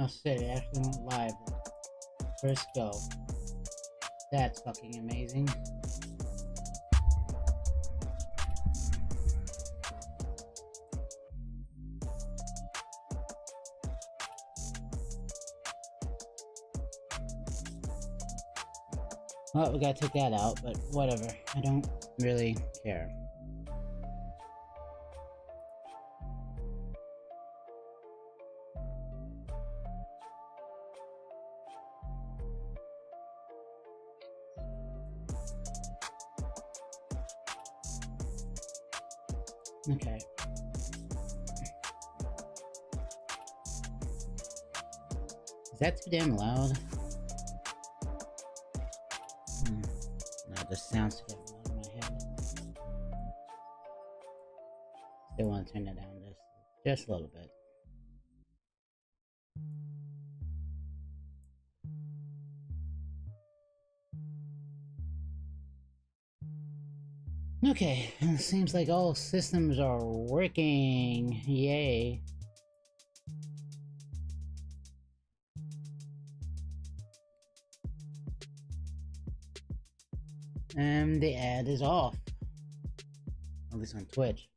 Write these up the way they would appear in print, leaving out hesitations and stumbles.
Oh shit, it actually went live. First go. That's fucking amazing. Well, we gotta take that out, but whatever. I don't really care. Okay. Is that too damn loud? No, it just sounds too damn loud in my head. Still want to turn that down just a little bit. Okay, it seems like all systems are working. Yay. And the ad is off. At least on Twitch.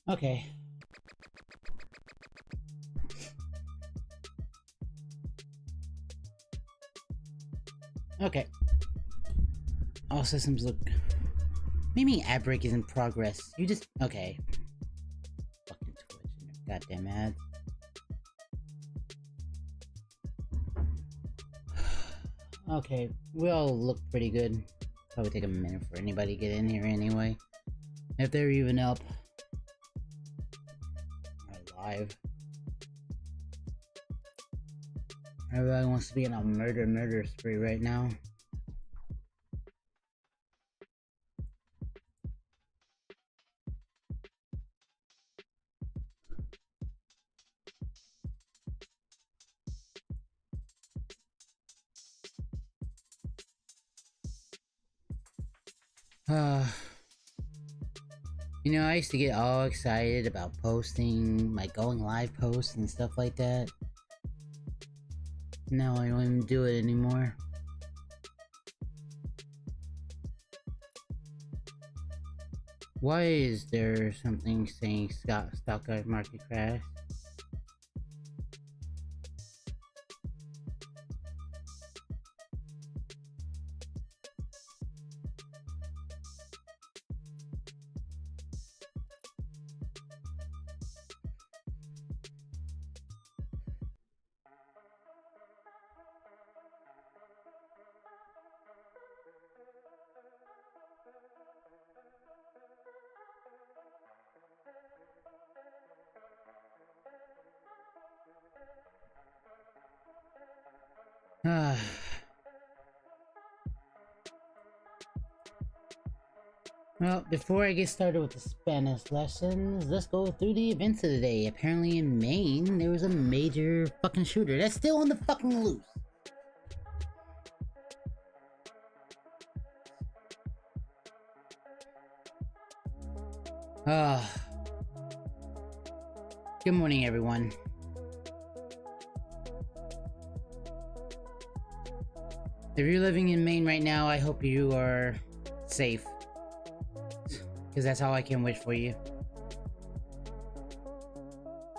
Okay. Okay. All systems look... Maybe ad break is in progress. You just... Okay. Fucking Twitch and your goddamn ads. Okay, we all look pretty good. Probably take a minute for anybody to get in here anyway. If they're even up. Or live. Everybody wants to be in a murder spree right now. You know, I used to get all excited about posting, like going live posts and stuff like that. Now I don't even do it anymore. Why is there something saying stock market crash? Well, before I get started with the Spanish lessons, let's go through the events of the day. Apparently in Maine, there was a major fucking shooter that's still on the fucking loose. Good morning, everyone. If you're living in Maine right now, I hope you are safe. Because that's all I can wish for you.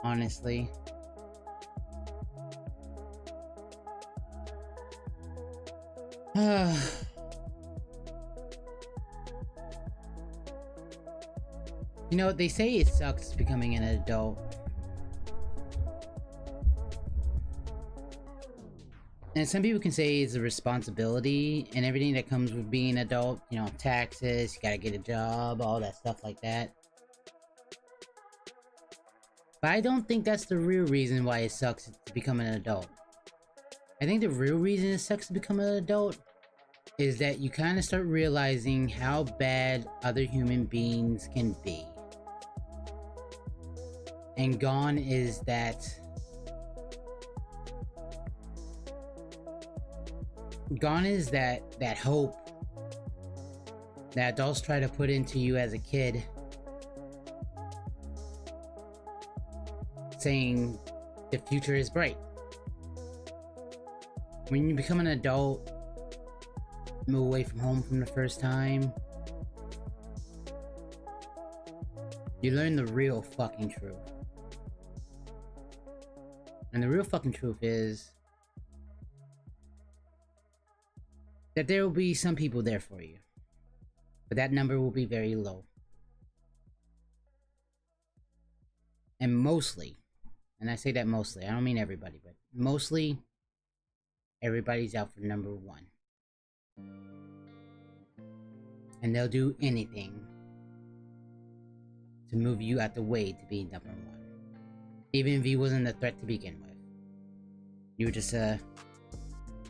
Honestly. You know, they say it sucks becoming an adult. And some people can say it's a responsibility and everything that comes with being an adult. You know, taxes, you gotta get a job, all that stuff like that. But I don't think that's the real reason why it sucks to become an adult. I think the real reason it sucks to become an adult is that you kind of start realizing how bad other human beings can be. And gone is that hope that adults try to put into you as a kid, saying the future is bright. When you become an adult, move away from home from the first time, you learn the real fucking truth. And the real fucking truth is that there will be some people there for you, but that number will be very low. And mostly, and I say that mostly, I don't mean everybody, but mostly, everybody's out for number one. And they'll do anything to move you out the way to be number one. Even if he wasn't a threat to begin with. You were just a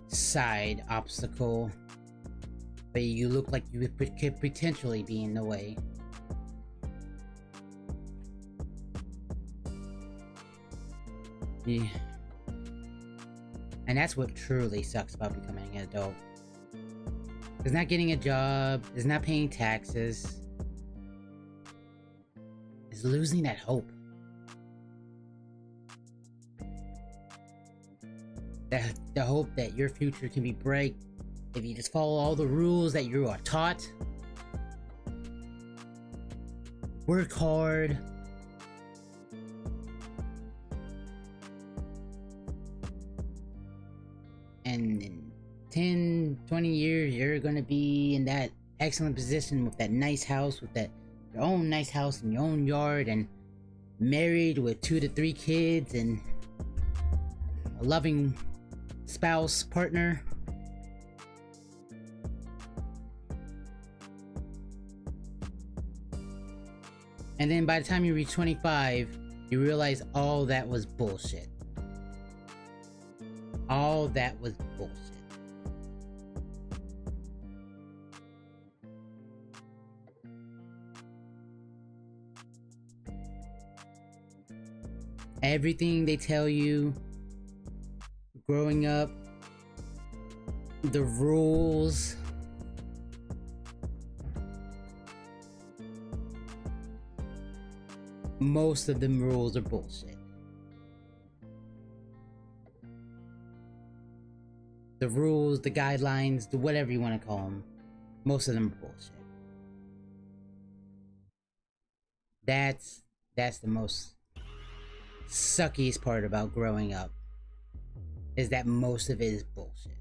side obstacle, but you look like you could potentially be in the way. Yeah. And that's what truly sucks about becoming an adult. It's not getting a job, it's not paying taxes. It's losing that hope. The hope that your future can be bright if you just follow all the rules that you are taught. Work hard. And in 10, 20 years, you're gonna be in that excellent position with that nice house, with that your own nice house in your own yard, and married with 2 to 3 kids, and a loving spouse, partner. And then by the time you reach 25, you realize all that was bullshit. All that was bullshit. Everything they tell you growing up, the rules, most of them rules are bullshit. The rules, the guidelines, the whatever you want to call them, most of them are bullshit. That's the most suckiest part about growing up, is that most of it is bullshit.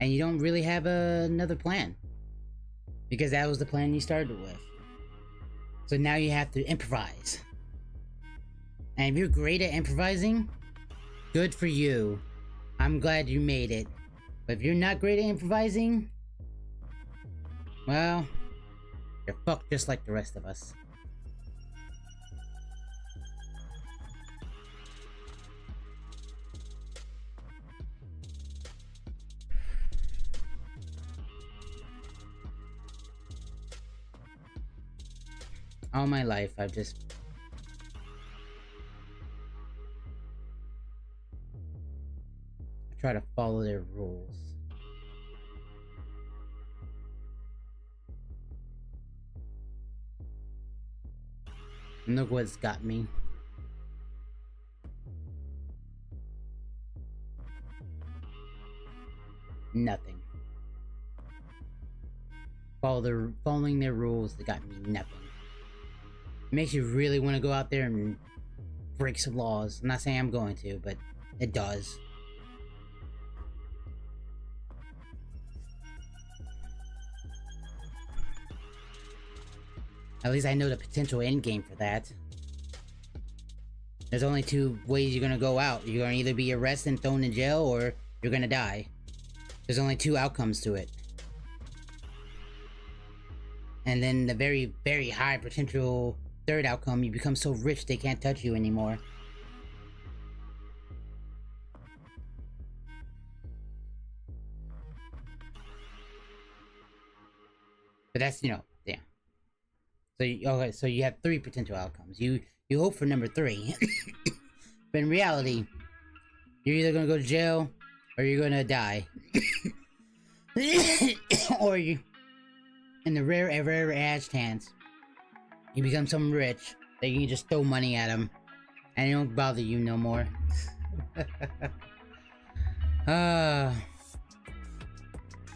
And you don't really have another plan, because that was the plan you started with. So now you have to improvise. And if you're great at improvising, good for you. I'm glad you made it. But if you're not great at improvising, well, you're fucked just like the rest of us. All my life, I've just... I try to follow their rules. And look what's got me. Nothing. Following their rules, that got me nothing. It makes you really want to go out there and break some laws. I'm not saying I'm going to, but it does. At least I know the potential end game for that. There's only 2 ways you're gonna go out. You're gonna either be arrested and thrown in jail, or you're gonna die. There's only 2 outcomes to it. And then the very, very high potential 3rd outcome, you become so rich they can't touch you anymore. But that's, you know, yeah. So you, okay, so you have 3 potential outcomes. You You hope for number 3. But in reality, you're either gonna go to jail or you're gonna die. Or you, in the rare ass chance, you become someone rich that you can just throw money at them and it don't bother you no more.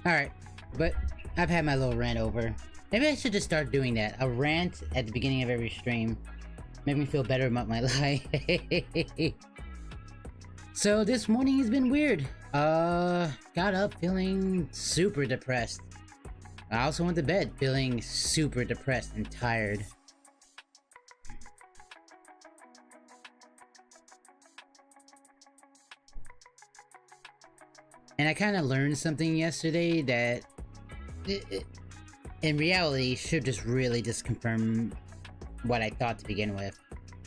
Alright, but I've had my little rant over. Maybe I should just start doing that. A rant at the beginning of every stream. Make me feel better about my life. So this morning has been weird. Got up feeling super depressed. I also went to bed feeling super depressed and tired. And I kind of learned something yesterday that in reality should just really just confirm what I thought to begin with.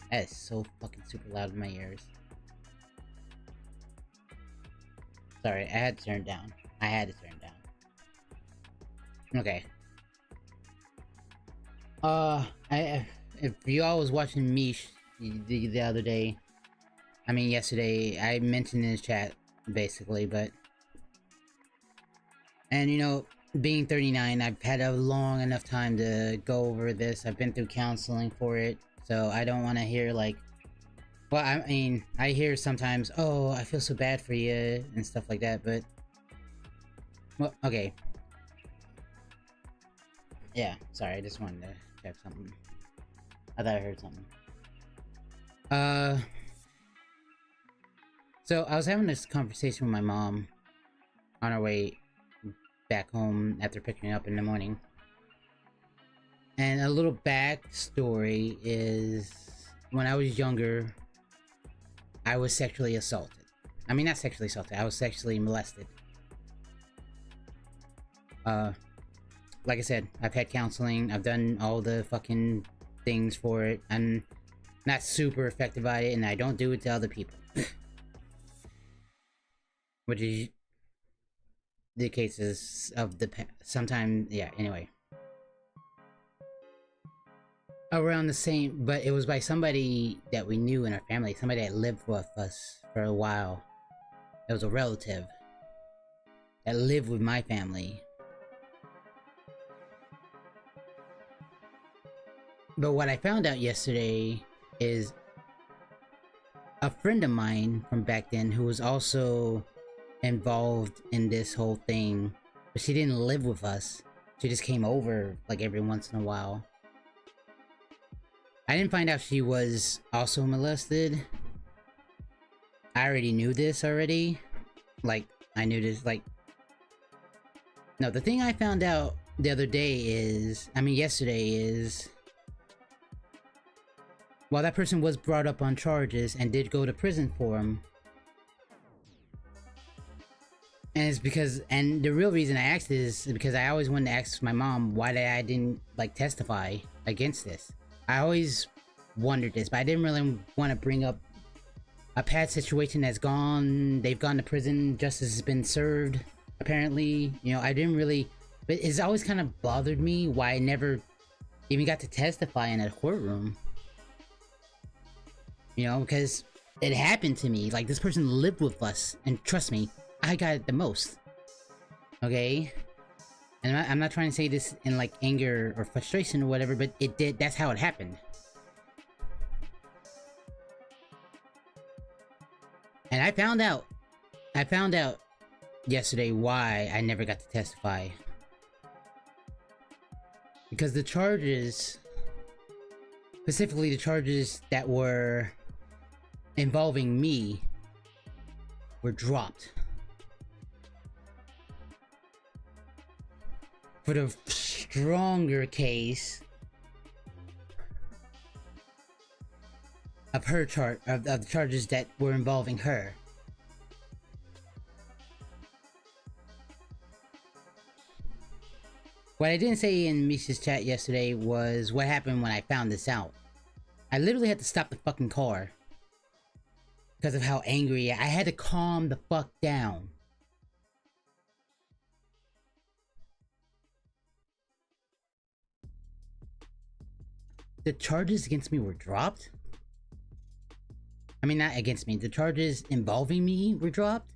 That is so fucking super loud in my ears. Sorry, I had to turn it down. I had to turn it down. Okay. If you all was watching Mish the other day, I mean yesterday, I mentioned in his chat, basically, but... And you know, being 39, I've had a long enough time to go over this. I've been through counseling for it, so I don't want to hear like... Well, I mean, I hear sometimes, oh, I feel so bad for you, and stuff like that, but... Well, okay. Yeah, sorry, I just wanted to check something. I thought I heard something. So, I was having this conversation with my mom on our way back home after picking her up in the morning. And a little backstory is, when I was younger, I was sexually assaulted. I mean, not sexually assaulted, I was sexually molested. Like I said, I've had counseling, I've done all the fucking things for it. I'm not super effective at it, and I don't do it to other people. Which is the cases of the sometimes, yeah, anyway. Around the same, but it was by somebody that we knew in our family, somebody that lived with us for a while. It was a relative that lived with my family. But what I found out yesterday is a friend of mine from back then who was also involved in this whole thing, but she didn't live with us. She just came over like every once in a while. I didn't find out she was also molested. I already knew this already. Like, I knew this, like... No, the thing I found out the other day is... I mean, yesterday is... While that person was brought up on charges and did go to prison for them. And it's because... And the real reason I asked is because I always wanted to ask my mom why I didn't, like, testify against this. I always wondered this, but I didn't really want to bring up a past situation that's gone. They've gone to prison, justice has been served, apparently. You know, I didn't really... But it's always kind of bothered me why I never even got to testify in a courtroom. You know, because it happened to me. Like, this person lived with us, and trust me, I got it the most. Okay? And I'm not trying to say this in, like, anger or frustration or whatever, but it did. That's how it happened. And I found out yesterday why I never got to testify. Because the charges, specifically the charges that were involving me, were dropped. For the stronger case of her of the charges that were involving her. What I didn't say in Misha's chat yesterday was what happened when I found this out. I literally had to stop the fucking car because of how angry I had to calm the fuck down. The charges against me were dropped? I mean, not against me. The charges involving me were dropped.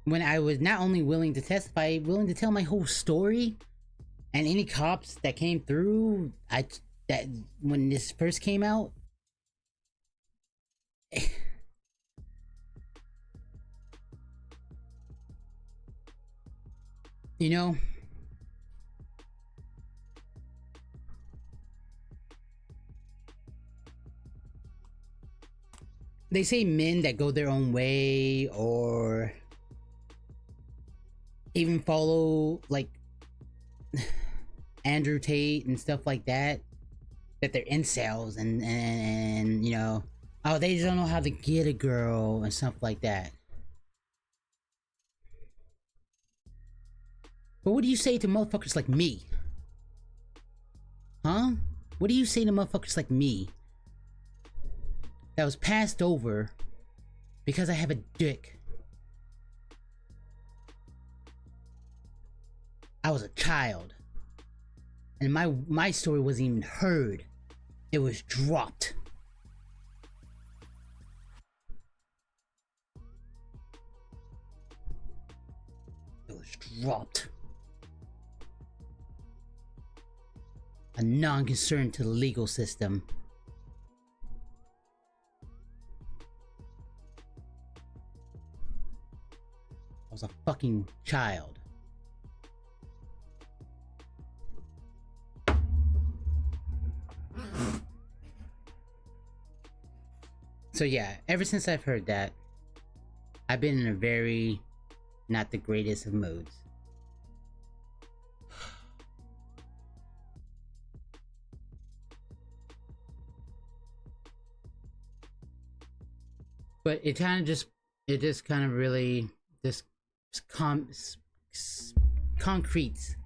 When I was not only willing to testify, willing to tell my whole story, and any cops that came through, that when this first came out, you know, they say men that go their own way or even follow like Andrew Tate and stuff like that, that they're incels and you know, oh, they just don't know how to get a girl and stuff like that. But what do you say to motherfuckers like me? Huh? What do you say to motherfuckers like me that was passed over because I have a dick? I was a child, and my story wasn't even heard. It was dropped. It was dropped. A non-concern to the legal system. I was a fucking child. So yeah, ever since I've heard that, I've been in a very not the greatest of moods. But it just kind of really just concretes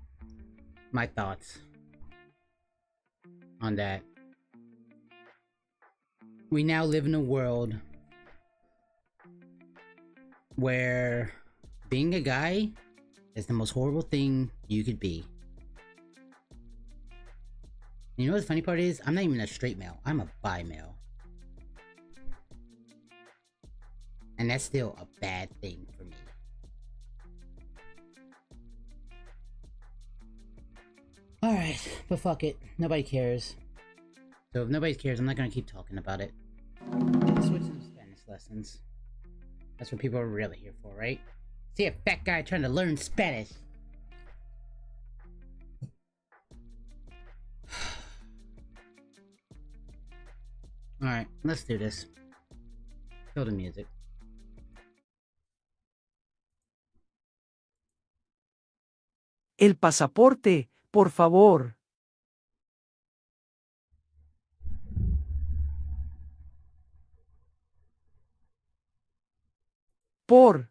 my thoughts on that. We now live in a world where being a guy is the most horrible thing you could be. You know what the funny part is? I'm not even a straight male. I'm a bi male. And that's still a bad thing for me. Alright, but fuck it. Nobody cares. So if nobody cares, I'm not gonna keep talking about it. Let's switch to Spanish lessons. That's what people are really here for, right? See a fat guy trying to learn Spanish. Alright, let's do this. Kill the music. El pasaporte, por favor. Por.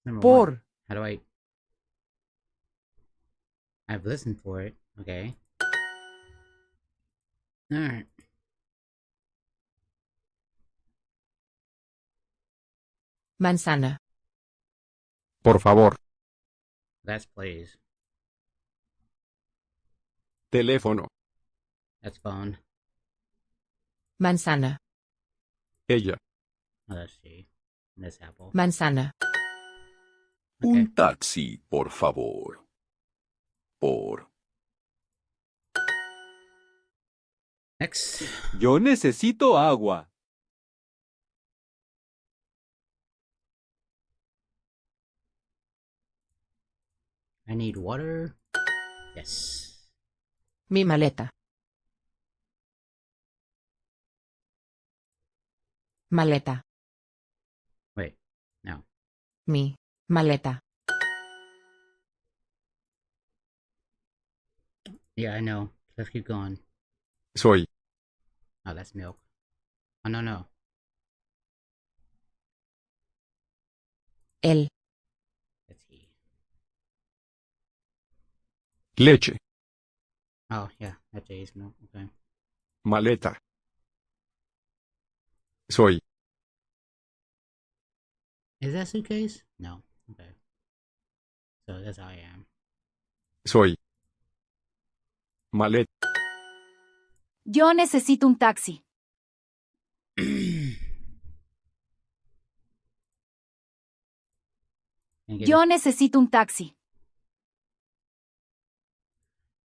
Number Por. one. How do I... I've listened for it. Okay. Alright. Manzana. Por favor. That's please. Teléfono. That's phone. Manzana. Ella. Oh, that's she. That's apple. Manzana. Okay. Un taxi, por favor. Por. Next. Yo necesito agua. I need water. Yes. Mi maleta. Maleta. Wait. No. Mi maleta. Yeah, I know. Let's keep going. Soy. Oh, that's milk. Oh, no, no. El. That's he. Leche. Oh, yeah. That's A's milk. Okay. Maleta. Soy. Is that suitcase? No. Okay. So that's how I am. Soy. Maleta. Yo necesito un taxi. Can I get Yo it? necesito un taxi.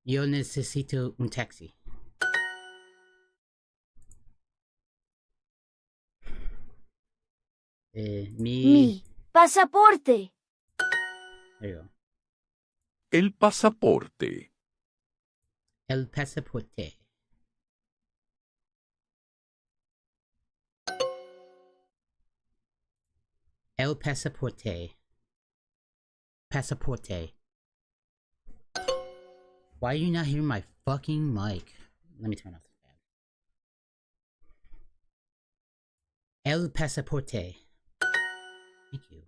Yo necesito un taxi. Mi pasaporte. There you go. El pasaporte. El pasaporte. El pasaporte. Pasaporte. Why are you not hearing my fucking mic? Let me turn off the fan. El pasaporte. Thank you.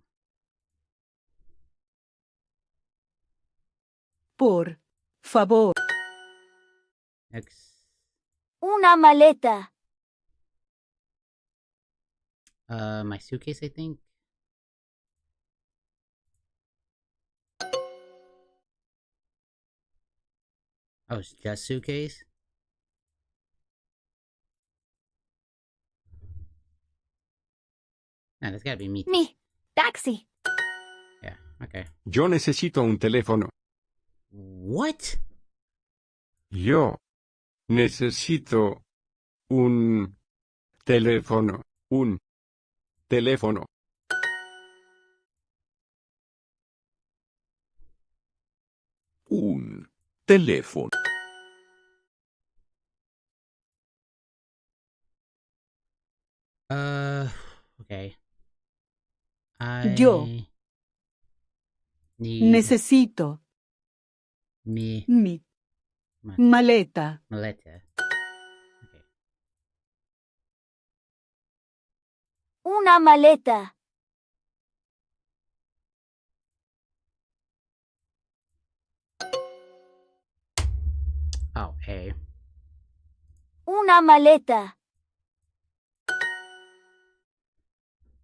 Por favor. Next. Una maleta. My suitcase, I think. Oh, it's just suitcase? Nah, that's gotta be me. Mi taxi. Yeah, okay. Yo necesito un teléfono. What? Yo necesito un teléfono. Un teléfono. Un teléfono. Okay. I Yo need necesito me mi maleta. maleta. Okay. Una maleta. Oh, hey. Una maleta.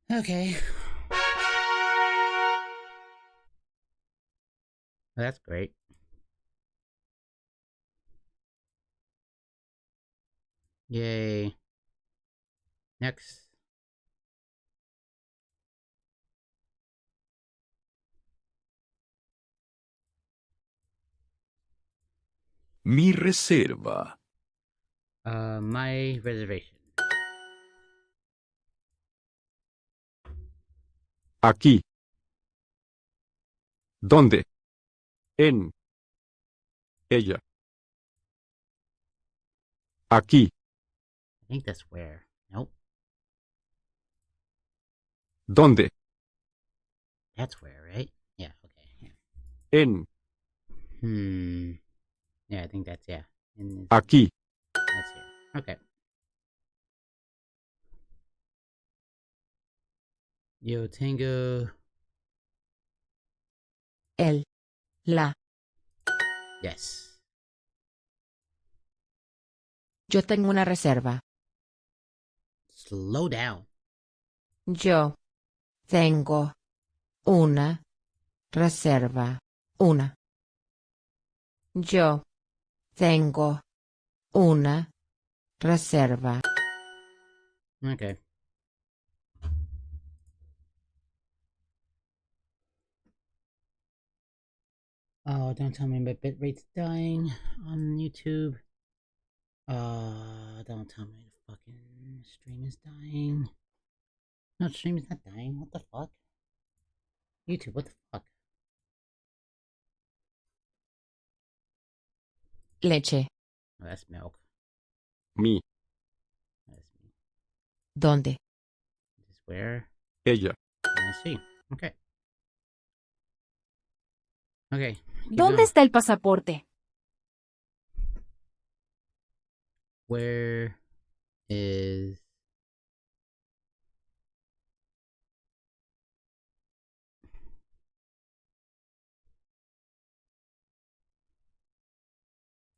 Okay. Well, that's great. Yay. Next. Mi reserva. My reservation. Aquí. ¿Dónde? En. Ella. Aquí. I think that's where. Nope. ¿Dónde? That's where, right? Yeah, okay. Yeah. En. Yeah, I think that's, yeah. Aquí. That's here. Okay. Yo tengo. El. La. Yes. Yo tengo una reserva. Slow down. Yo. Tengo. Una. Reserva. Una. Yo. Tengo. Una. Reserva. Okay. Oh, don't tell me my bitrate's dying on YouTube. Don't tell me the fucking stream is dying. No, stream is not dying. What the fuck? YouTube, what the fuck? Leche. Oh, that's milk. Mi. That's me. ¿Dónde? This is where? Ella. Let's see. Okay. Okay. keep ¿Dónde going. está el pasaporte? Where is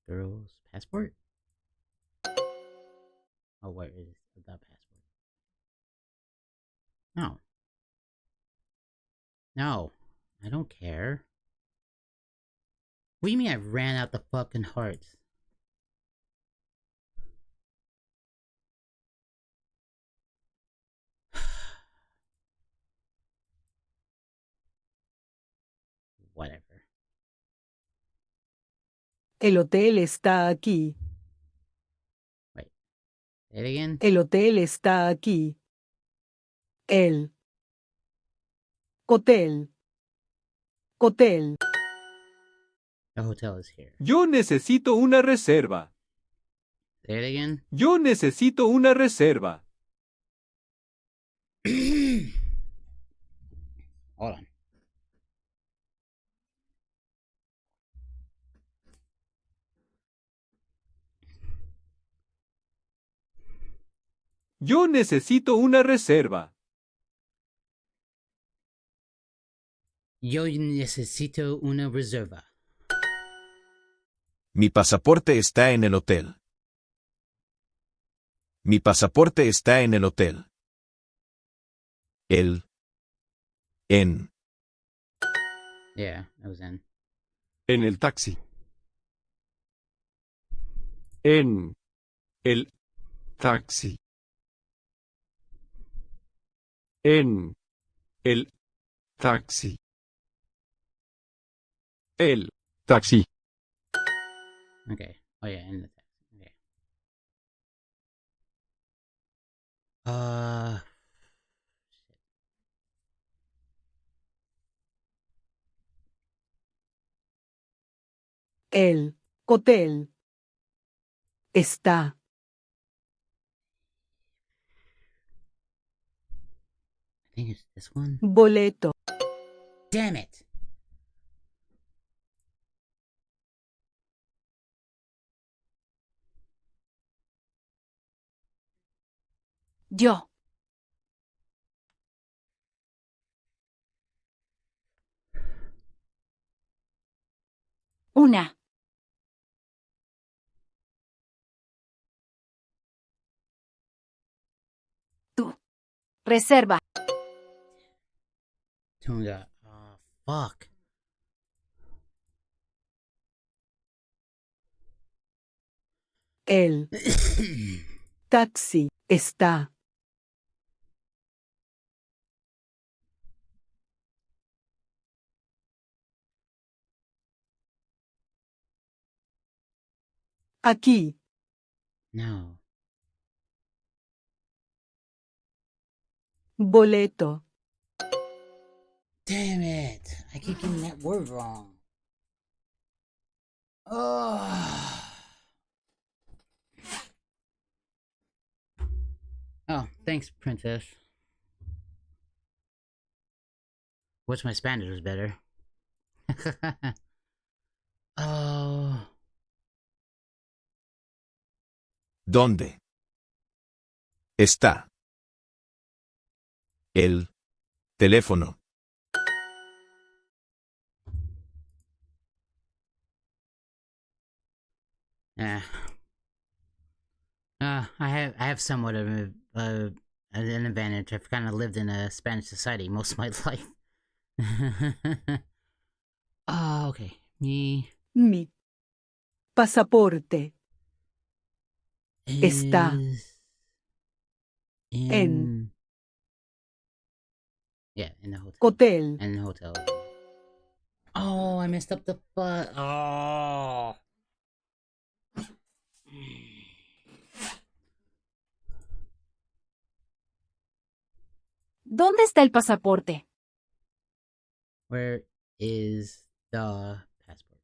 girl's passport? Oh, where is the passport? No. No. I don't care. What do you mean I ran out the fucking hearts? Whatever. El hotel está aquí. Wait. Say it again? El hotel está aquí. El hotel. Hotel. The hotel is here. Yo necesito una reserva. Say it again? Yo necesito una reserva. Hold on. Yo necesito una reserva. Yo necesito una reserva. Mi pasaporte está en el hotel. Mi pasaporte está en el hotel. El. En. Yeah, I was in. En el taxi. En el taxi. En el taxi. El taxi. Okay. Oh yeah, in the text. Okay. Shit. El hotel está. I think it's this one. Boleto. Damn it! Yo. Una. Tú. Reserva. Tunga. Oh, fuck. El taxi está. Aquí. No. Boleto. Damn it! I keep getting that word wrong. Oh. Oh, thanks, princess. Wish my Spanish was better. Oh. ¿Dónde? Está. El. Teléfono. Yeah. I have somewhat of an advantage. I've kind of lived in a Spanish society most of my life. Okay. Me Mi pasaporte está is en yeah, in the hotel. hotel. In the hotel. Oh, I messed up the butt. Oh. ¿Dónde está el pasaporte? Where is the passport?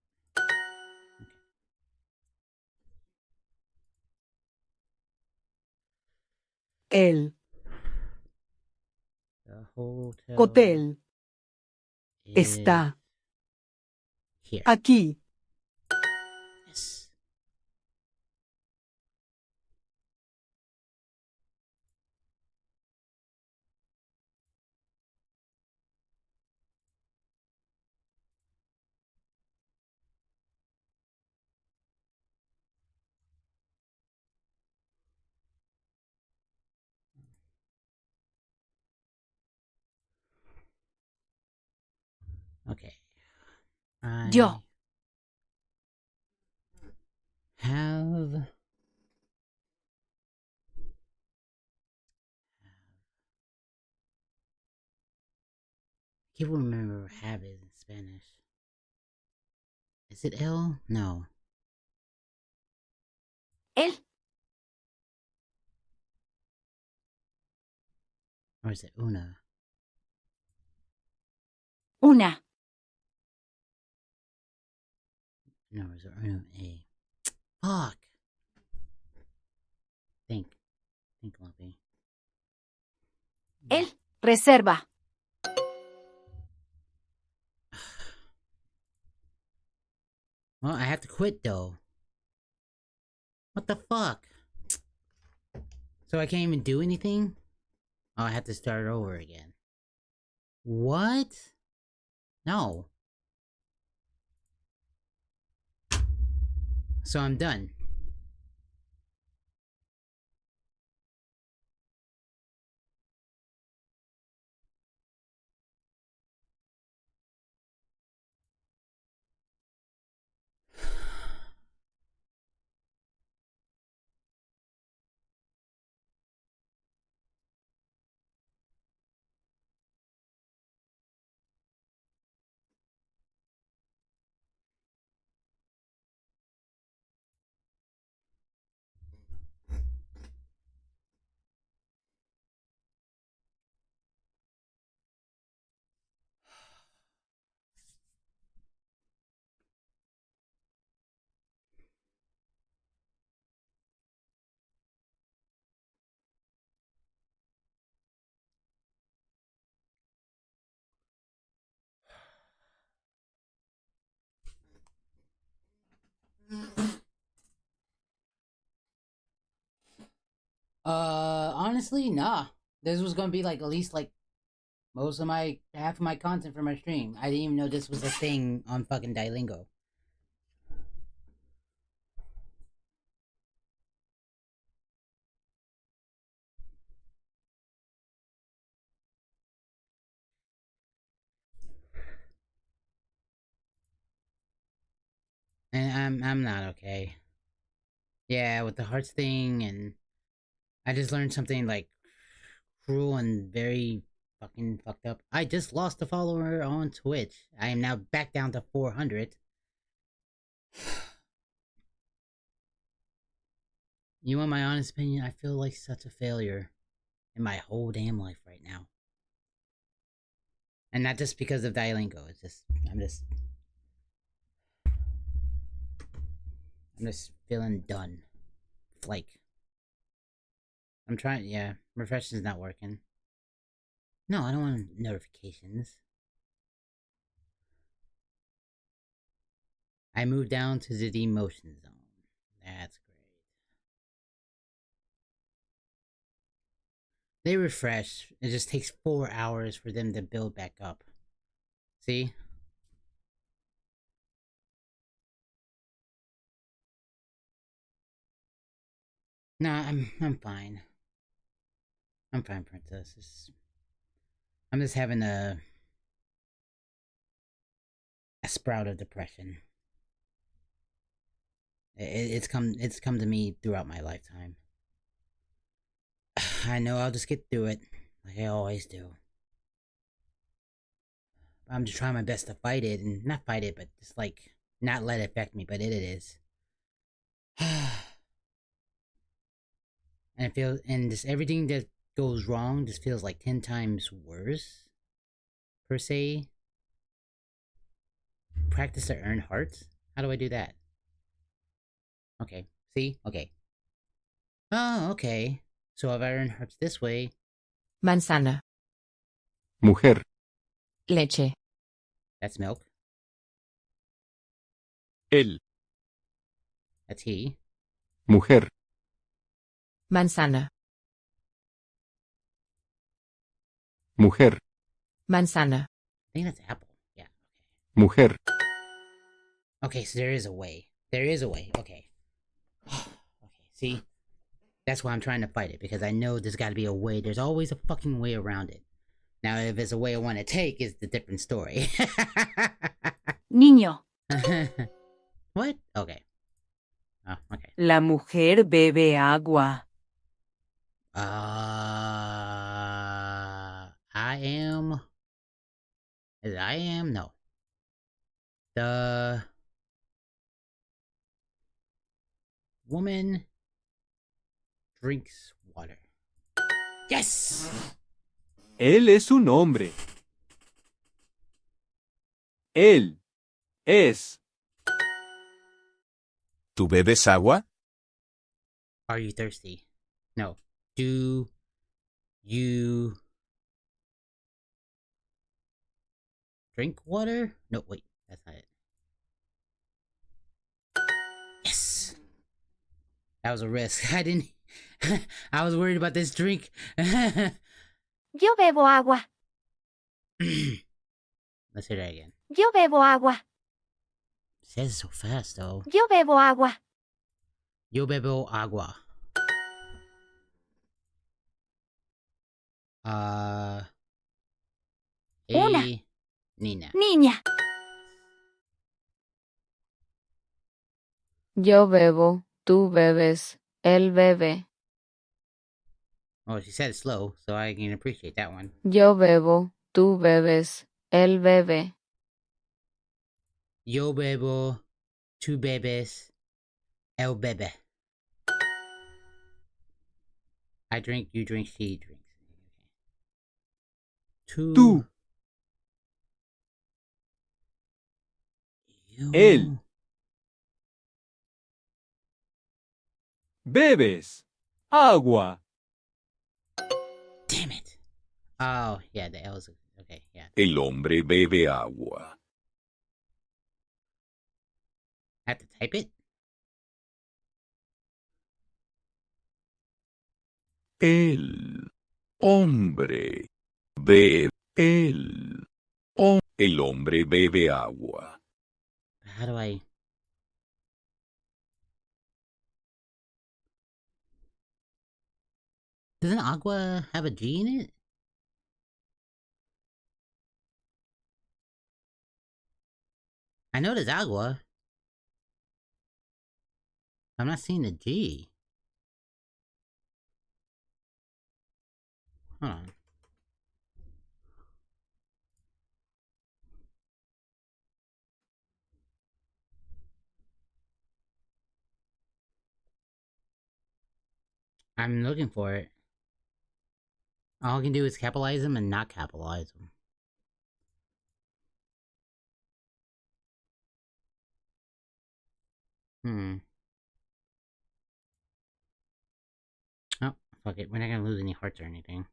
El The hotel hotel is está here. aquí. Yes. Okay. Yo. can't remember have it in Spanish. Is it el? No. Él. Or is it una? Una. No, is it una a? Fuck. Think, Lumpy. Él. Reserva. Well, I have to quit though. What the fuck? So I can't even do anything? Oh, I have to start over again. What? No. So I'm done. Honestly, nah. This was gonna be like at least like most of my half of my content for my stream. I didn't even know this was a thing on fucking Duolingo. And I'm not okay. Yeah, with the hearts thing, and I just learned something like cruel and very fucking fucked up. I just lost a follower on Twitch. I am now back down to 400. You want my honest opinion? I feel like such a failure in my whole damn life right now. And not just because of Duolingo. It's just I'm just feeling done. Like I'm trying. Yeah, refreshing's not working. No, I don't want notifications. I moved down to the demotion zone. That's great. They refresh. It just takes 4 hours for them to build back up. See? Nah, I'm fine. I'm fine, princess. I'm just having a sprout of depression. It's come to me throughout my lifetime. I know I'll just get through it, like I always do. I'm just trying my best to fight it, and not fight it, but just like not let it affect me. But it is. And it feels, and just everything that goes wrong just feels like 10 times worse, per se. Practice to earn hearts? How do I do that? Okay, see? Okay. Oh, okay. So if I earn hearts this way... Manzana. Mujer. Leche. That's milk. Él. That's he. Mujer. Manzana. Mujer. Manzana. I think that's apple. Yeah, okay. Mujer. Okay, so there is a way. There is a way. Okay. Okay, see? That's why I'm trying to fight it, because I know there's gotta be a way. There's always a fucking way around it. Now, if it's a way I want to take, is the different story. Niño. What? Okay. Oh, okay. La mujer bebe agua. I am Is it I am? No. The woman drinks water. Yes! Él es un hombre. Él es. ¿Tú bebes agua? Are you thirsty? No. Do you drink water? No, wait. That's not it. Yes! That was a risk. I didn't... I was worried about this drink. Yo bebo agua. Let's hear that again. Yo bebo agua. It says it so fast, though. Yo bebo agua. Yo bebo agua. Una. Nina. Niña. Yo bebo, tú bebes, él bebe. Oh, she said it slow, so I can appreciate that one. Yo bebo, tú bebes, él bebe. Yo bebo, tú bebes, él bebe. I drink, you drink, she drinks. Tú. You. Él. Bebes. Agua. Damn it. Oh, yeah, the L's. Okay, yeah. El hombre bebe agua. I have to type it? El hombre bebe. El hombre bebe agua. How do I... Doesn't agua have a G in it? I know there's agua. I'm not seeing the G. Hold on. I'm looking for it. All I can do is capitalize them and not capitalize them. Oh, fuck it. We're not gonna lose any hearts or anything.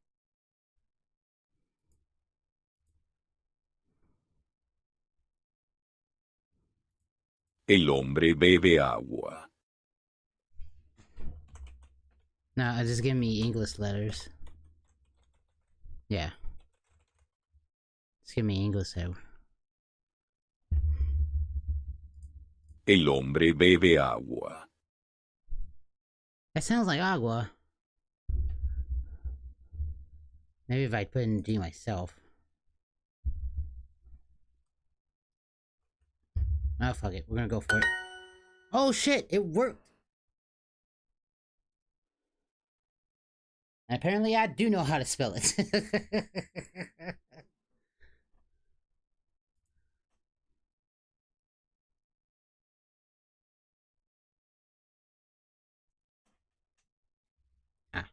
El hombre bebe agua. No, just give me English letters. Yeah. Just give me English though. El hombre bebe agua. That sounds like agua. Maybe if I put in G myself. Oh, fuck it. We're gonna go for it. Oh, shit! It worked! And apparently I do know how to spell it. Ah.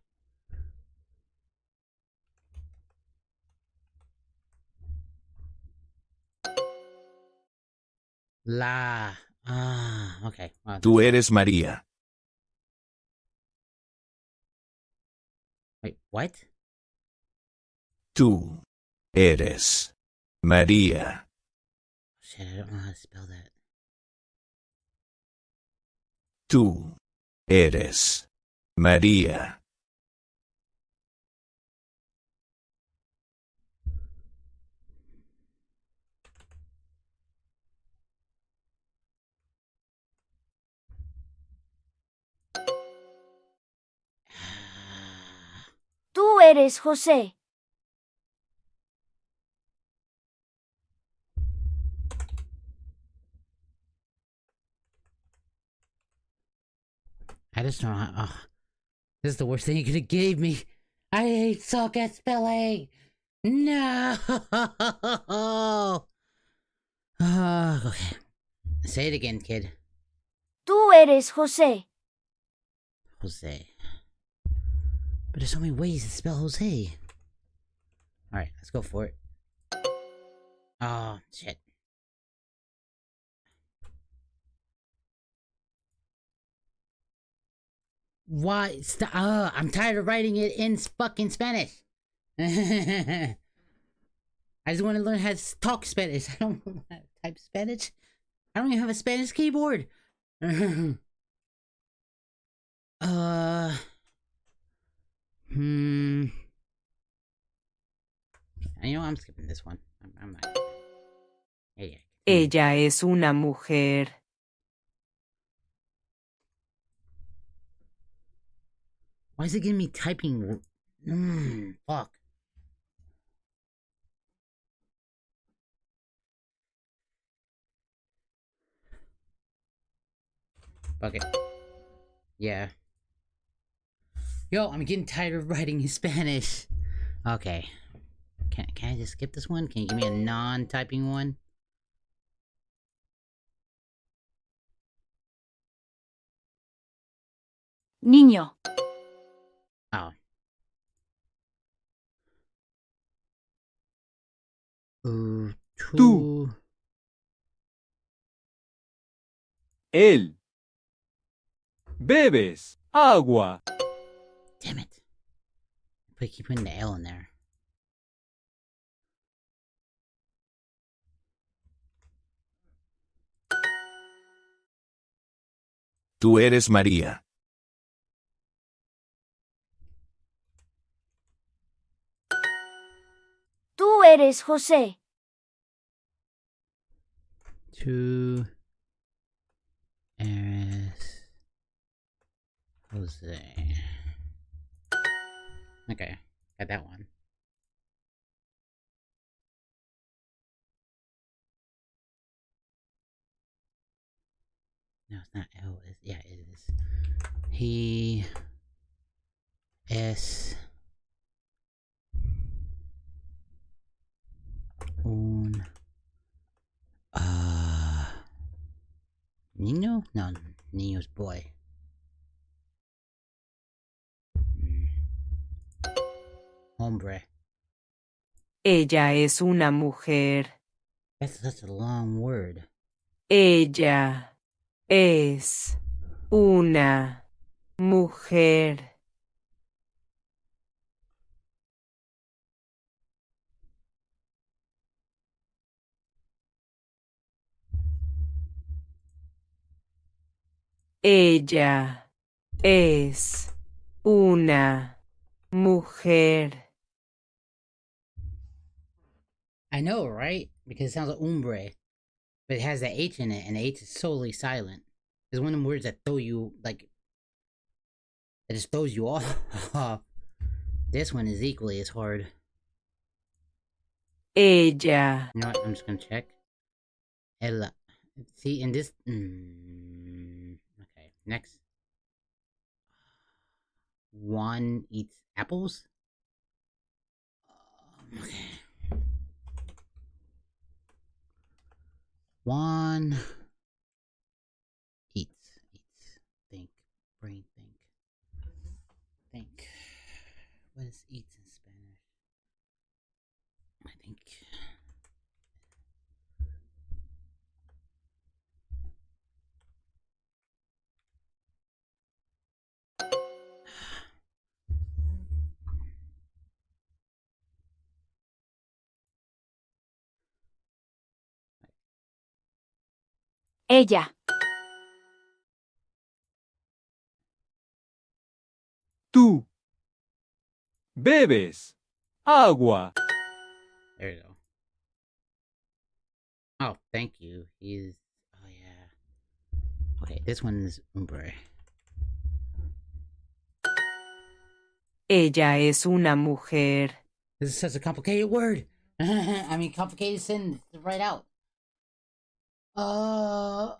La. Ah, okay. Well, Tú eres María. wait, what? Tú eres María. Shit, I don't know how to spell that. Tú eres María. Tú eres José. I just don't know how. This is the worst thing you could have gave me. I suck at spelling. No. Okay. Say it again, kid. Tú eres José. Jose. But there's so many ways to spell Jose. Alright, let's go for it. Oh, shit. Why? I'm tired of writing it in fucking Spanish. I just want to learn how to talk Spanish. I don't know how to type Spanish. I don't even have a Spanish keyboard. You know, I'm skipping this one. I'm not. Yeah. Ella es una mujer. Why is it giving me typing? Fuck. Fuck it. Yeah. Yo, I'm getting tired of writing in Spanish. Okay. Can I just skip this one? Can you give me a non-typing one? Niño. Oh. Tú. Tú. Él. Bebes agua. Damn it. Keep putting the L in there. Tú eres María. Tú eres José. Tú eres Jose. Okay, got that one. No, it's not L. Yeah, it is. He es un niño? No, niño's boy. Hombre. Ella es una mujer. That's such a long word. Ella es una mujer. Ella es una mujer. I know, right? Because it sounds like umbre. But it has that H in it, and the H is solely silent. It's one of them words that throw you, like... It just throws you off. This one is equally as hard. Ella. You know what? I'm just gonna check. Ella. See, in this... Okay, next. Juan eats apples? Okay. Juan eats. Think. Brain think. What is eats in Spanish? I think... Ella. Tú. Bebes agua. There you go. Oh, thank you. He's... Oh, yeah. Okay, this one is umbre. Ella es una mujer. This is such a complicated word. I mean, complicated sentence to write out. I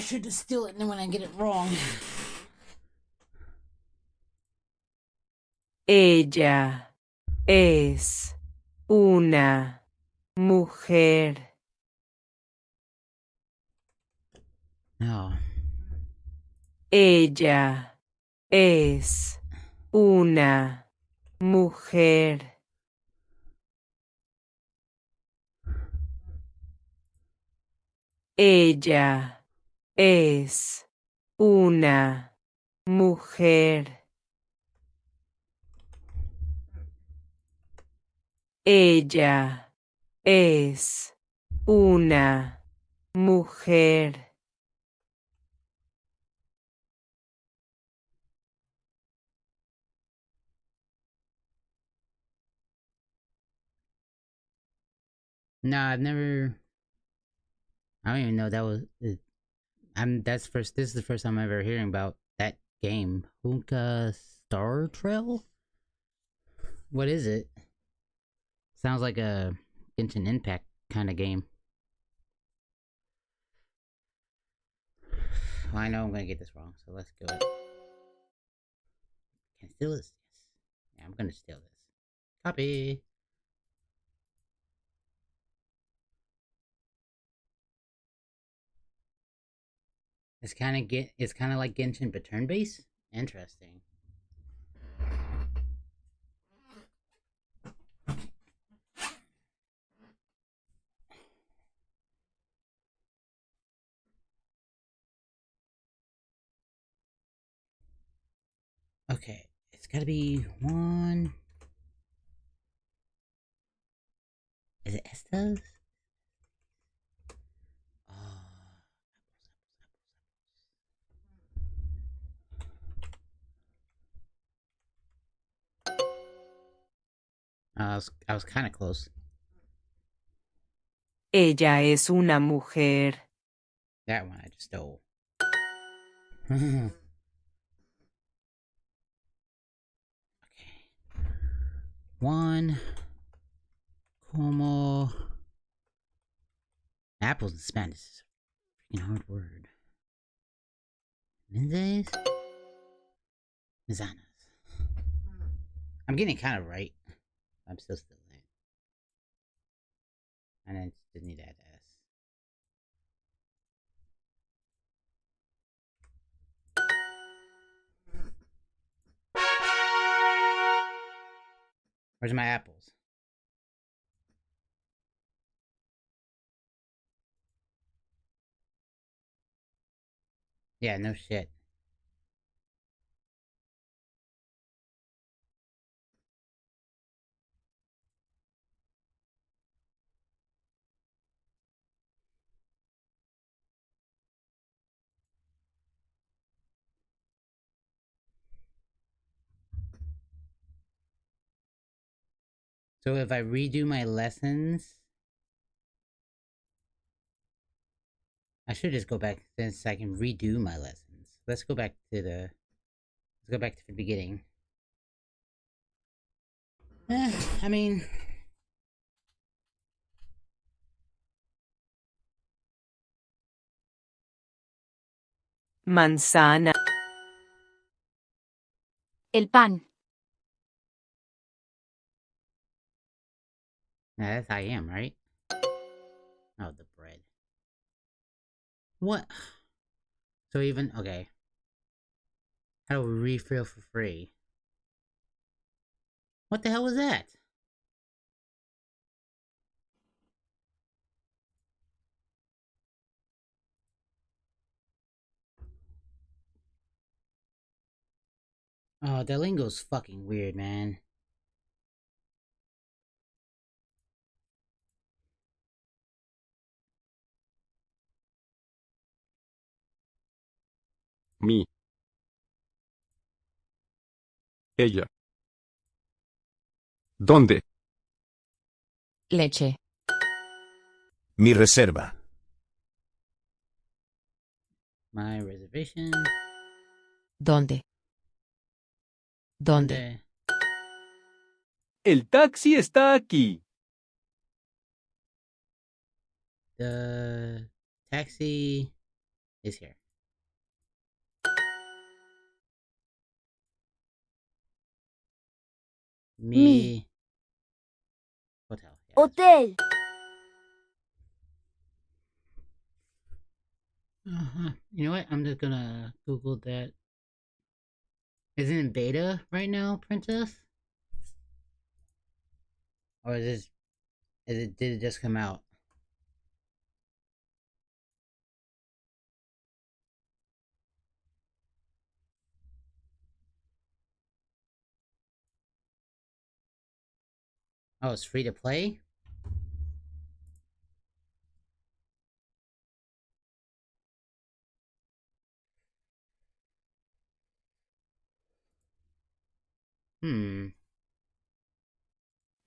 should just steal it, and then when I get it wrong. Ella es una mujer. No. Ella es una mujer. Ella es una mujer. Ella es una mujer. No, I've never. I don't even know that was. That's first. This is the first time I'm ever hearing about that game. Hunka Star Trail. What is it? Sounds like a Genshin Impact kind of game. Well, I know I'm gonna get this wrong, so let's go. Can I steal this? Yes. Yeah, I'm gonna steal this. Copy. It's kind of like Genshin, but turn based. Interesting. Okay, it's gotta be one. Is it Estes? Oh, I was kind of close. Ella es una mujer. That one I just stole. Okay. One. Como. Apples in Spanish is a freaking hard word. Mendes? Manzanas. I'm getting it kind of right. I'm still stealing it. And I just need to add S. Where's my apples? Yeah, no shit. So if I redo my lessons, I should just go back since I can redo my lessons. Let's go back to the beginning. I mean, Manzana. El pan. that's I am, right? Oh, the bread. What? So even okay. How do we refill for free? What the hell was that? Oh, that lingo's fucking weird, man. Mi. Ella. ¿Dónde? Leche. Mi reserva. My reservation. ¿Dónde? ¿Dónde? El taxi está aquí. The taxi is here. Me. Hotel. You know what? I'm just gonna Google that. Is it in beta right now, Princess? Or did it just come out? Oh, it's free to play?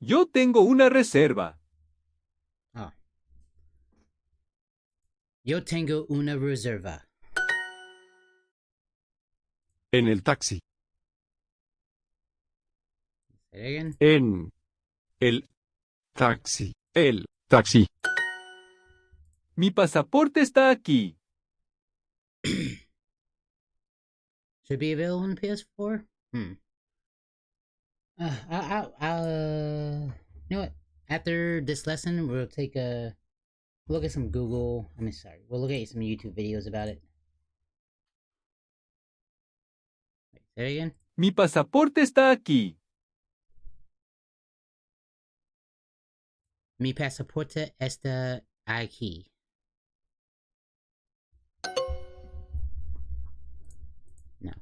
Yo tengo una reserva. Oh. Yo tengo una reserva. En el taxi. Say it again. En el taxi. El taxi. Mi pasaporte está aquí. Should be available on the PS4? You know what? After this lesson, we'll take a look at some Google. We'll look at some YouTube videos about it. Wait, say it again. Mi pasaporte está aquí. Mi pasaporte está aquí. No.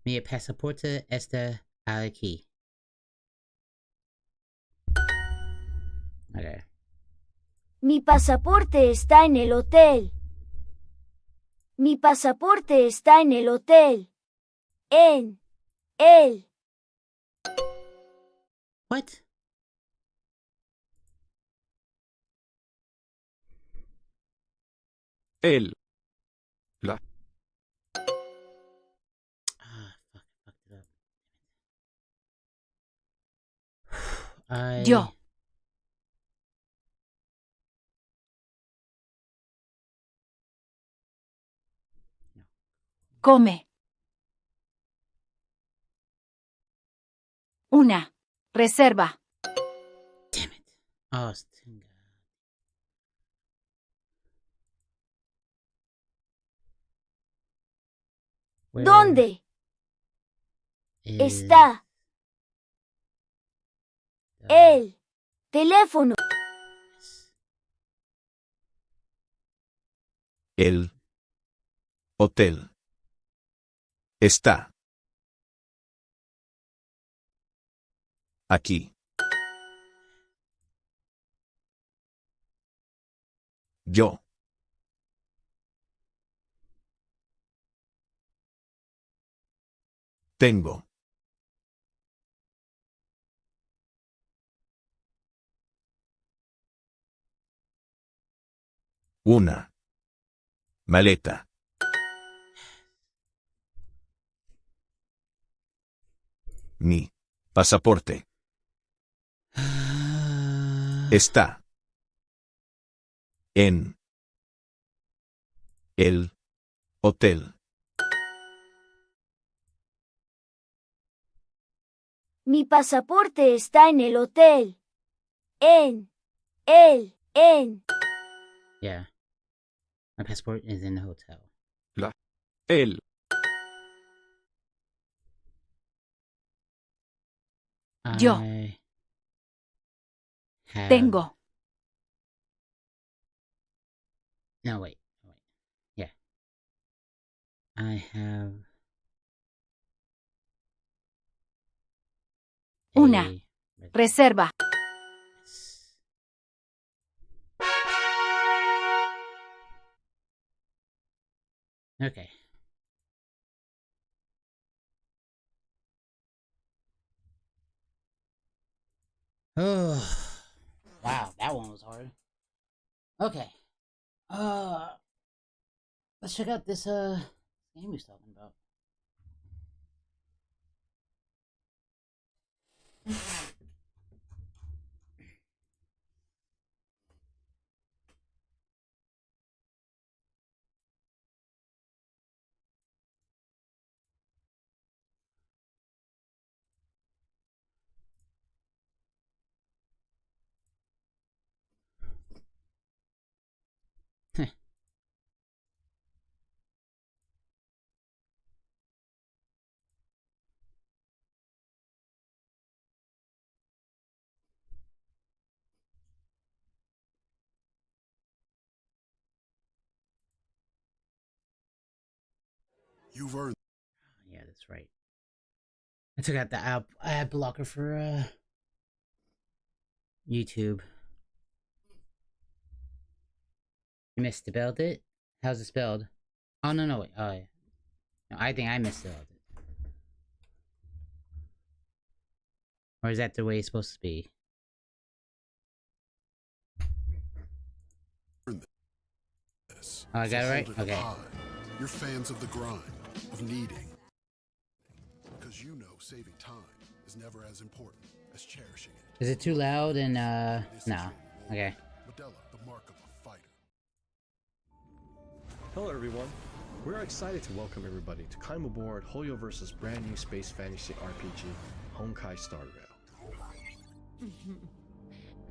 Mi pasaporte está aquí. Okay. Mi pasaporte está en el hotel. Mi pasaporte está en el hotel. En el. What? El. La. Ah, fuck, I fucked it up. Yo. Come. Una. Reserva. Damn it. Oh, stinga. Where ¿Dónde is está the- el teléfono? El hotel está aquí. Yo tengo una maleta. Mi pasaporte está en el hotel. Mi pasaporte está en el hotel. En el. Yeah. My passport is in the hotel. La. El. Yo. I have... Tengo. No, wait. Yeah. I have... Una. a- Reserva. Okay. Oh, wow, that one was hard. Okay. Let's check out this game we was talking about. You've earned. Yeah, that's right. I took out the ad blocker for YouTube. You misspelled it? How's it spelled? Oh no, wait. Oh yeah. No, I think I misspelled it. Or is that the way it's supposed to be? This. Oh, I got it right? Hold it Okay. high. You're fans of the grind, of needing. Because you know saving time is never as important as cherishing it. Is it too loud and This is no. your reward. Okay. Modella, the mark of a fighter. Hello everyone. We're excited to welcome everybody to climb aboard Hoyoverse's brand new space fantasy RPG, Honkai Star Rail.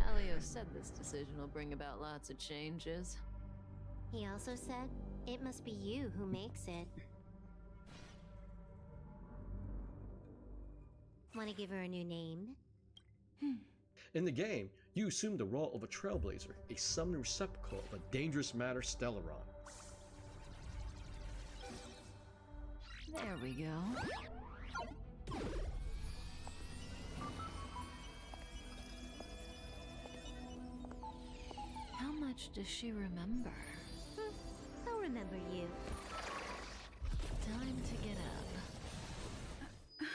Alio said this decision will bring about lots of changes. He also said, it must be you who makes it. Want to give her a new name? In the game, you assume the role of a trailblazer, a summoned receptacle of a dangerous matter Stellaron. There we go. How much does she remember? I'll remember you. Time to get up.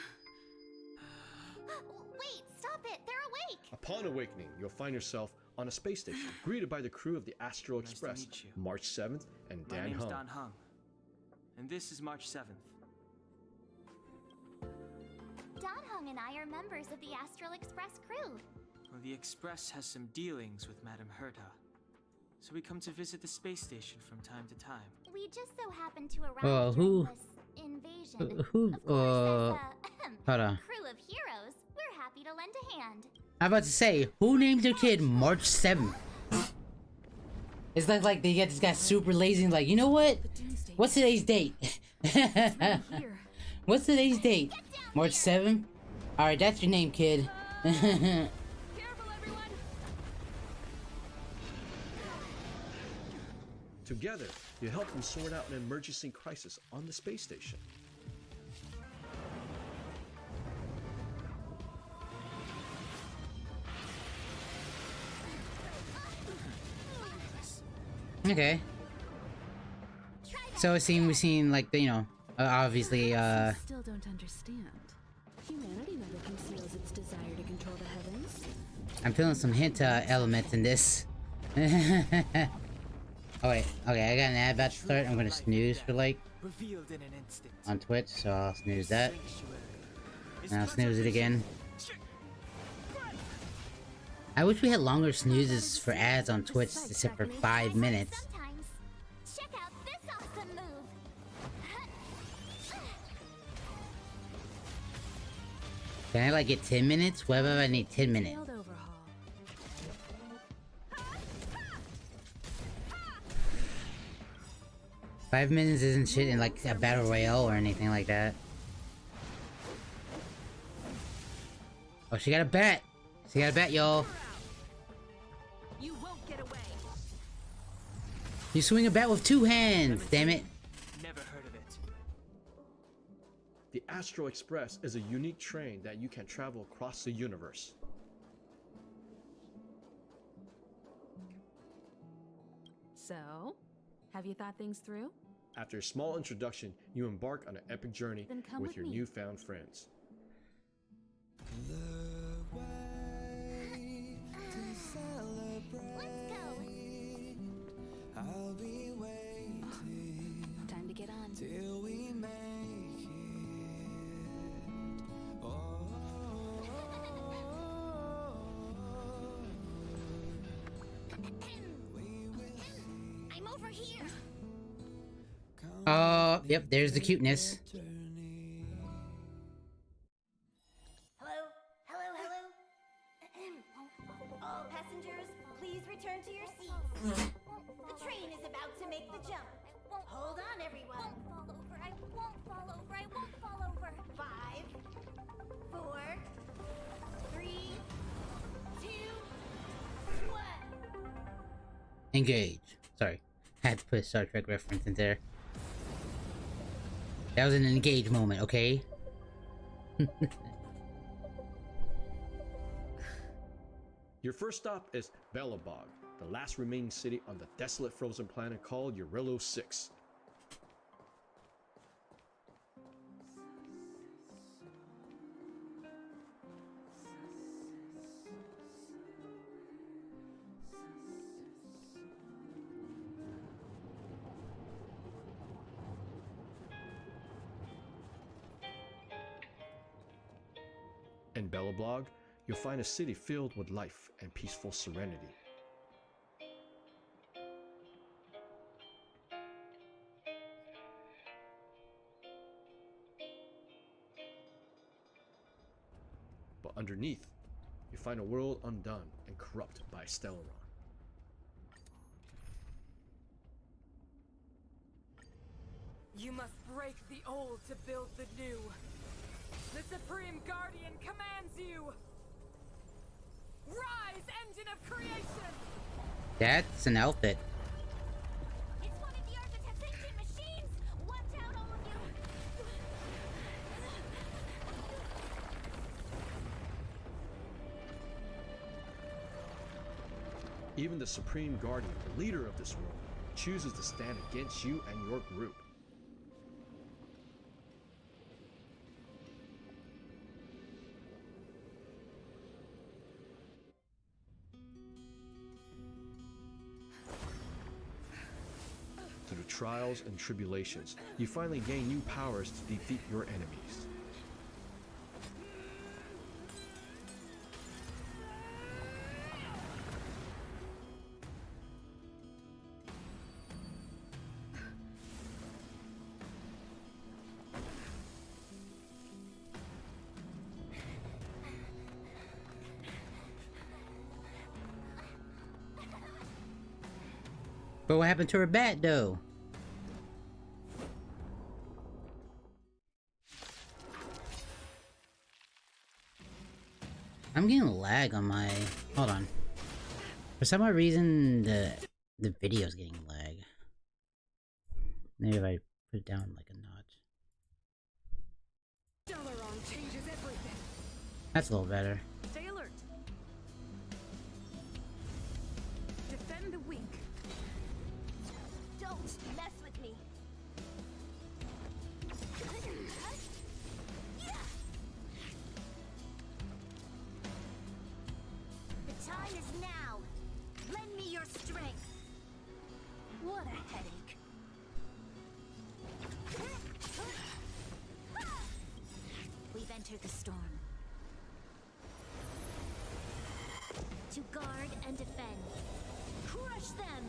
Wait, stop it! They're awake! Upon awakening, you'll find yourself on a space station, greeted by the crew of the Astral Express, March 7th, and My Dan name's Hung. Dan Hung, and this is March 7th. Don Hung and I are members of the Astral Express crew. Well, the Express has some dealings with Madame Herta, so we come to visit the space station from time to time. We just so happened to arrive who- during this invasion. Who Of course, hold on. crew of heroes, we're happy to lend a hand. I'm about to say, who named their kid March 7th? It's like they get this guy super lazy and like, you know what? What's today's date? What's today's date? March 7th? Alright, that's your name, kid. Together, you help them sort out an emergency crisis on the space station. Okay. So we've seen like the, you know, obviously Still don't understand. Humanity never conceals its desire to control the heavens. I'm feeling some hint elements in this. Oh wait, okay, I got an ad about to start. I'm gonna snooze for like Revealed in an instant. on Twitch, so I'll snooze that. Is And I'll much snooze it again. I wish we had longer snoozes for ads on Twitch, except for 5 minutes. Sometimes. Check out this awesome move. Can I like get 10 minutes? What if I need 10 minutes? Failed overhaul. 5 minutes isn't shit in like a battle royale or anything like that. Oh, she got a bat! She got a bat, y'all! You won't get away. You swing a bat with 2 hands, damn it! Never heard of it. The Astral Express is a unique train that you can travel across the universe. So, have you thought things through? After a small introduction, you embark on an epic journey Then come with with your me. newfound friends. Let's go. Time to get on. I'm over here. Yep, there's the cuteness. Hello? Hello? All passengers, please return to your seats. The train is about to make the jump. Hold on, everyone. I won't fall over. I won't fall over. 5, 4, 3, 2, 1. Engage. Sorry. Had to put a Star Trek reference in there. That was an engaged moment, okay? Your first stop is Belobog, the last remaining city on the desolate frozen planet called Eurillo 6. In Belobog, you'll find a city filled with life and peaceful serenity. But underneath, you find a world undone and corrupt by Stellaron. You must break the old to build the new. The Supreme Guardian commands you! Rise, engine of creation! That's an outfit. It's one of the architect's ancient machines! Watch out, all of you! Even the Supreme Guardian, the leader of this world, chooses to stand against you and your group. Through trials and tribulations, you finally gain new powers to defeat your enemies. But what happened to her bat, though? I'm getting lag on my... Hold on. For some odd reason, the video's getting lag. Maybe if I put it down like a notch. Stellaron changes everything. That's a little better. Stay alert. Defend the weak. Don't mess with me! The time is now! Lend me your strength! What a headache! We've entered the storm. To guard and defend. Crush them!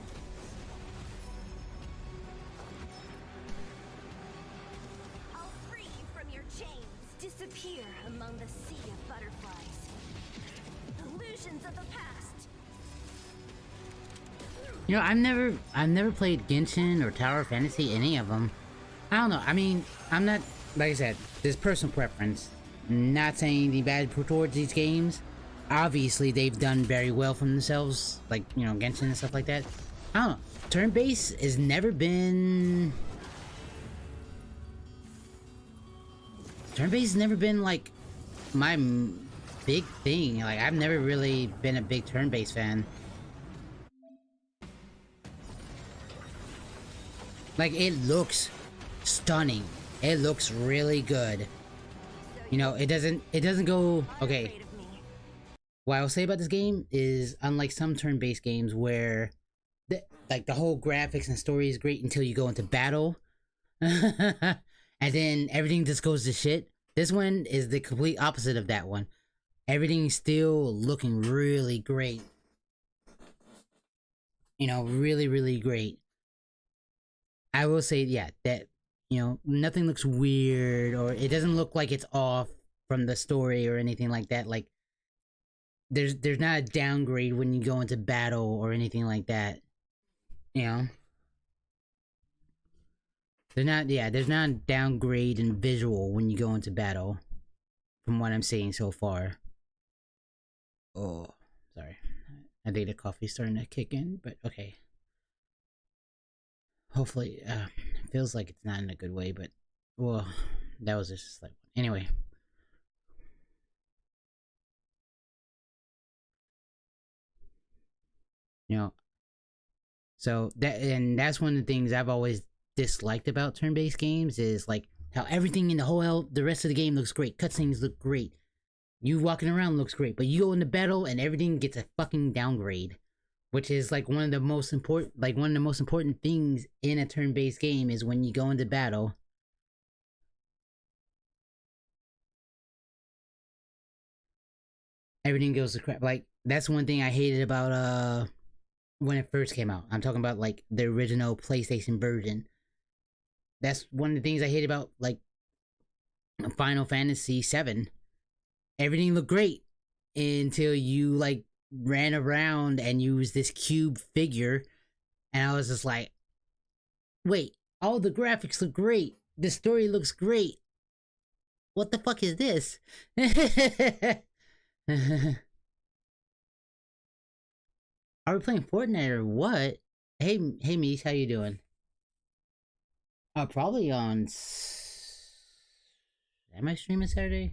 I'll free you from your chains. Disappear among the sea of butterflies. Illusions of the past. You know, I've never played Genshin or Tower Fantasy, any of them. I don't know. I mean, I'm not, like I said, this personal preference. Not saying anything bad towards these games. Obviously, they've done very well for themselves, like, you know, Genshin and stuff like that. I don't know. Turn-based has never been... Turn-based has never been, like, my big thing. Like, I've never really been a big turn-based fan. Like, it looks stunning. It looks really good. You know, it doesn't go... Okay. What I will say about this game is, unlike some turn-based games where, the whole graphics and story is great until you go into battle, and then everything just goes to shit. This one is the complete opposite of that one. Everything's still looking really great. You know, really, really great. I will say, yeah, that, you know, nothing looks weird, or it doesn't look like it's off from the story or anything like that. Like, there's not a downgrade when you go into battle or anything like that. You know? There's not a downgrade in visual when you go into battle. From what I'm seeing so far. Oh, sorry. I think the coffee's starting to kick in, but okay. Hopefully, it feels like it's not in a good way, but Well, that was just a slight one. Anyway. You know, so that's one of the things I've always disliked about turn-based games is like how everything in the rest of the game looks great. Cutscenes look great. You walking around looks great, but you go into battle and everything gets a fucking downgrade, which is like one of the most important things in a turn-based game is when you go into battle. Everything goes to crap. Like that's one thing I hated about when it first came out. I'm talking about like the original PlayStation version. That's one of the things I hate about like Final Fantasy VII. Everything looked great until you like ran around and used this cube figure, and I was just like, wait, all the graphics look great. The story looks great. What the fuck is this? Are we playing Fortnite or what? Hey, Mies, how you doing? Probably on. Am I streaming Saturday?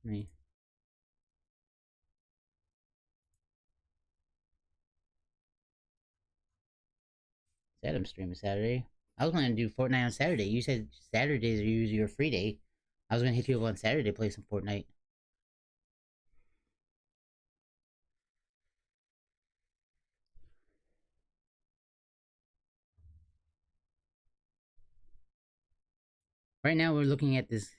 Me. Said I'm streaming Saturday. I was going to do Fortnite on Saturday. You said Saturdays are usually your free day. I was going to hit you up on Saturday to play some Fortnite. Right now we're looking at this.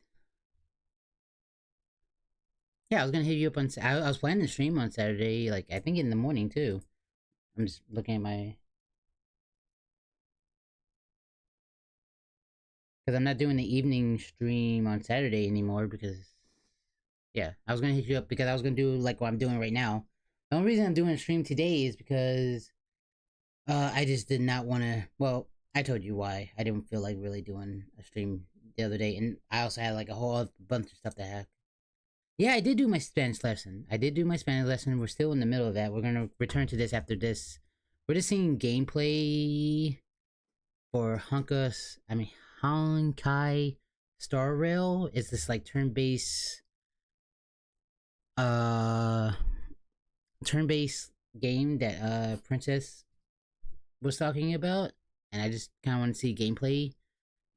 Yeah, I was gonna hit you up on. I was planning to stream on Saturday, like I think in the morning too. I'm just looking at my. Because I'm not doing the evening stream on Saturday anymore because. Yeah, I was gonna hit you up because I was gonna do like what I'm doing right now. The only reason I'm doing a stream today is because. I just did not want to. Well, I told you why. I didn't feel like really doing a stream the other day, and I also had like a whole bunch of stuff to hack. Yeah, I did do my Spanish lesson. We're still in the middle of that. We're gonna return to this after this. We're just seeing gameplay for Honkai Star Rail. It's this like turn-based game that Princess was talking about, and I just kind of want to see gameplay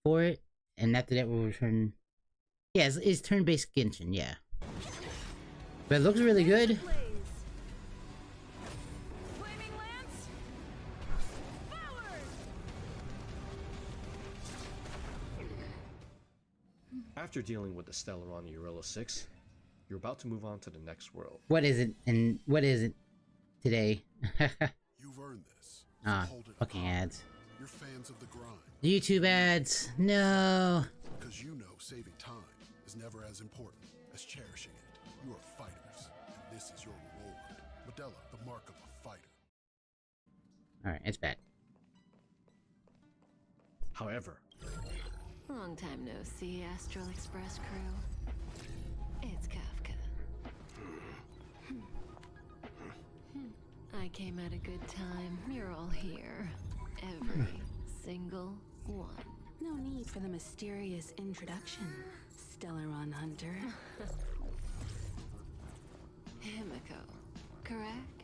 for it. And after that, we'll return. Yeah, it's turn-based Genshin, yeah. But it looks really good. After dealing with the Stellaron Eurilla 6, you're about to move on to the next world. What is it? And what is it today? You've earned this. Fucking ads. You're fans of the grind. YouTube ads. No. Because you know saving time is never as important as cherishing it. You are fighters, and this is your reward. Medela, the mark of a fighter. Alright, it's back. However, long time no see, Astral Express crew. It's Kafka. I came at a good time. You're all here. Every single one. No need for the mysterious introduction, Stellaron Hunter. Himiko, correct?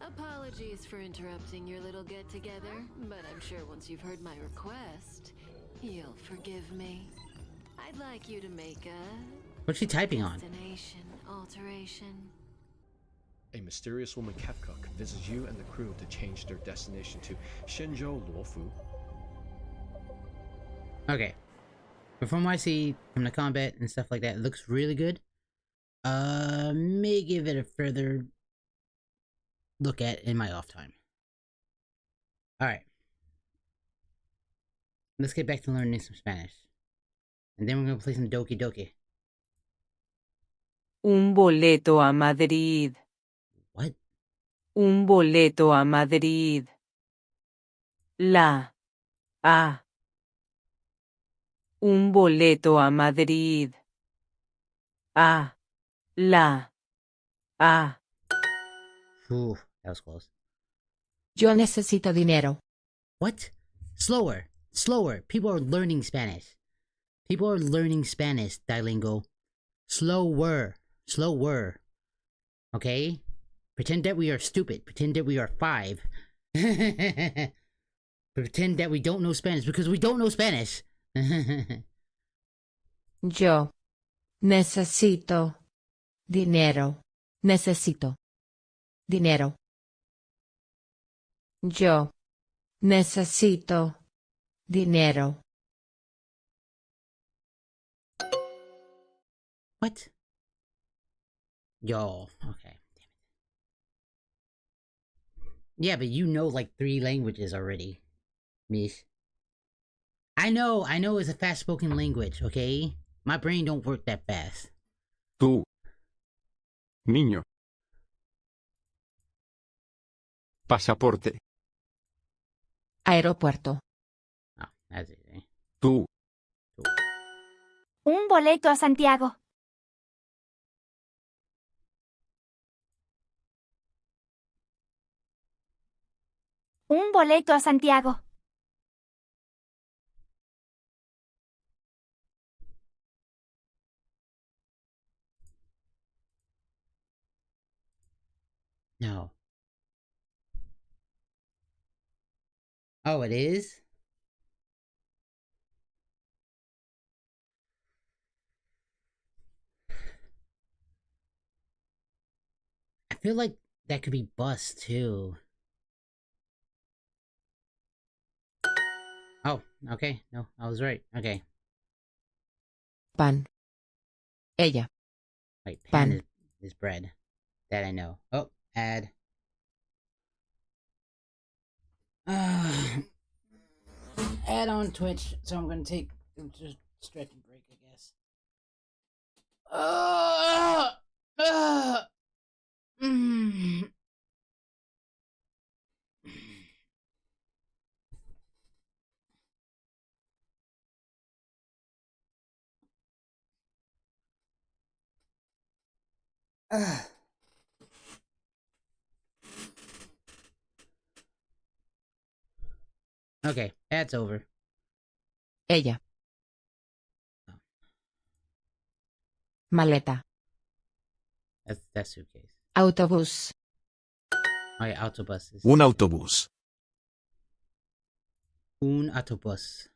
Apologies for interrupting your little get-together, but I'm sure once you've heard my request, you'll forgive me. I'd like you to make a... What's she typing on? Destination alteration. a mysterious woman Kefka convinces you and the crew to change their destination to Shenzhou Luofu. Okay. But from what I see from the combat and stuff like that, it looks really good. May give it a further look at in my off time. Alright. Let's get back to learning some Spanish. And then we're gonna play some Doki Doki. Un boleto a Madrid. What? Un boleto a Madrid. A. Un boleto a Madrid. A. Ooh, that was close. Yo necesito dinero. What? Slower. Slower. People are learning Spanish. People are learning Spanish, Dilingo. Slower. Slower. Okay? Pretend that we are stupid. Pretend that we are 5. Pretend that we don't know Spanish because we don't know Spanish. Yo necesito dinero. Necesito dinero. Yo necesito dinero. What? Yo, okay. Damn it. Yeah, but you know like 3 languages already, Miss. I know it's a fast-spoken language, okay? My brain don't work that fast. Tú. Niño. Pasaporte. Aeropuerto. Oh, that's easy. Tú. Un boleto a Santiago. Un boleto a Santiago. No. Oh, it is? I feel like that could be bus too. Oh, okay. No, I was right. Okay. Pan. Ella. Wait, Pan. pan is bread. That I know. Oh, add. Add on Twitch, so I'm gonna take just stretch and break, I guess. Mm. Okay, that's over. Ella. Maleta. That's suitcase. Autobús. Oh yeah, autobuses. Un autobús. Un autobus.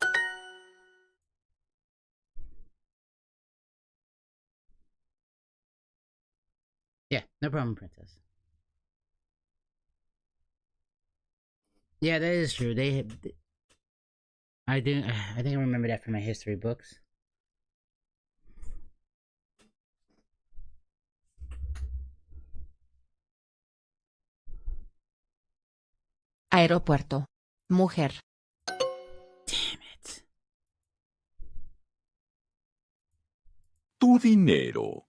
Yeah, no problem, princess. Yeah, that is true. I think I remember that from my history books. Aeropuerto. Mujer. Damn it. Tu dinero.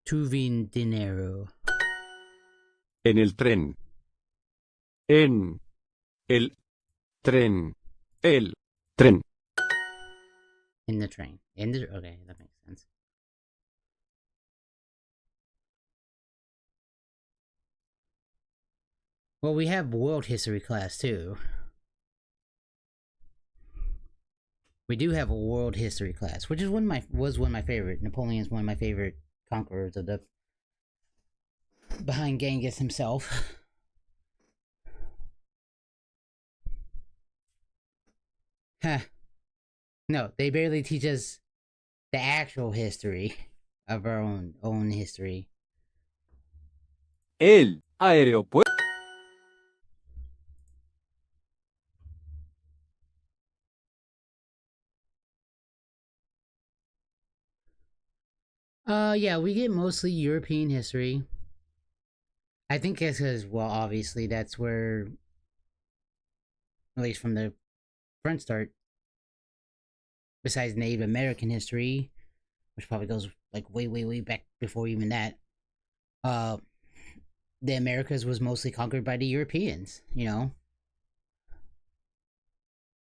Tuvin dinero. En el tren. En el tren. El tren. In the train. Okay, that makes sense. Well, we have world history class too. We do have a world history class, which is one of my favorite. Napoleon's one of my favorite conquerors of the behind Genghis himself. Huh. No, they barely teach us the actual history of our own history. El aeropuerto. Yeah, we get mostly European history. I think it's because, well, obviously that's where, at least from the front start, besides Native American history, which probably goes like way back before even that, the Americas was mostly conquered by the Europeans, you know?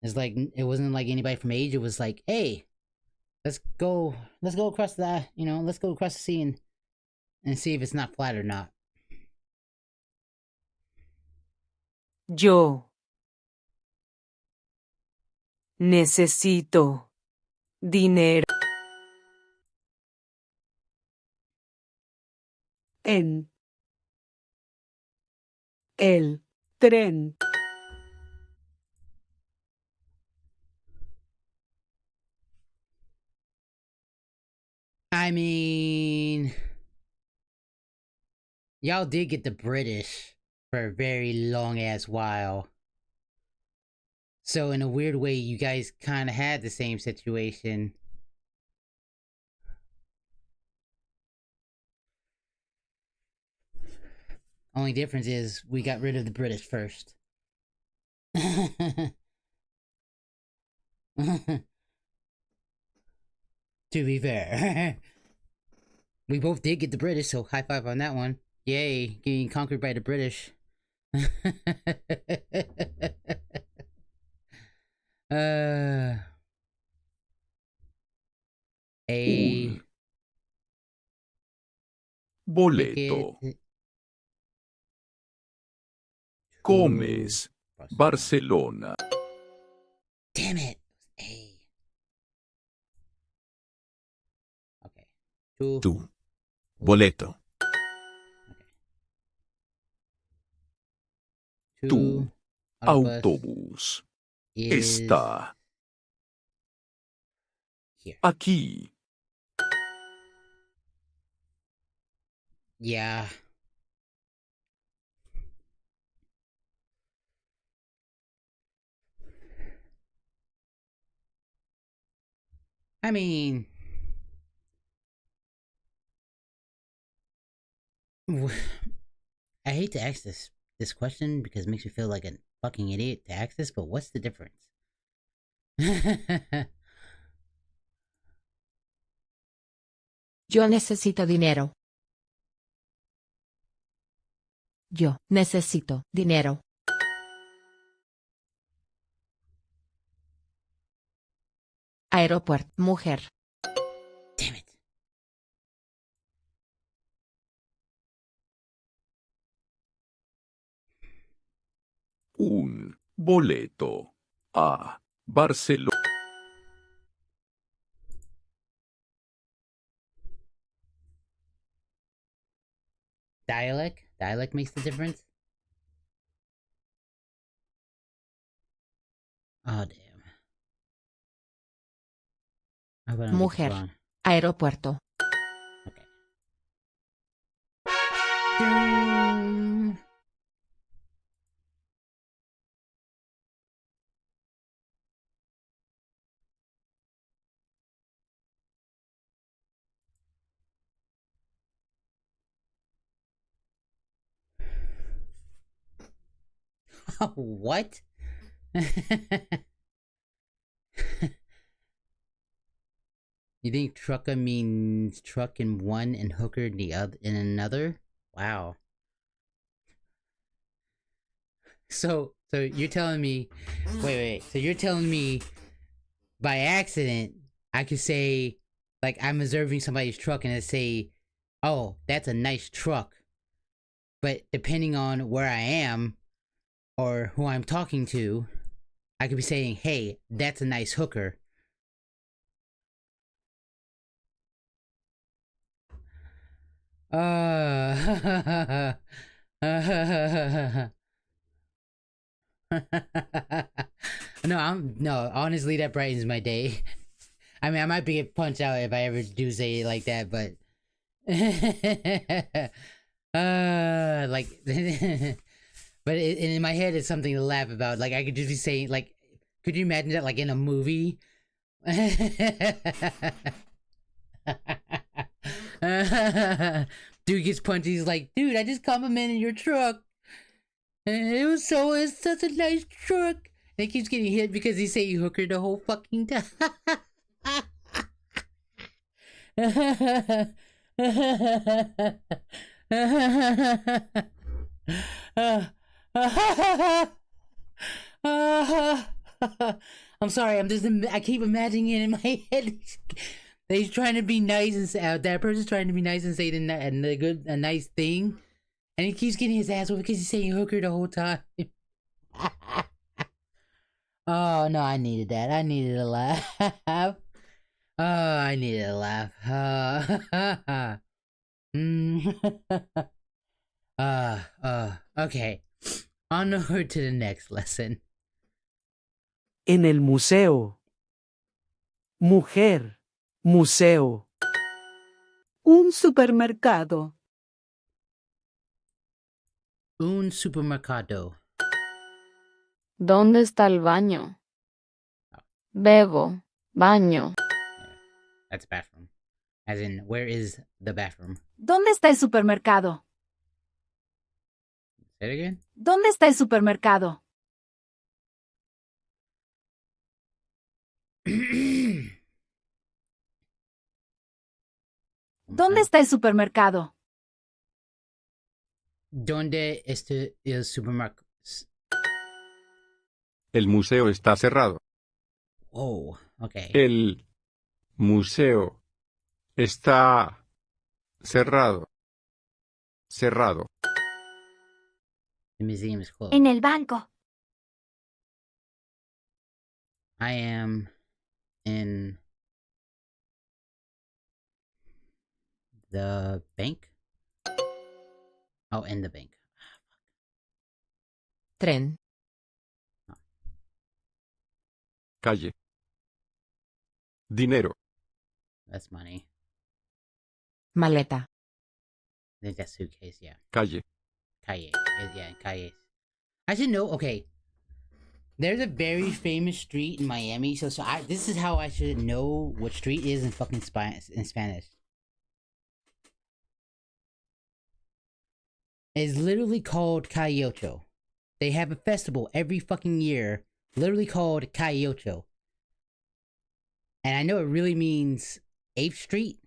It's like, it wasn't like anybody from Asia was like, hey, let's go across the, let's go across the sea and see if it's not flat or not. Yo Necesito dinero. En el tren. I mean, y'all did get the British for a very long ass while. So in a weird way, you guys kind of had the same situation. Only difference is we got rid of the British first. To be fair. We both did get the British, so high five on that one. Yay, getting conquered by the British. A boleto. Gómez, Barcelona. Damn it. Tu. Boleto. Tu autobús está aquí. Yeah. I mean, I hate to ask this question because it makes me feel like a fucking idiot to ask this, but what's the difference? Yo necesito dinero. Yo necesito dinero. Aeropuerto, mujer. Damn it. Un boleto a Barcelona. Dialect makes the difference. Oh damn. I hope I don't get this Mujer. wrong. Aeropuerto. What? You think trucker means truck in one and hooker in the other in another? Wow. So you're telling me wait, so you're telling me by accident I could say like I'm observing somebody's truck and I say, oh, that's a nice truck. But depending on where I am or who I'm talking to, I could be saying, hey, that's a nice hooker. No, honestly, that brightens my day. I mean, I might be get punched out if I ever do say it like that, but like, but in my head, it's something to laugh about. Like, I could just be saying, like, could you imagine that, like, in a movie? Dude gets punched. He's like, dude, I just complimented your truck. It's such a nice truck. And he keeps getting hit because he say hooker the whole fucking time. I'm sorry. I keep imagining it in my head. He's trying to be nice and say, that person's trying to be nice and say a nice thing, and he keeps getting his ass whooped because he's saying hooker the whole time. Oh no, I needed that. I needed a laugh. Oh, I needed a laugh. Okay. Onward to the next lesson. En el museo. Mujer. Museo. Un supermercado. Un supermercado. ¿Dónde está el baño? Bebo. Baño. That's bathroom. As in, where is the bathroom? ¿Dónde está el supermercado? Say it again? ¿Dónde está el supermercado? ¿Dónde está el supermercado? ¿Dónde está el supermercado? El museo está cerrado. Oh, okay. El museo está cerrado. Cerrado. The museum is closed. En el banco. I am in the bank. Oh, in the bank. Tren. Calle. Dinero. That's money. Maleta. I think that's suitcase, yeah. Calle. Calle. Yeah, calles. I should know, okay. There's a very famous street in Miami, so this is how I should know what street is in fucking Spanish. It's literally called Calle Ocho. They have a festival every fucking year, literally called Calle Ocho. And I know it really means 8th Street,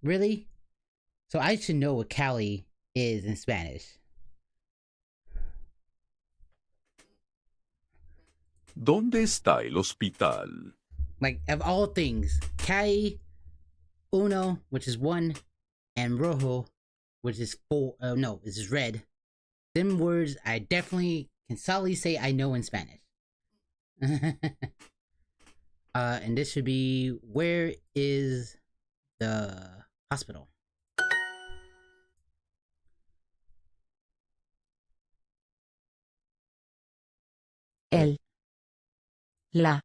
really? So I should know what Cali is in Spanish. ¿Dónde está el hospital? Like, of all things, Calle Uno, which is 1, and Rojo, which is 4. Oh no, this is red. Them words I definitely can solidly say I know in Spanish. And this should be, where is the hospital? El. La.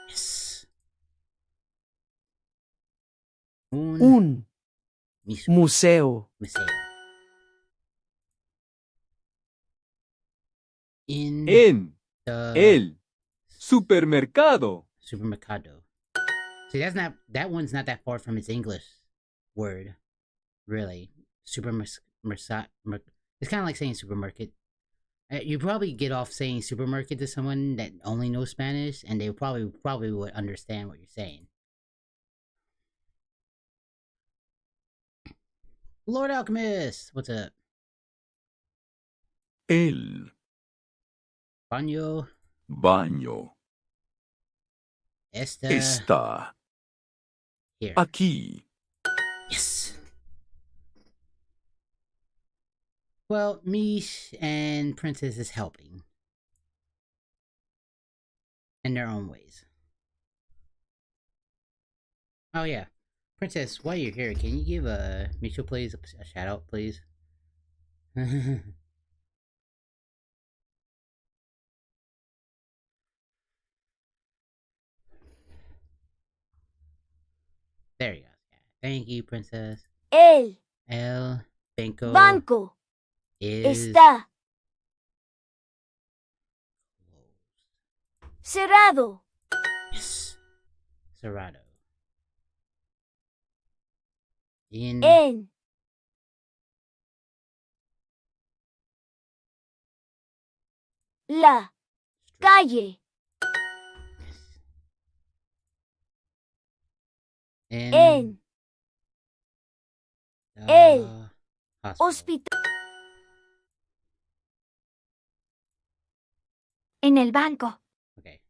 Yes. Un. Museo. Museo. In the el supermercado. Supermercado. See, that one's not that far from its English word, really. It's kind of like saying supermarket. You probably get off saying supermarket to someone that only knows Spanish, and they probably would understand what you're saying. Lord Alchemist, what's up? El Baño. baño está here. Aquí. Yes. Well, Mish and Princess is helping. In their own ways. Oh yeah. Princess, while you're here, can you give Misha please a shout out, please? There you go. Thank you, Princess. El banco está cerrado. Yes. Cerrado. En la calle. En el hospital. En el banco. Okay.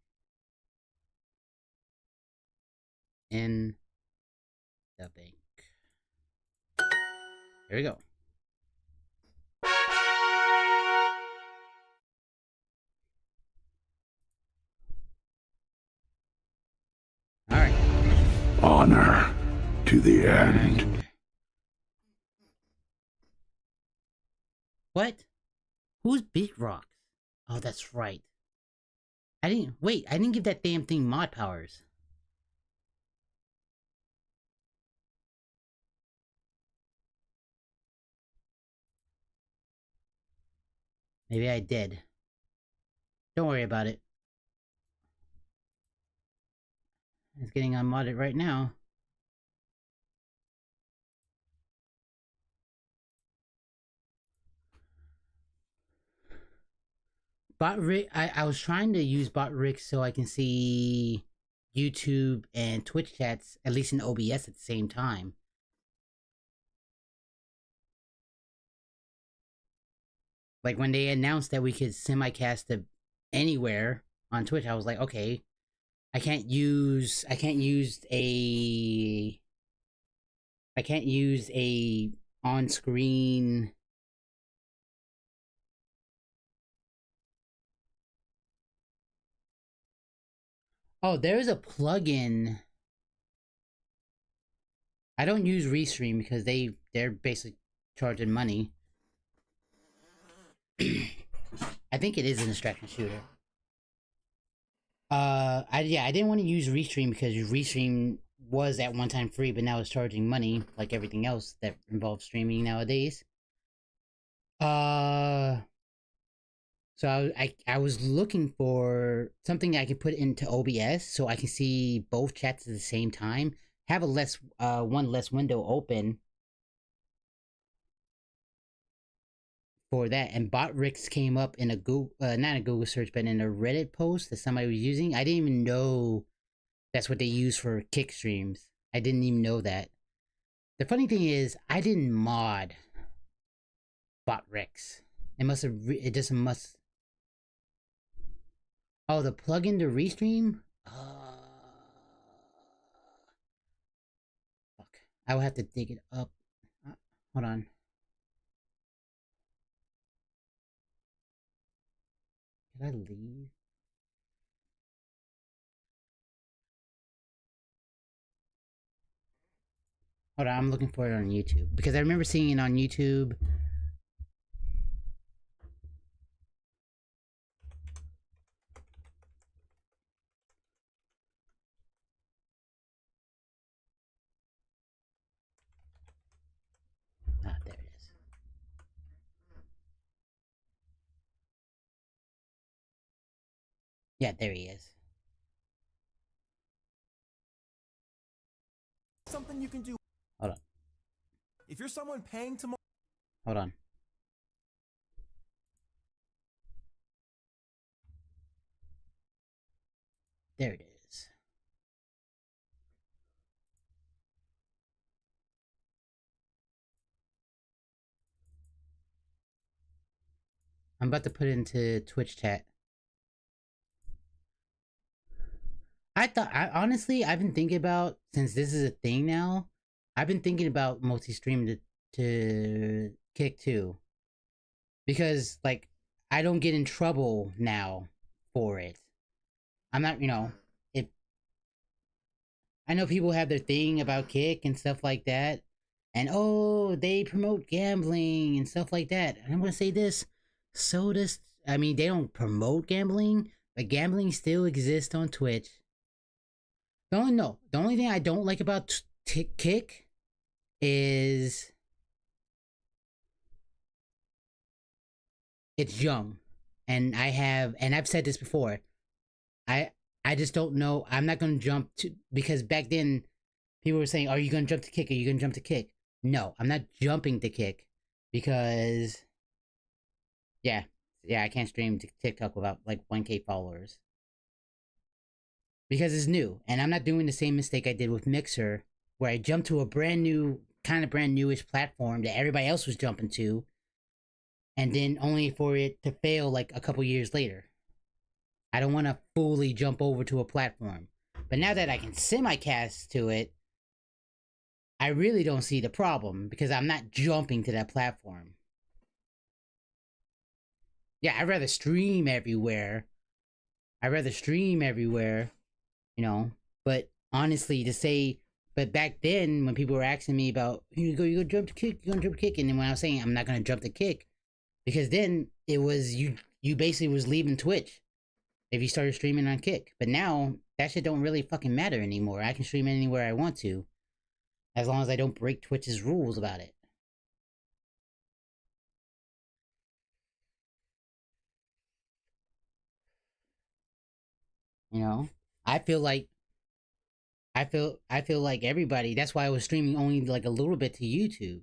In the bank. Here we go. honor to the end. What? Who's Big Rocks? Oh, that's right. I didn't give that damn thing mod powers. Maybe I did. Don't worry about it. It's getting unmodded right now. I was trying to use Bot-Rick so I can see YouTube and Twitch chats, at least in OBS at the same time. Like when they announced that we could simulcast to anywhere on Twitch, I was like, okay, I can't use a on-screen. Oh, there's a plugin. I don't use Restream because they're basically charging money. I think it is an extraction shooter. I didn't want to use Restream because Restream was at one time free, but now it's charging money, like everything else that involves streaming nowadays. So I was looking for something I could put into OBS so I can see both chats at the same time, have a one less window open for that, and Bot-Ricks came up in a Google, not a Google search, but in a Reddit post that somebody was using. I didn't even know that's what they use for kick streams. I didn't even know that. The funny thing is, I didn't mod Bot-Ricks. It just must. Oh, the plugin to Restream? Fuck. I will have to dig it up. Hold on. Did I leave? Hold on, I'm looking for it on YouTube. Because I remember seeing it on YouTube. Ah, there it is. Yeah, there he is. Something you can do. Hold on. If you're someone paying tomorrow. Hold on. There it is. I'm about to put it into Twitch chat. Honestly, I've been thinking about, since this is a thing now, I've been thinking about multi-stream to Kick too. Because, like, I don't get in trouble now for it. I'm not, I know people have their thing about Kick and stuff like that. And, oh, they promote gambling and stuff like that. And I'm gonna say this, they don't promote gambling, but gambling still exists on Twitch. The only thing I don't like about Kick is it's young, and I've said this before. I just don't know. I'm not gonna jump to, because back then people were saying, "Are you gonna jump to Kick? Are you gonna jump to Kick?" No, I'm not jumping to Kick because, yeah, I can't stream TikTok without like 1K followers. Because it's new, and I'm not doing the same mistake I did with Mixer, where I jumped to a brand newish platform that everybody else was jumping to, and then only for it to fail like a couple years later. I don't want to fully jump over to a platform. But now that I can simulcast to it, I really don't see the problem, because I'm not jumping to that platform. Yeah, I'd rather stream everywhere. But honestly, to say But back then, when people were asking me about, you go jump the kick, you gonna jump the kick, and then when I was saying I'm not gonna jump the kick, because then it was you basically was leaving Twitch if you started streaming on Kick. But now that shit don't really fucking matter anymore. I can stream anywhere I want to, as long as I don't break Twitch's rules about it. You know, I feel like everybody. That's why I was streaming only like a little bit to YouTube.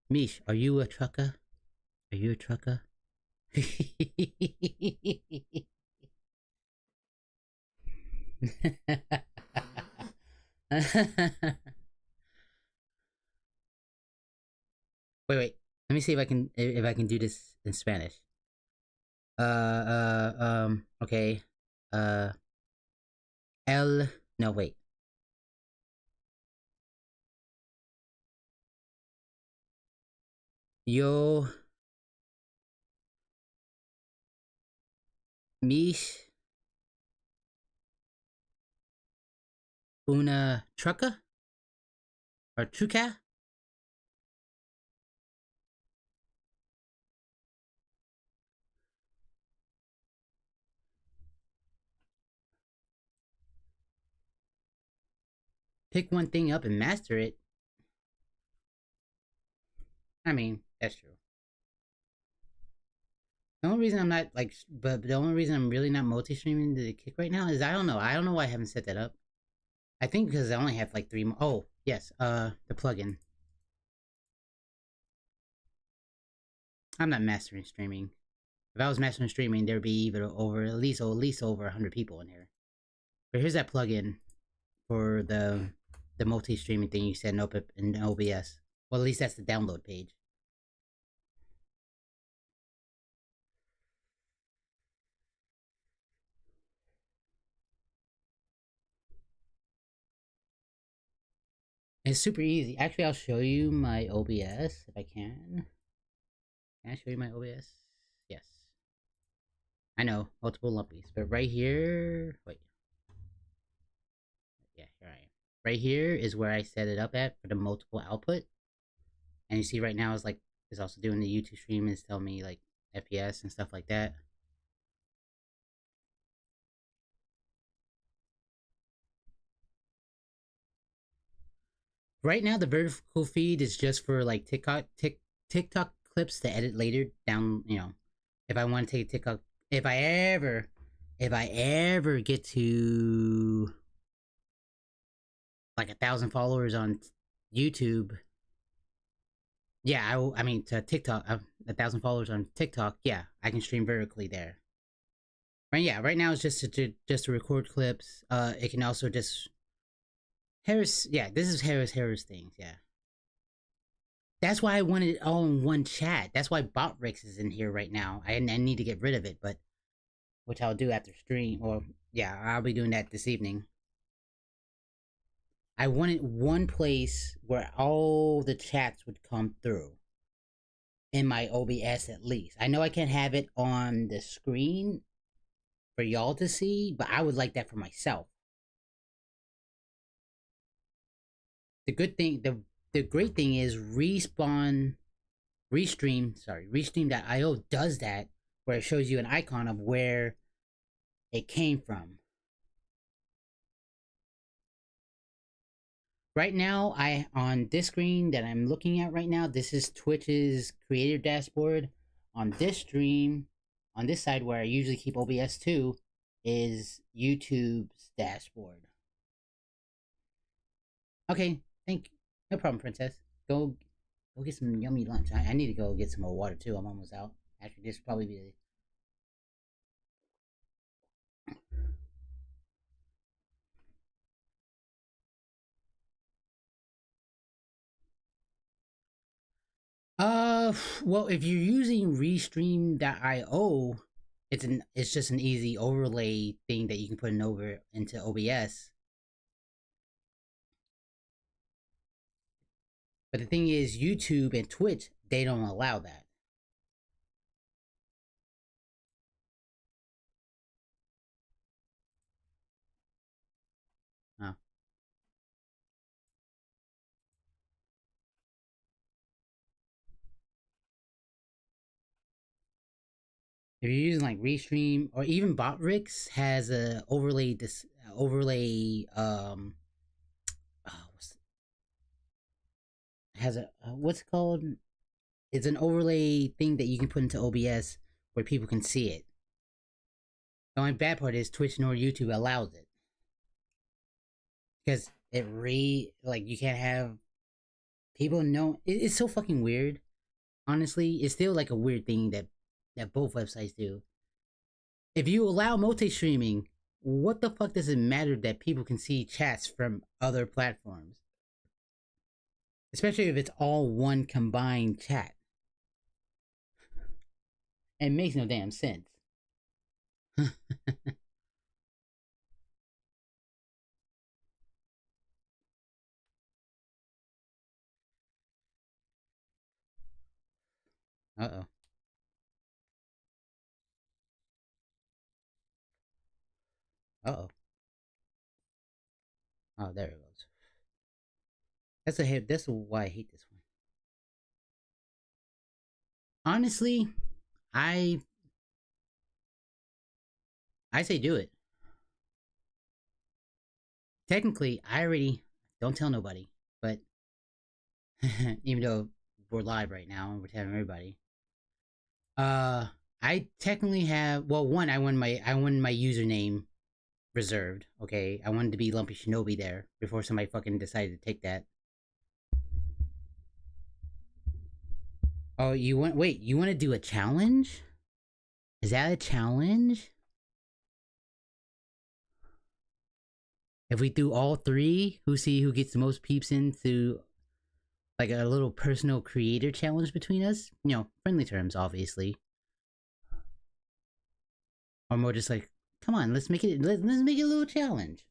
Mish, are you a trucker? Are you a trucker? Wait. Let me see if I can do this in Spanish. Okay. No, wait. Yo. Mish. Una trucker? Or truca? Pick one thing up and master it. I mean, that's true. The only reason I'm not like, but the only reason I'm really not multi-streaming the Kick right now is I don't know why I haven't set that up. I think because I only have like 3 more. Oh, yes, the plugin. I'm not mastering streaming. If I was mastering streaming, there'd be even over at least over 100 people in here. But here's that plugin for the multi-streaming thing you said in OBS. Well, at least that's the download page. It's super easy. Actually, I'll show you my OBS if I can. Can I show you my OBS? Yes. I know, multiple lumpies, but right here, wait. Yeah, here I am. Right here is where I set it up at for the multiple output. And you see right now it's also doing the YouTube stream and it's telling me like FPS and stuff like that. Right now, the vertical feed is just for like TikTok clips to edit later down. You know, if I want to take TikTok, if I ever get to like 1,000 followers on YouTube, yeah, I mean to TikTok, 1,000 followers on TikTok, yeah, I can stream vertically there. Right, yeah, right now it's just to record clips. It can also just Harris, yeah, this is Harris things, yeah. That's why I wanted it all in one chat. That's why Botrix is in here right now. I need to get rid of it, but which I'll do after stream, or yeah, I'll be doing that this evening. I wanted one place where all the chats would come through. In my OBS at least. I know I can't have it on the screen for y'all to see, but I would like that for myself. The great thing is Restream.io does that, where it shows you an icon of where it came from. Right now, on this screen that I'm looking at right now, this is Twitch's creator dashboard. On this stream, on this side where I usually keep OBS 2, is YouTube's dashboard. Okay, no problem, princess. Go get some yummy lunch. I need to go get some more water too. I'm almost out. Actually, this will probably be well, if you're using Restream.io, it's just an easy overlay thing that you can put into OBS. But the thing is, YouTube and Twitch, they don't allow that. if you're using like Restream or even Botrix has a overlay has a what's it called? It's an overlay thing that you can put into OBS where people can see it. The only bad part is Twitch nor YouTube allows it. Because it like you can't have people know it's so fucking weird. Honestly, it's still like a weird thing that both websites do. If you allow multi-streaming, what the fuck does it matter that people can see chats from other platforms? Especially if it's all one combined chat. It makes no damn sense. Uh-oh. Uh-oh. Oh, there it goes. That's why I hate this one. Honestly, I say do it. Technically, I already don't tell nobody, but even though we're live right now and we're telling everybody. I technically have one, I want my username reserved, okay? I wanted to be Lumpy Shinobi there before somebody fucking decided to take that. Oh, you want to do a challenge? Is that a challenge? If we do all three, who gets the most peeps into like a little personal creator challenge between us? You know, friendly terms, obviously. Or more just like, come on, let's make it a little challenge.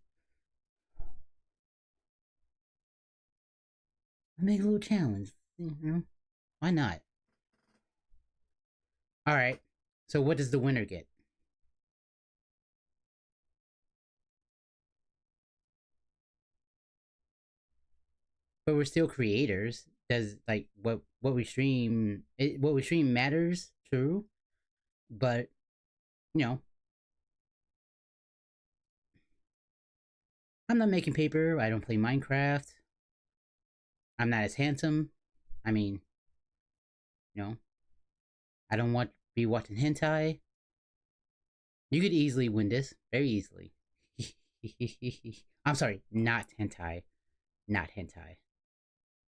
Make a little challenge. You know? Why not? Alright. So what does the winner get? But we're still creators. Does like what we stream matters, true. But you know, I'm not making paper, I don't play Minecraft. I'm not as handsome. I mean, you know, I don't want to be watching hentai. You could easily win this, very easily. I'm sorry, not hentai. Not hentai.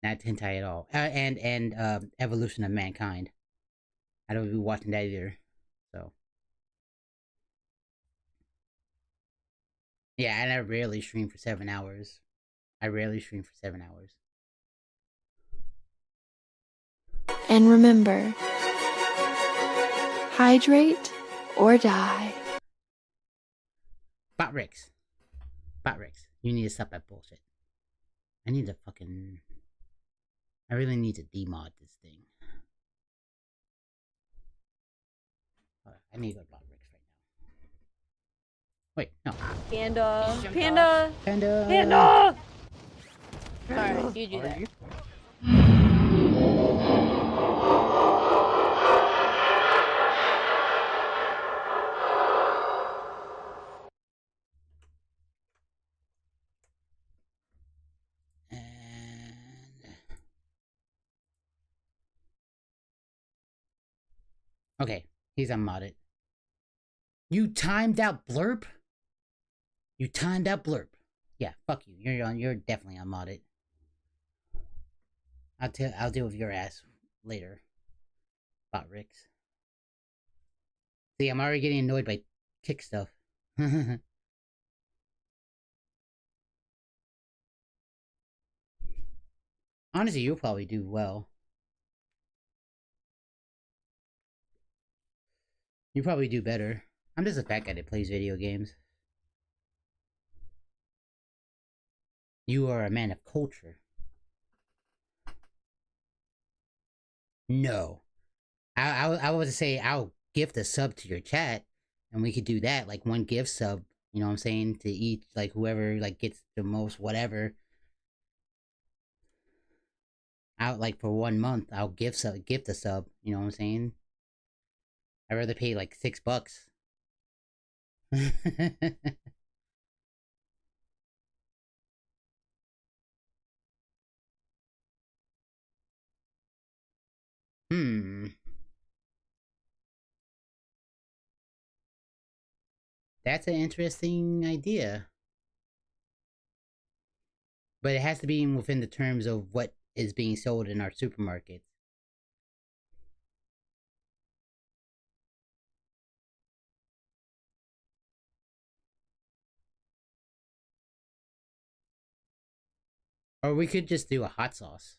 Not hentai at all. And Evolution of Mankind. I don't be watching that either. So. Yeah, and I rarely stream for 7 hours. And remember, hydrate or die. Botrix, you need to stop that bullshit. I really need to demod this thing. I need to go to Botrix right now. Wait, no. Panda! Alright, you do that. Okay, he's unmodded. You timed out blurb? Yeah, fuck you. You're definitely unmodded. I'll deal with your ass later. Botrix. See, I'm already getting annoyed by kick stuff. Honestly, you'll probably do well. You probably do better. I'm just a fat guy that plays video games. You are a man of culture. No. I was to say I'll gift a sub to your chat, and we could do that, like one gift sub, you know what I'm saying, to each, like whoever like gets the most whatever. Out like for 1 month, I'll gift a sub, you know what I'm saying? I'd rather pay like $6. Hmm. That's an interesting idea. But it has to be within the terms of what is being sold in our supermarkets. Or we could just do a hot sauce.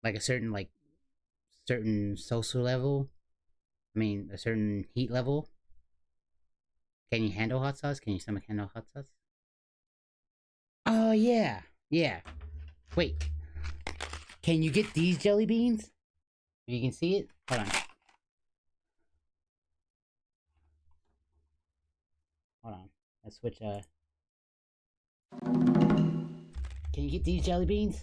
Like a certain social level. I mean, a certain heat level. Can you handle hot sauce? Can your stomach handle hot sauce? Oh, yeah. Yeah. Wait. Can you get these jelly beans? You can see it? Hold on. Hold on. Let's switch, Can you get these jelly beans?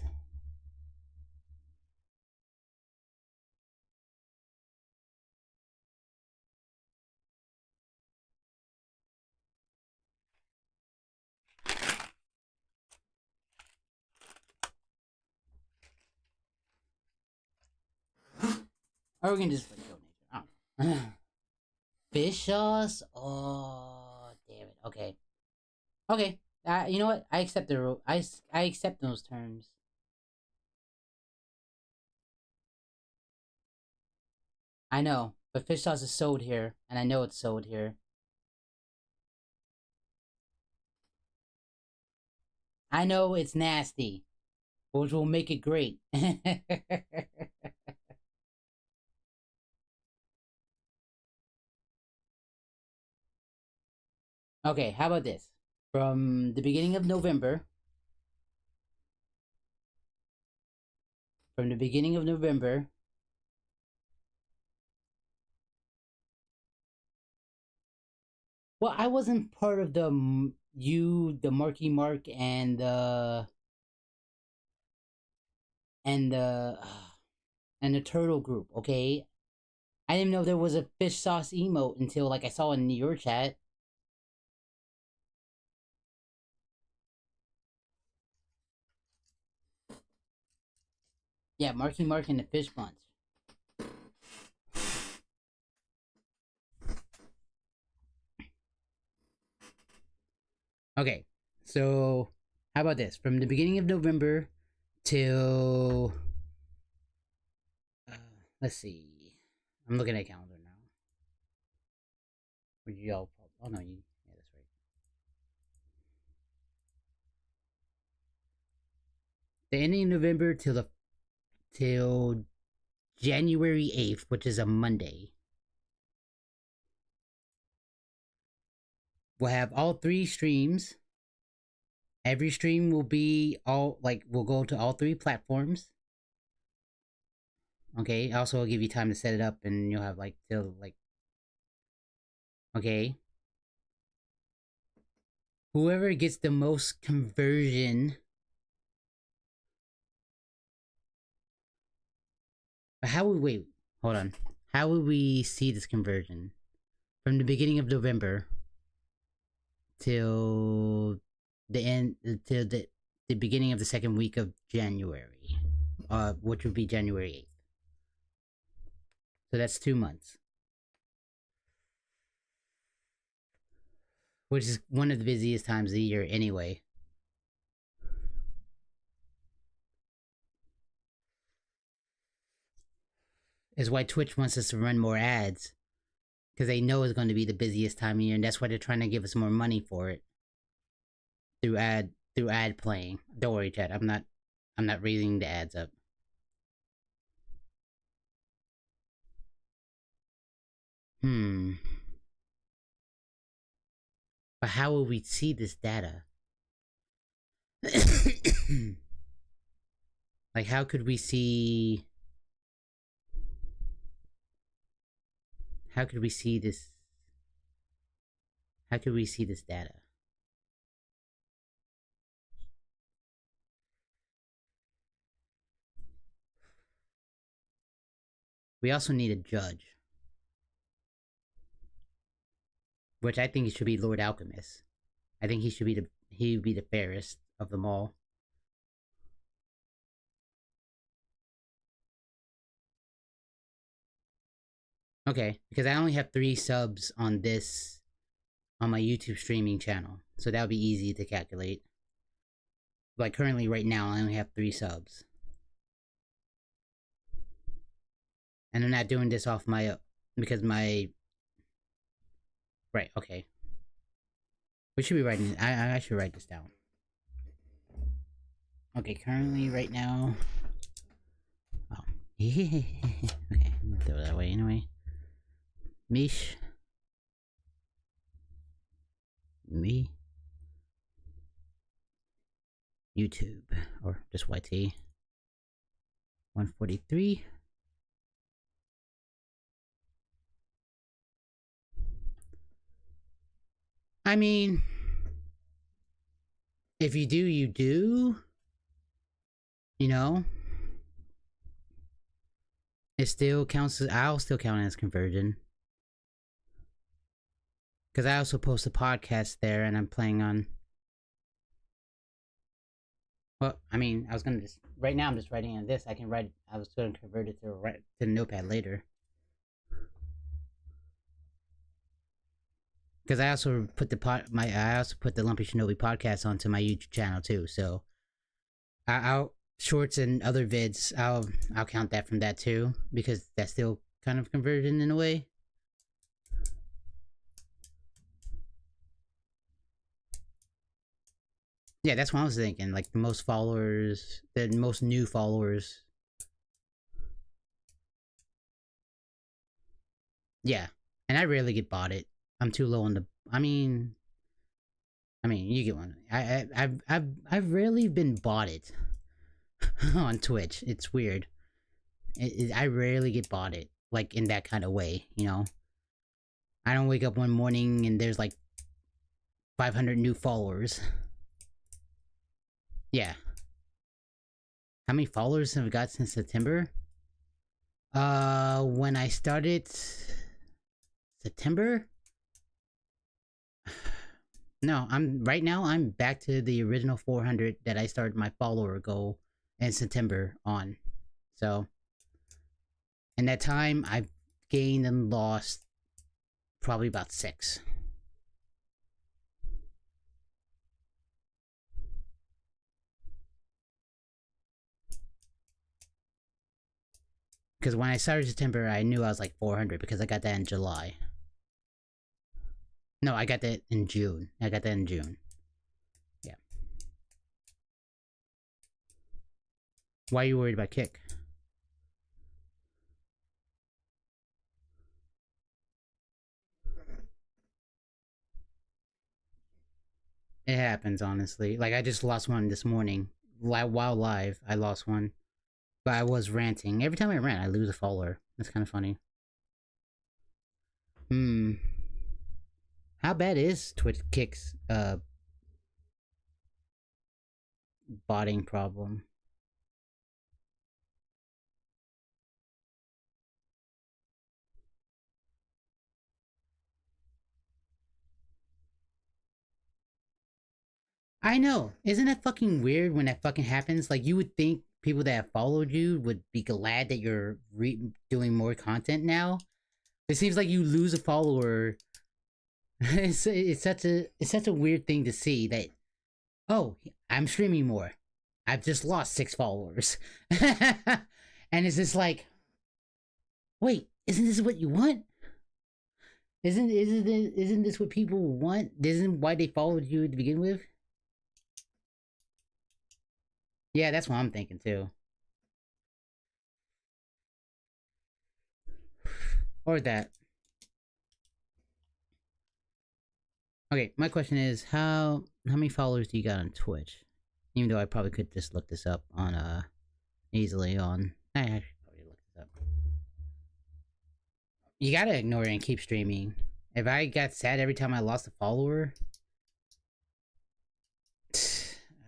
Or we can just like donate it. I don't know. Fish sauce? Oh, damn it. Okay. Okay. You know what? I accept I accept those terms. I know, but fish sauce is sold here, and I know it's sold here. I know it's nasty, which will make it great. Okay, how about this? From the beginning of November. From the beginning of November. Well, I wasn't part of the the Marky Mark, and and the and the turtle group. Okay, I didn't know there was a fish sauce emote until like I saw in your chat. Yeah, Marky Mark and the Fish Bunch. Okay, so how about this? From the beginning of November till let's see, I'm looking at a calendar now. Would you all? Oh no, you. Yeah, that's right. The ending of November till January 8th, which is a Monday. We'll have all 3 streams. Every stream will be will go to all 3 platforms. Okay, also I'll give you time to set it up, and you'll have till okay. Whoever gets the most conversion. But how would wait? Hold on. How would we see this conversion? From the beginning of November till the end, till the beginning of the second week of January, which would be January 8th. So that's 2 months, which is one of the busiest times of the year anyway. Is why Twitch wants us to run more ads, because they know it's going to be the busiest time of year, and that's why they're trying to give us more money for it through ad playing. Don't worry, chat. I'm not raising the ads up. But how will we see this data? Like, how could we see? How could we see this? How could we see this data? We also need a judge. Which I think he should be Lord Alchemist. I think he would be the fairest of them all. Okay, because I only have 3 subs on my YouTube streaming channel. So that would be easy to calculate. Like currently right now I only have 3 subs. And I'm not doing this off my, because my, right, okay. We should be writing, I should write this down. Okay, currently right now, oh, okay, I'm gonna throw that away anyway. Mish. Me. YouTube, or just YT. 143. I mean, if you do, you do. You know? It still counts as, I'll still count it as conversion. Because I also post a podcast there and I'm planning on... Well, I mean, I was gonna just... Right now I'm just writing on this. I can write... I was gonna convert it to Notepad later. Because I also put I also put the Lumpy Shinobi podcast onto my YouTube channel too, so... I'll... Shorts and other vids, I'll count that from that too, because that's still kind of conversion in a way. Yeah, that's what I was thinking, like the most followers, the most new followers. Yeah, and I rarely get botted. I'm too low on the, I mean, you get one. I've rarely been botted on Twitch. It's weird. I rarely get botted, like in that kind of way, you know? I don't wake up one morning and there's like 500 new followers. Yeah. How many followers have I got since September? When I started... September? No, right now I'm back to the original 400 that I started my follower goal in September on. So, in that time, I've gained and lost probably about 6. Because when I started September, I knew I was like 400 because I got that in July. No, I got that in June. I got that in June. Yeah. Why are you worried about Kick? It happens, honestly. Like, I just lost one this morning. While live, I lost one. But I was ranting. Every time I rant, I lose a follower. That's kind of funny. How bad is Twitch Kick's, botting problem? I know. Isn't that fucking weird when that fucking happens? Like, you would think people that have followed you would be glad that you're doing more content now. It seems like you lose a follower. It's such a weird thing to see that, oh, I'm streaming more. I've just lost 6 followers. And it's just like, wait, isn't this what you want? Isn't this what people want? Isn't why they followed you to begin with? Yeah, that's what I'm thinking too. Or that. Okay, my question is, how many followers do you got on Twitch? Even though I probably could just look this up on, easily on... I actually probably look this up. You gotta ignore it and keep streaming. If I got sad every time I lost a follower...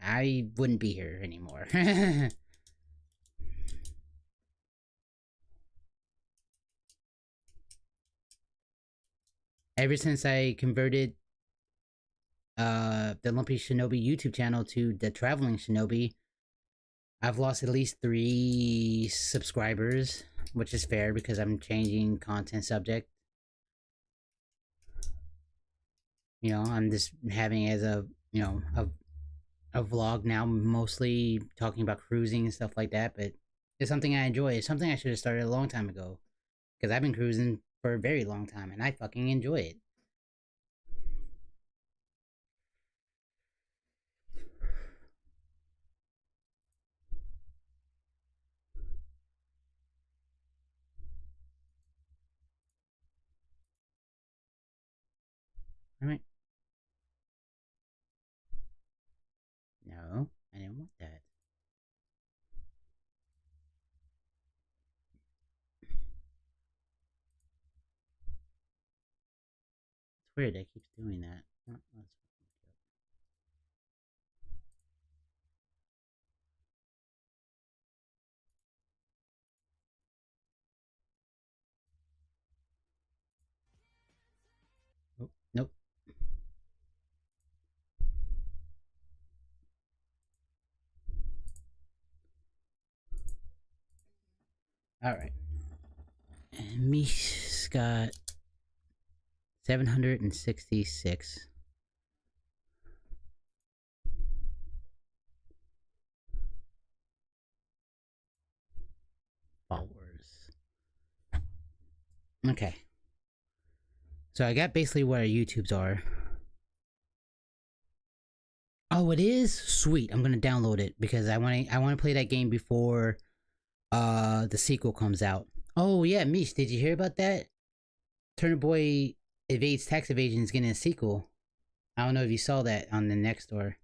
I wouldn't be here anymore. ever since I converted the Lumpy Shinobi YouTube channel to the Traveling Shinobi, I've lost at least 3 subscribers, which is fair because I'm changing content subject. You know, I'm just having as a, you know, a vlog now, mostly talking about cruising and stuff like that, but it's something I enjoy. It's something I should have started a long time ago, because I've been cruising for a very long time and I fucking enjoy it. Alright. No, I didn't want that. It's weird that keeps doing that. Oh, that's oh, nope. Alright. And Mish got 766. Followers. Okay. So I got basically where our YouTubes are. Oh, it is? Sweet. I'm gonna download it because I wanna play that game before the sequel comes out. Oh yeah, Mish, did you hear about that? Turner Boy Evades Tax Evasion is getting a sequel. I don't know if you saw that on the next store.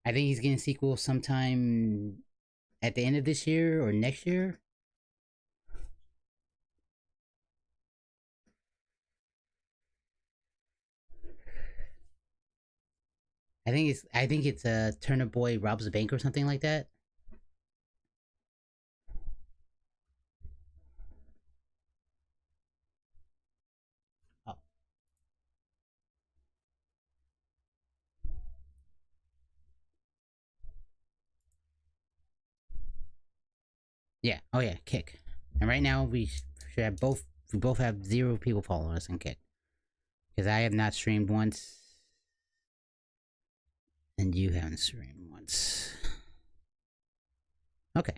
I think he's getting a sequel sometime at the end of this year or next year. I think it's a Turner Boy robs a bank or something like that. Oh. Yeah. Oh yeah, Kick. And right now we should have we both have 0 people following us on Kick. Because I have not streamed once. And you haven't streamed once. Okay.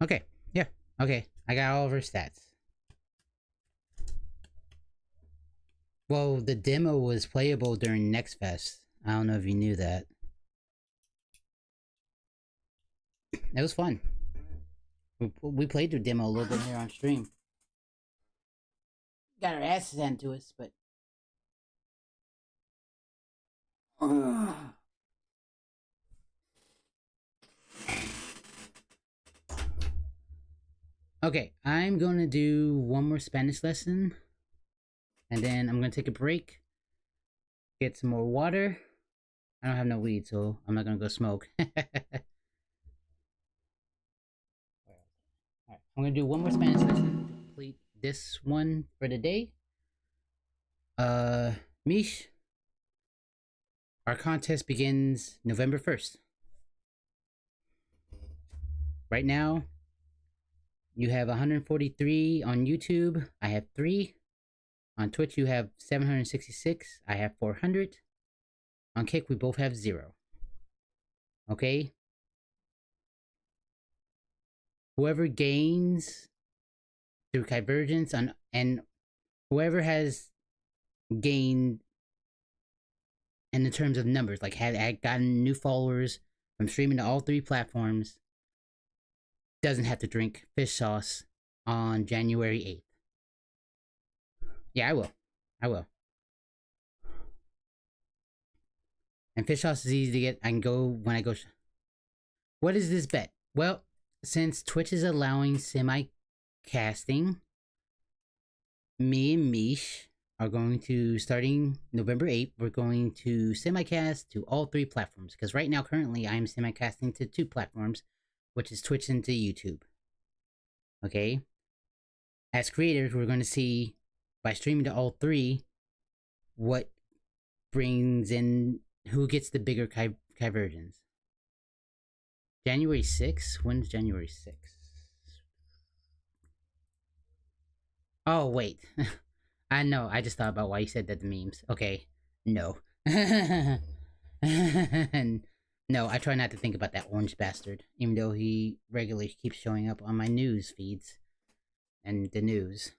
Okay, yeah. Okay, I got all of her stats. Well, the demo was playable during Next Fest. I don't know if you knew that. It was fun. We played the demo a little bit here on stream. Got our asses handed to us, but... Okay, I'm gonna do one more Spanish lesson. And then I'm gonna take a break. Get some more water. I don't have no weed, so I'm not gonna go smoke. Alright, I'm gonna do one more Spanish lesson to complete this one for the day. Mish, our contest begins November 1st. Right now, you have 143 on YouTube. I have 3. On Twitch, you have 766. I have 400. On Kick, we both have 0. Okay? Whoever gains through Convergence and whoever has gained in the terms of numbers, like had gotten new followers from streaming to all 3 platforms, doesn't have to drink fish sauce on January 8th. Yeah, I will. I will. And fish sauce is easy to get. I can go when I go. What is this bet? Well, since Twitch is allowing semi-casting, me and Mish are going to, starting November 8th, we're going to simulcast to all 3 platforms. Because right now, currently, I am simulcasting to 2 platforms, which is Twitch and to YouTube. Okay? As creators, we're going to see, by streaming to all 3, what brings in, who gets the bigger conversions. January 6th? When's January 6th? Oh, wait. I know, I just thought about why you said that the memes. Okay, no. No, I try not to think about that orange bastard, even though he regularly keeps showing up on my news feeds. And the news.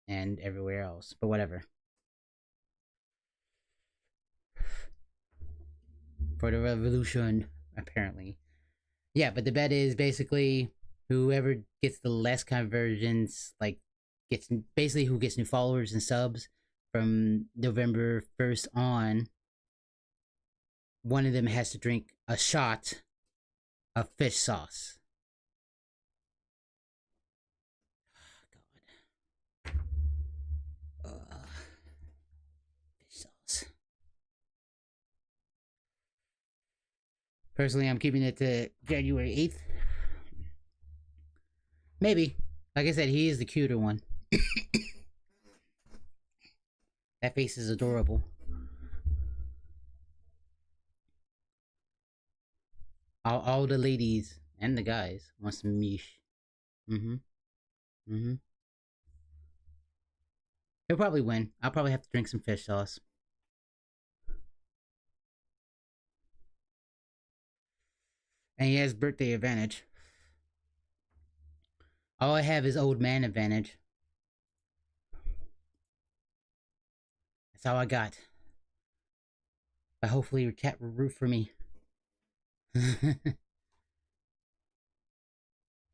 And everywhere else, but whatever. For the revolution, apparently. Yeah, but the bet is basically whoever gets the less conversions, like, gets basically who gets new followers and subs from November 1st on, one of them has to drink a shot of fish sauce. God. Fish sauce. Personally, I'm keeping it to January 8th. Maybe. Like I said, he is the cuter one. That face is adorable. All the ladies and the guys want some mish. He'll probably win. I'll probably have to drink some fish sauce. And he has birthday advantage. All I have is old man advantage. That's all I got. But hopefully your cat will root for me.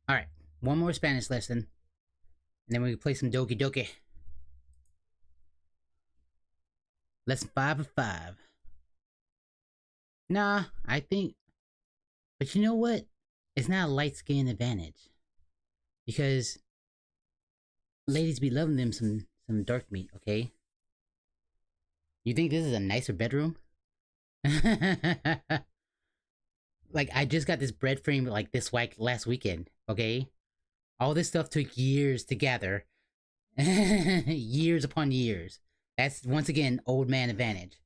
Alright, one more Spanish lesson. And then we can play some Doki Doki. Lesson 5 of 5. Nah, I think... But you know what? It's not a light skin advantage. Because... ladies be loving them some dark meat, okay? You think this is a nicer bedroom? Like, I just got this bread frame like this last weekend, okay? All this stuff took years to gather. Years upon years. That's, once again, old man advantage.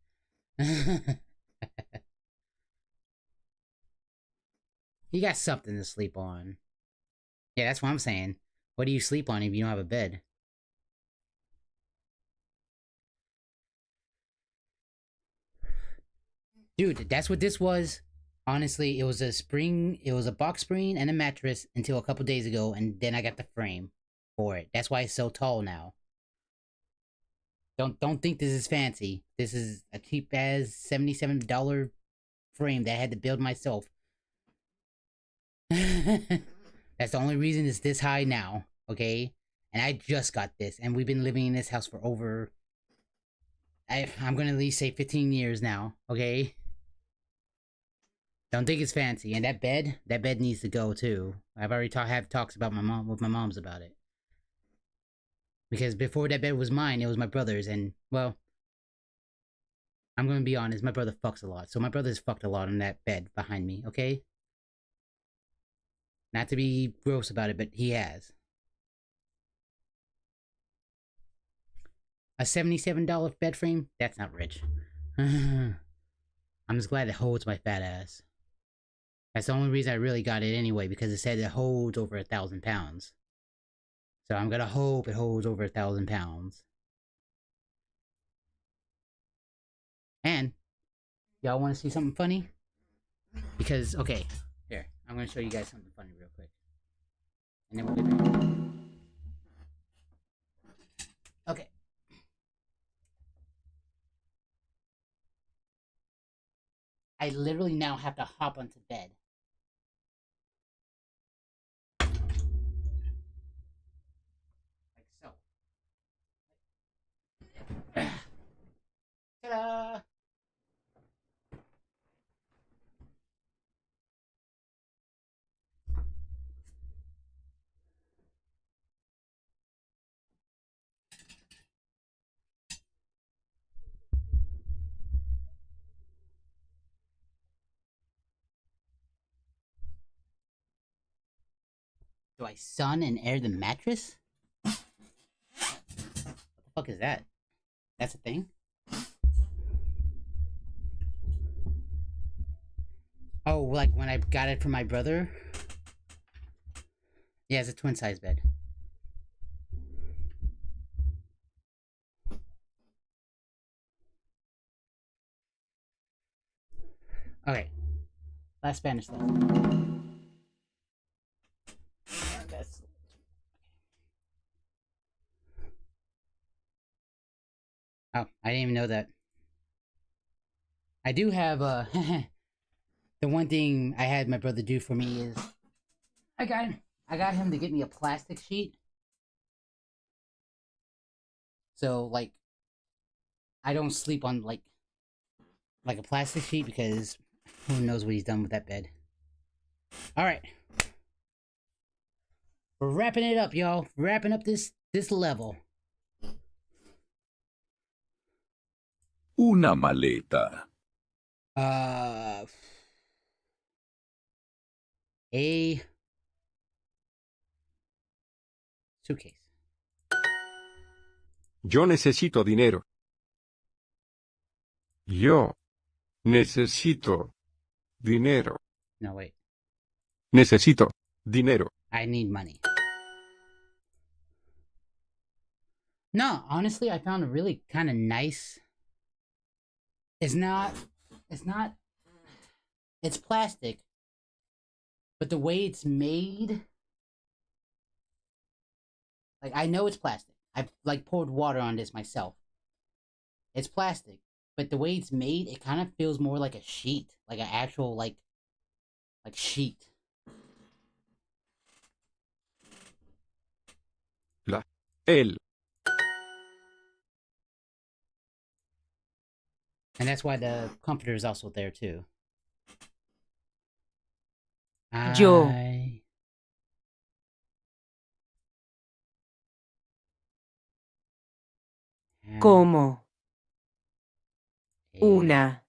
You got something to sleep on. Yeah, that's what I'm saying. What do you sleep on if you don't have a bed? Dude, that's what this was. Honestly, it was a box spring and a mattress until a couple days ago, and then I got the frame for it. That's why it's so tall now. Don't think this is fancy. This is a cheap as $77 frame that I had to build myself. That's the only reason it's this high now, okay? And I just got this, and we've been living in this house for over... I'm gonna at least say 15 years now, okay? Don't think it's fancy. And that bed needs to go too. I've already had talks about with my mom's about it. Because before that bed was mine, it was my brother's, and, well, I'm gonna be honest, my brother fucks a lot. So my brother's fucked a lot on that bed behind me, okay? Not to be gross about it, but he has. A $77 bed frame? That's not rich. I'm just glad it holds my fat ass. That's the only reason I really got it anyway, because it said it holds over 1,000 pounds. So I'm gonna hope it holds over 1,000 pounds. And, y'all wanna see something funny? Because, okay, here, I'm gonna show you guys something funny real quick. And then we'll get back. Okay. I literally now have to hop onto bed. Like so. Ta-da! Do I sun and air the mattress? What the fuck is that? That's a thing? Oh, like when I got it from my brother? Yeah, it's a twin size bed. Okay. Last Spanish lesson. That's... Oh, I didn't even know that. I do have the one thing I had my brother do for me is I got him to get me a plastic sheet. So like I don't sleep on like a plastic sheet because who knows what he's done with that bed. Alright. We're wrapping it up, y'all. Wrapping up this level. Una maleta. A suitcase. Yo necesito dinero. Yo necesito dinero. No, wait. Necesito dinero. I need money. No, honestly, I found a really kind of nice... It's plastic, but the way it's made, like, I know it's plastic. I've, like, poured water on this myself. It's plastic, but the way it's made, it kind of feels more like a sheet, like an actual, like sheet. El. And that's why the comforter is also there, too. Yo. Como. Una.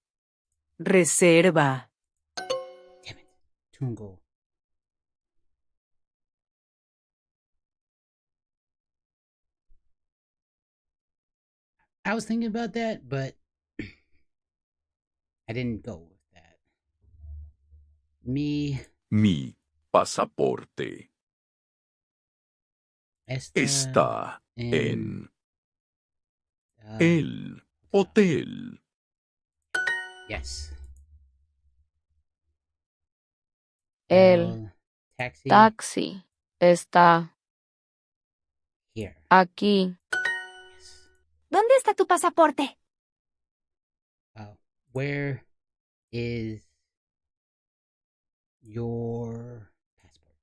Reserva. Damn it. Tungo. I was thinking about that, but I didn't go with that. Mi pasaporte está en el hotel. Yes. El taxi está here. Aquí. ¿Dónde está tu pasaporte? Where is your passport?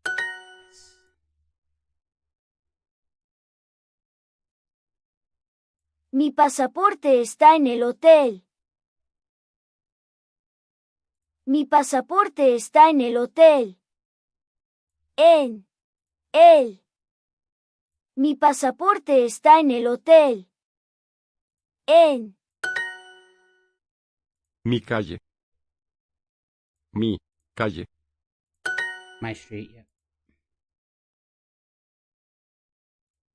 Yes. Mi pasaporte está en el hotel. Mi pasaporte está en el hotel. En el. Mi pasaporte está en el hotel. En. Mi calle. Mi calle. My street, yeah.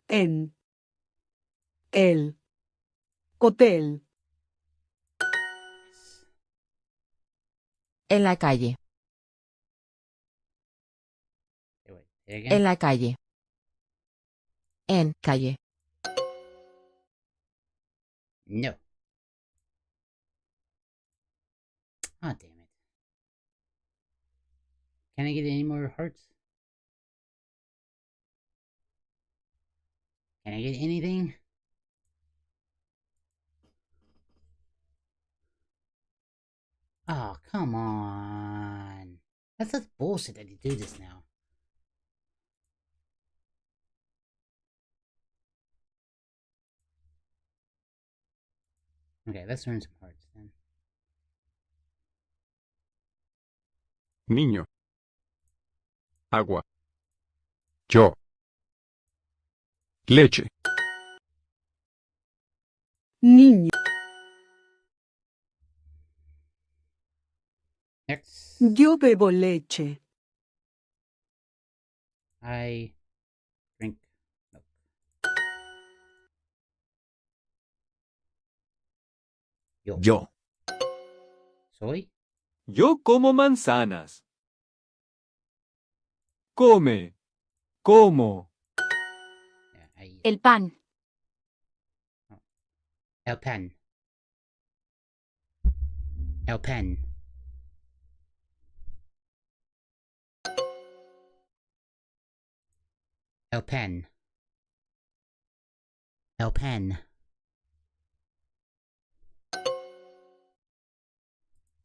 En el hotel. En la calle. En la calle. En calle. No. Ah, damn it. Can I get any more hearts? Can I get anything? Oh, come on. That's such bullshit that you do this now. Okay, let's earn some hearts then. Niño. Agua. Yo. Leche. Niño. Next. Yo bebo leche. I drink milk. Yo. Soy. Yo como manzanas. Come. Como. El pan. El pen. El pen. El pen. El pen.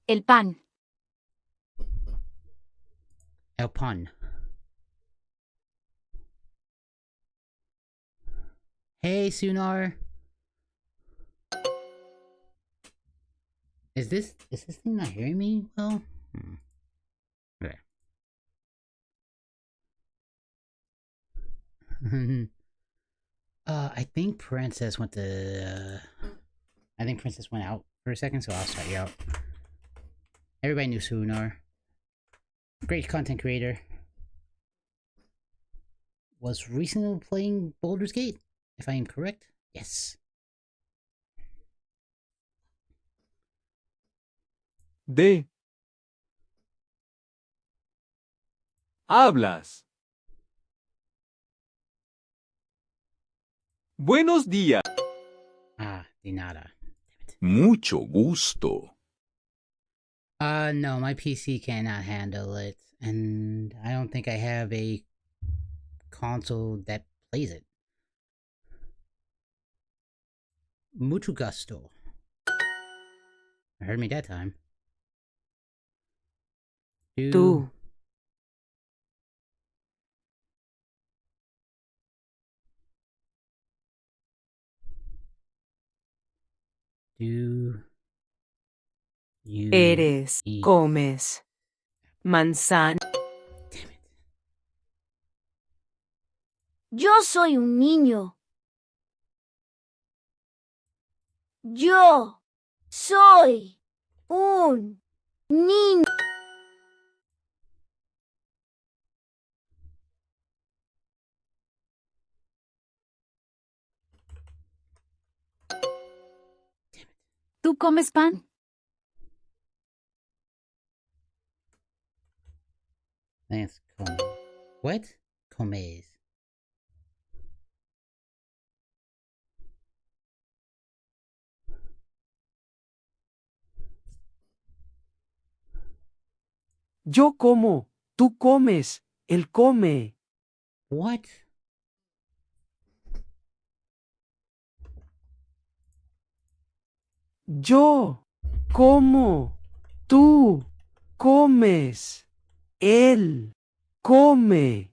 El pan. El pun. Hey, Sunar. Is this thing not hearing me well? Okay. I think Princess went to. I think Princess went out for a second, so I'll start you out. Everybody knew Sunar. Great content creator. Was recently playing Baldur's Gate, if I am correct. Yes. De. Hablas. Buenos días. Ah, de nada. Mucho gusto. No, my PC cannot handle it, and I don't think I have a console that plays it. Mucho gusto. Heard me that time. Tú. Do you Eres, eat? comes, manzana. Damn it. Yo soy un niño. Yo soy un niño. ¿Tú comes pan? That's come. What? Comes. Yo como, tú comes, él come. What? Yo como, tú comes, él come.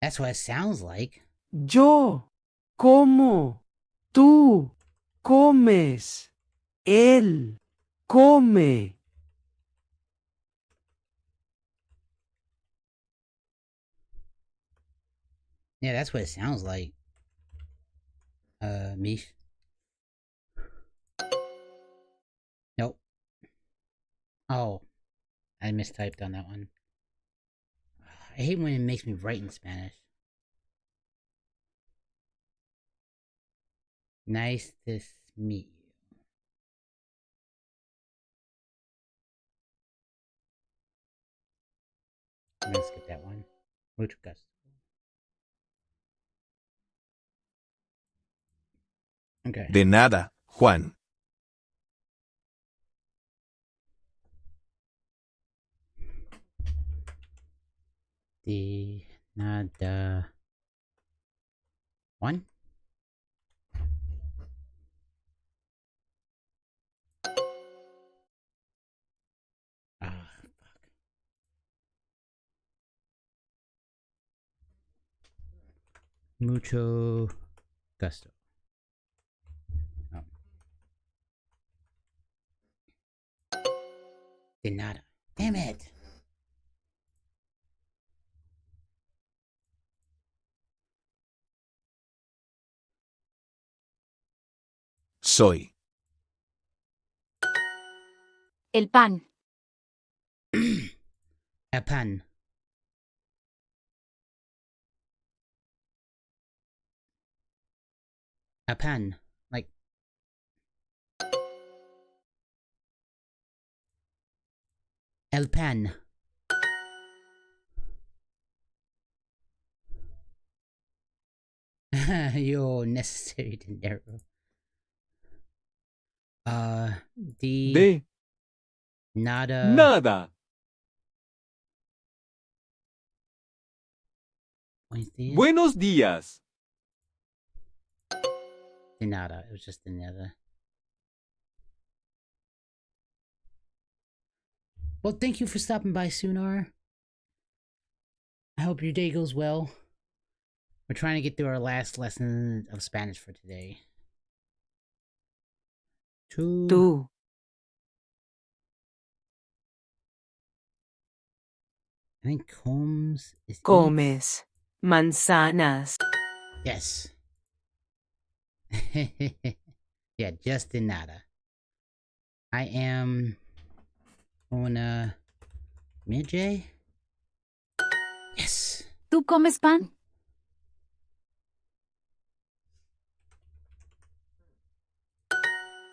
That's what it sounds like. Yo como, tú comes, él come. Yeah, that's what it sounds like. Mish. Nope. Oh, I mistyped on that one. I hate when it makes me write in Spanish. Nice to meet you. I'm gonna skip that one. Mucho gusto. Okay. De nada, Juan. De nada. One? Ah, fuck. Mucho gusto. Oh. De nada. Damn it! Soy. El pan. A pan. A pan. Like. El pan. Yo, necessary dinero. De Nada. nada. Buenos días. De nada. It was just de nada. Well, thank you for stopping by, Sunar. I hope your day goes well. We're trying to get through our last lesson of Spanish for today. Tú. I think comes is Comes. Manzanas. Yes. Yeah, just de nada. I am una midge. Yes. ¿Tú comes pan?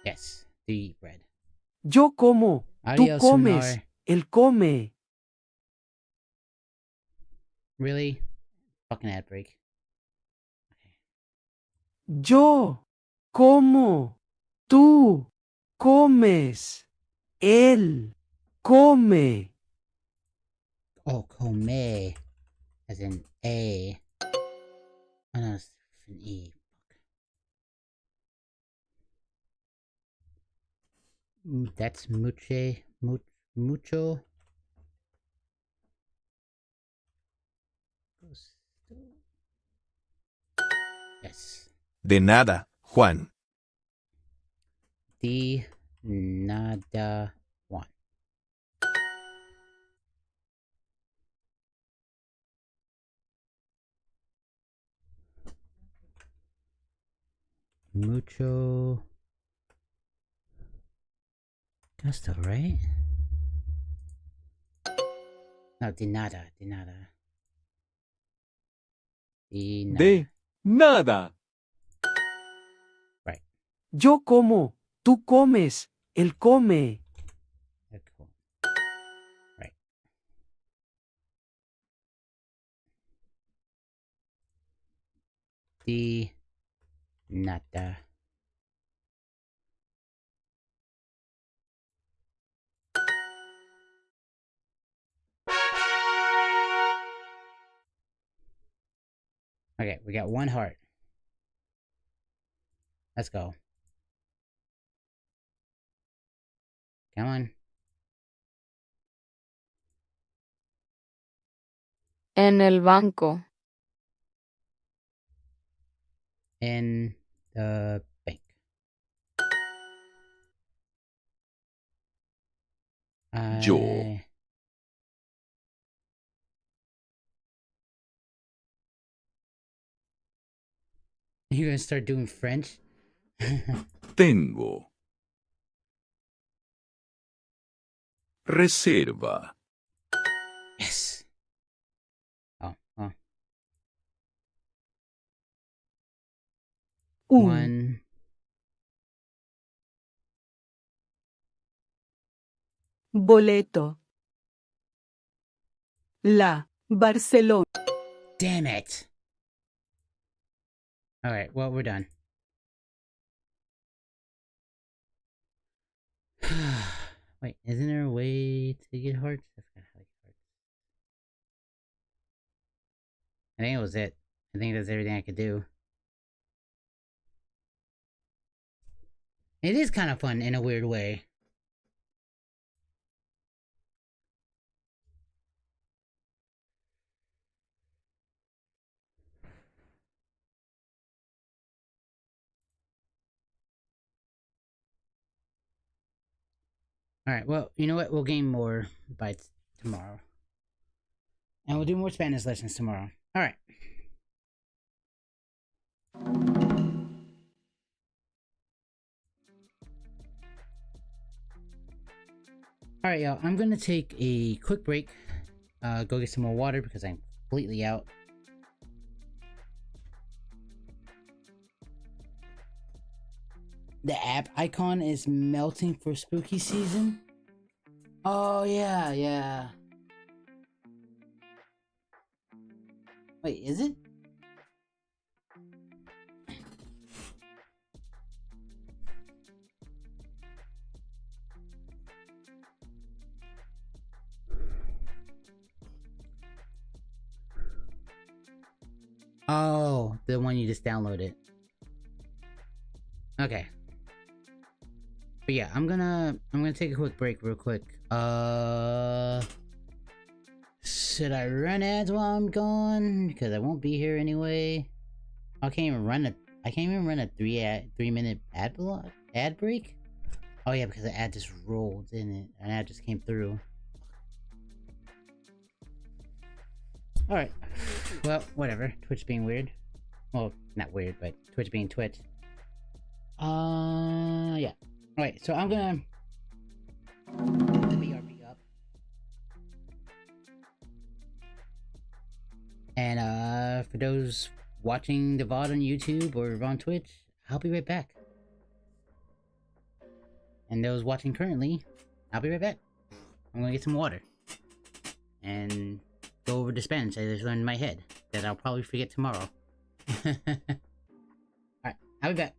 Yes. Do you eat bread? Yo como. Tú Adios, comes. Sunar. Él come. Really? Fucking ad break. Yo como. Tú comes. Él come. Oh, come. As in A. Oh no, it's an E. That's mucho. Yes. De nada, Juan. De nada Juan. Mucho gusto, right? No, de nada. De nada. De nada. Right. Yo como. Tú comes. Él come. Cool. Right. De nada. Okay, we got one heart. Let's go. Come on. En el banco. In the bank. Yo. You gonna start doing French? Tengo. Reserva. Yes. Oh. One. Boleto. La. Barcelona. Damn it. Alright, well, we're done. Wait, isn't there a way to get hearts? I forgot how to get hearts. I think it was it. I think that's everything I could do. It is kind of fun in a weird way. Alright, well, you know what? We'll gain more by tomorrow. And we'll do more Spanish lessons tomorrow. Alright. Alright, y'all. I'm gonna take a quick break. Go get some more water because I'm completely out. The app icon is melting for spooky season. Oh, yeah, yeah. Wait, is it? Oh, the one you just downloaded. Okay. But yeah, I'm gonna take a quick break real quick. Should I run ads while I'm gone? Because I won't be here anyway. I can't even run a 3-minute ad break? Oh yeah, because the ad just rolled in it. An ad just came through. Alright. Well, whatever. Twitch being weird. Well, not weird, but Twitch being Twitch. Yeah. Alright, so I'm gonna get the BRB up. And for those watching the VOD on YouTube or on Twitch, I'll be right back. And those watching currently, I'll be right back. I'm gonna get some water. And go over the Spanish I just learned in my head that I'll probably forget tomorrow. Alright, I'll be back.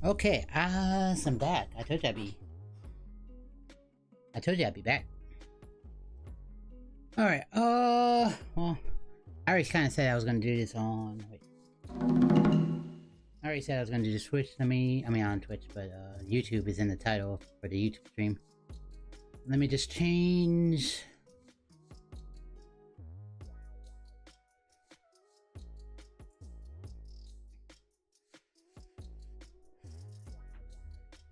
Okay, so I'm back. I told you I'd be back. Alright, well, I already kind of said I was gonna do this on, wait. I already said I was gonna do the Switch, I mean on Twitch, but, YouTube is in the title for the YouTube stream. Let me just change...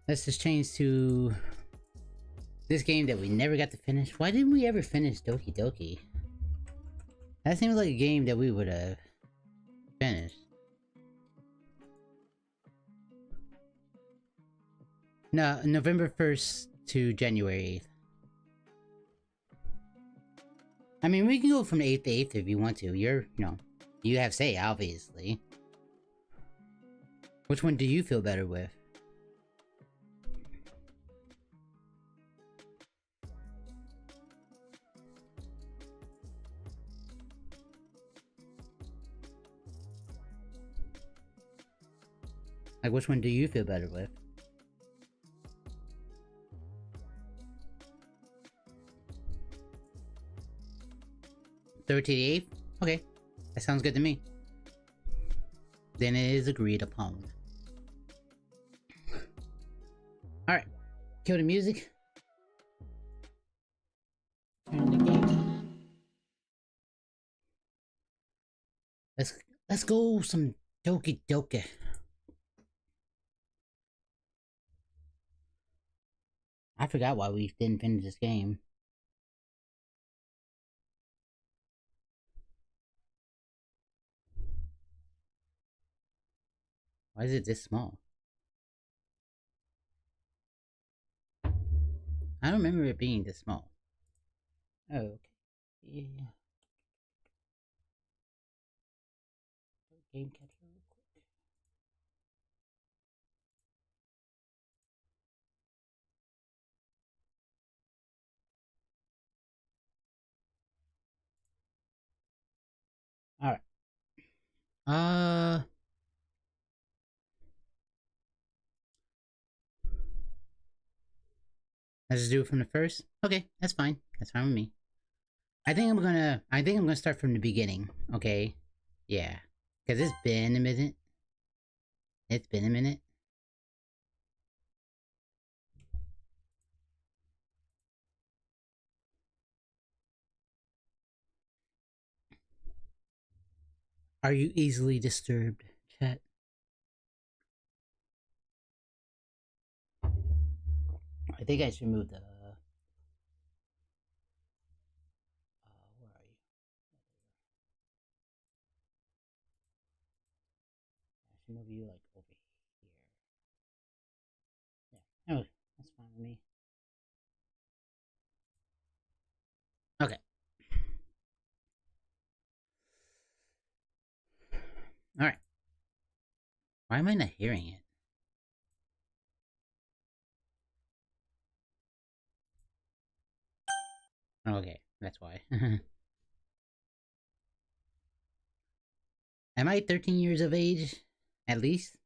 Let's just change to this game that we never got to finish. Why didn't we ever finish Doki Doki? That seems like a game that we would have finished. No, November 1st to January 8th. I mean, we can go from the 8th to 8th if you want to. You have say, obviously. Which one do you feel better with? Like, which one do you feel better with? Third to the 8th? Okay, that sounds good to me. Then it is agreed upon. Alright, kill the music. Turn the game on. Let's go some Doki Doki. I forgot why we didn't finish this game. Why is it this small? I don't remember it being this small. Oh, okay. Yeah. Game capture real quick. Alright. Let's just do it from the first? Okay, that's fine. That's fine with me. I think I'm gonna start from the beginning, okay? Yeah. Cause it's been a minute. It's been a minute. Are you easily disturbed, chat? I think I should move the... where are you? I should move you, like, over here. Yeah, oh, that's fine with me. Okay. Alright. Why am I not hearing it? Okay, that's why. Am I 13 years of age? At least?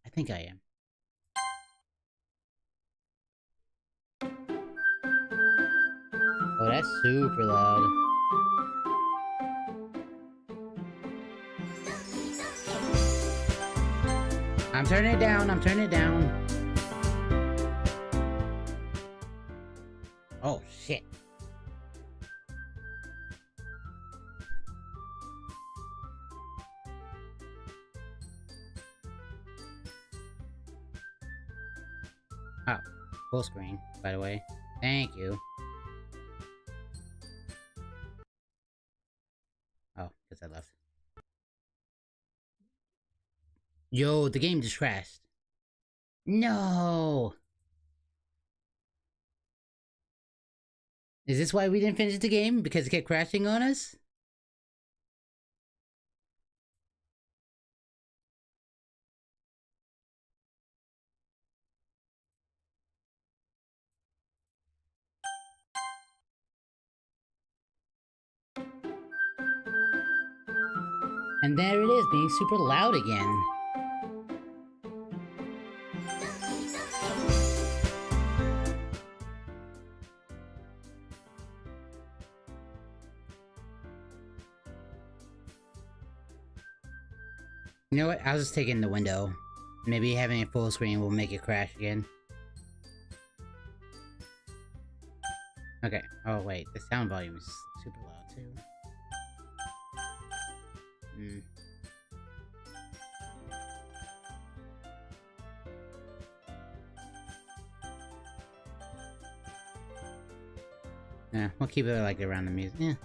I think I am. Oh, that's super loud. I'm turning it down, I'm turning it down. Oh, shit. Oh, full screen, by the way. Thank you. Oh, because I left. Yo, the game just crashed. No! Is this why we didn't finish the game? Because it kept crashing on us? And there it is, being super loud again. You know what? I'll just take it in the window. Maybe having it full screen will make it crash again. Okay. Oh wait, the sound volume is super loud too. Yeah, we'll keep it like around the music. Yeah.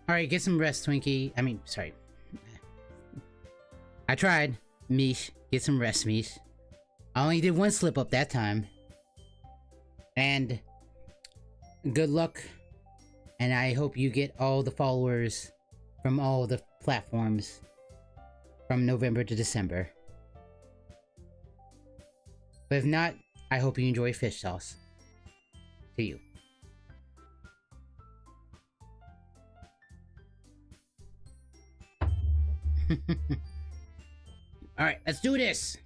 Alright, get some rest, Twinkie. I mean, sorry. I tried. Mish. Get some rest, Mish. I only did one slip up that time. And good luck. And I hope you get all the followers from all the platforms from November to December. But if not, I hope you enjoy fish sauce. To you. Alright, let's do this!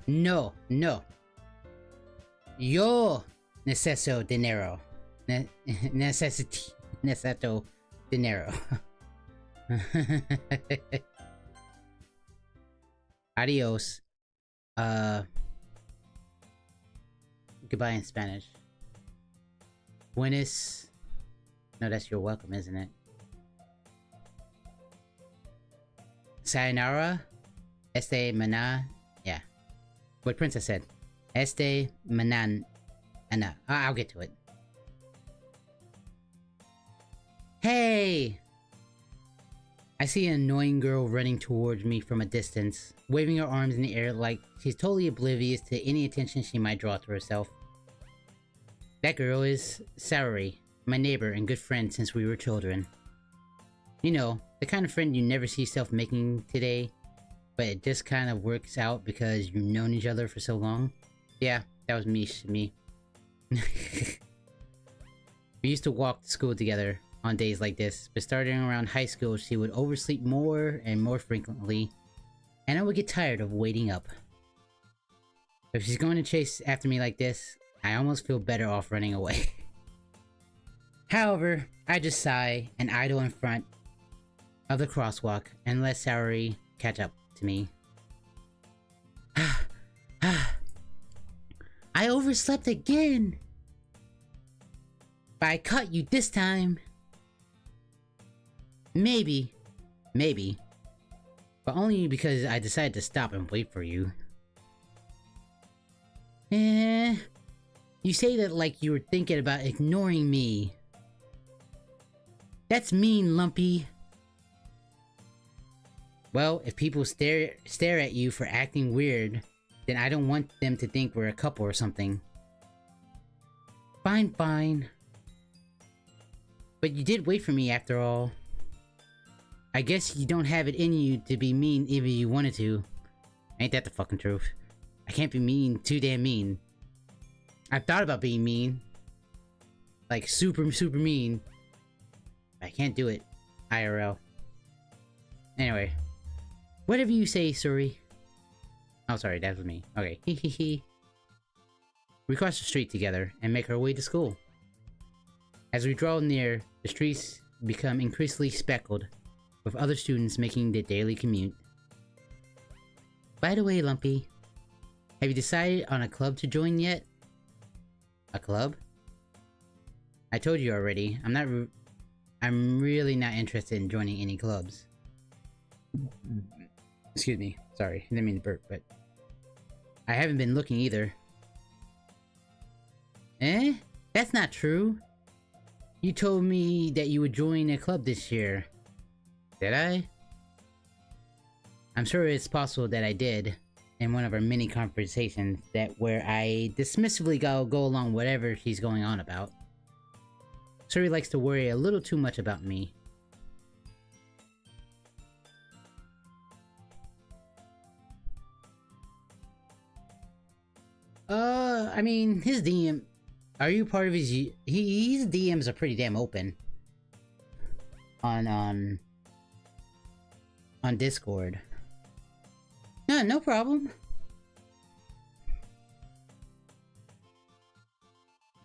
No, no. Yo necesito dinero. Necesito dinero. Adios. Goodbye in Spanish. Buenas. No, that's you're welcome, isn't it? Sayonara. Este maná. Yeah. What Princess said. Este manan. Ana. I'll get to it. Hey! I see an annoying girl running towards me from a distance, waving her arms in the air like she's totally oblivious to any attention she might draw to herself. That girl is Saori, my neighbor and good friend since we were children. You know, the kind of friend you never see yourself making today, but it just kind of works out because you've known each other for so long. Yeah, that was me. We used to walk to school together on days like this, but starting around high school she would oversleep more and more frequently, and I would get tired of waiting up. If she's going to chase after me like this, I almost feel better off running away. However, I just sigh and idle in front of the crosswalk and let Saori catch up to me. I overslept again! But I caught you this time! Maybe. But only because I decided to stop and wait for you. You say that like you were thinking about ignoring me. That's mean, Lumpy. Well, if people stare at you for acting weird, then I don't want them to think we're a couple or something. Fine. But you did wait for me after all. I guess you don't have it in you to be mean even if you wanted to. Ain't that the fucking truth? I can't be mean, too damn mean. I've thought about being mean. Like super mean. I can't do it. IRL. Anyway. Whatever you say, Suri. Oh, sorry, that was me. Okay, hehehe. We cross the street together and make our way to school. As we draw near, the streets become increasingly speckled, with other students making their daily commute. By the way, Lumpy, have you decided on a club to join yet? A club? I told you already, I'm really not interested in joining any clubs. Excuse me, sorry, I didn't mean to burp, but I haven't been looking either. Eh? That's not true. You told me that you would join a club this year. Did I? I'm sure it's possible that I did, in one of our many conversations where I dismissively go along whatever she's going on about. Suri likes to worry a little too much about me. I mean, his DM... Are you part of his... His DMs are pretty damn open. On Discord. No problem.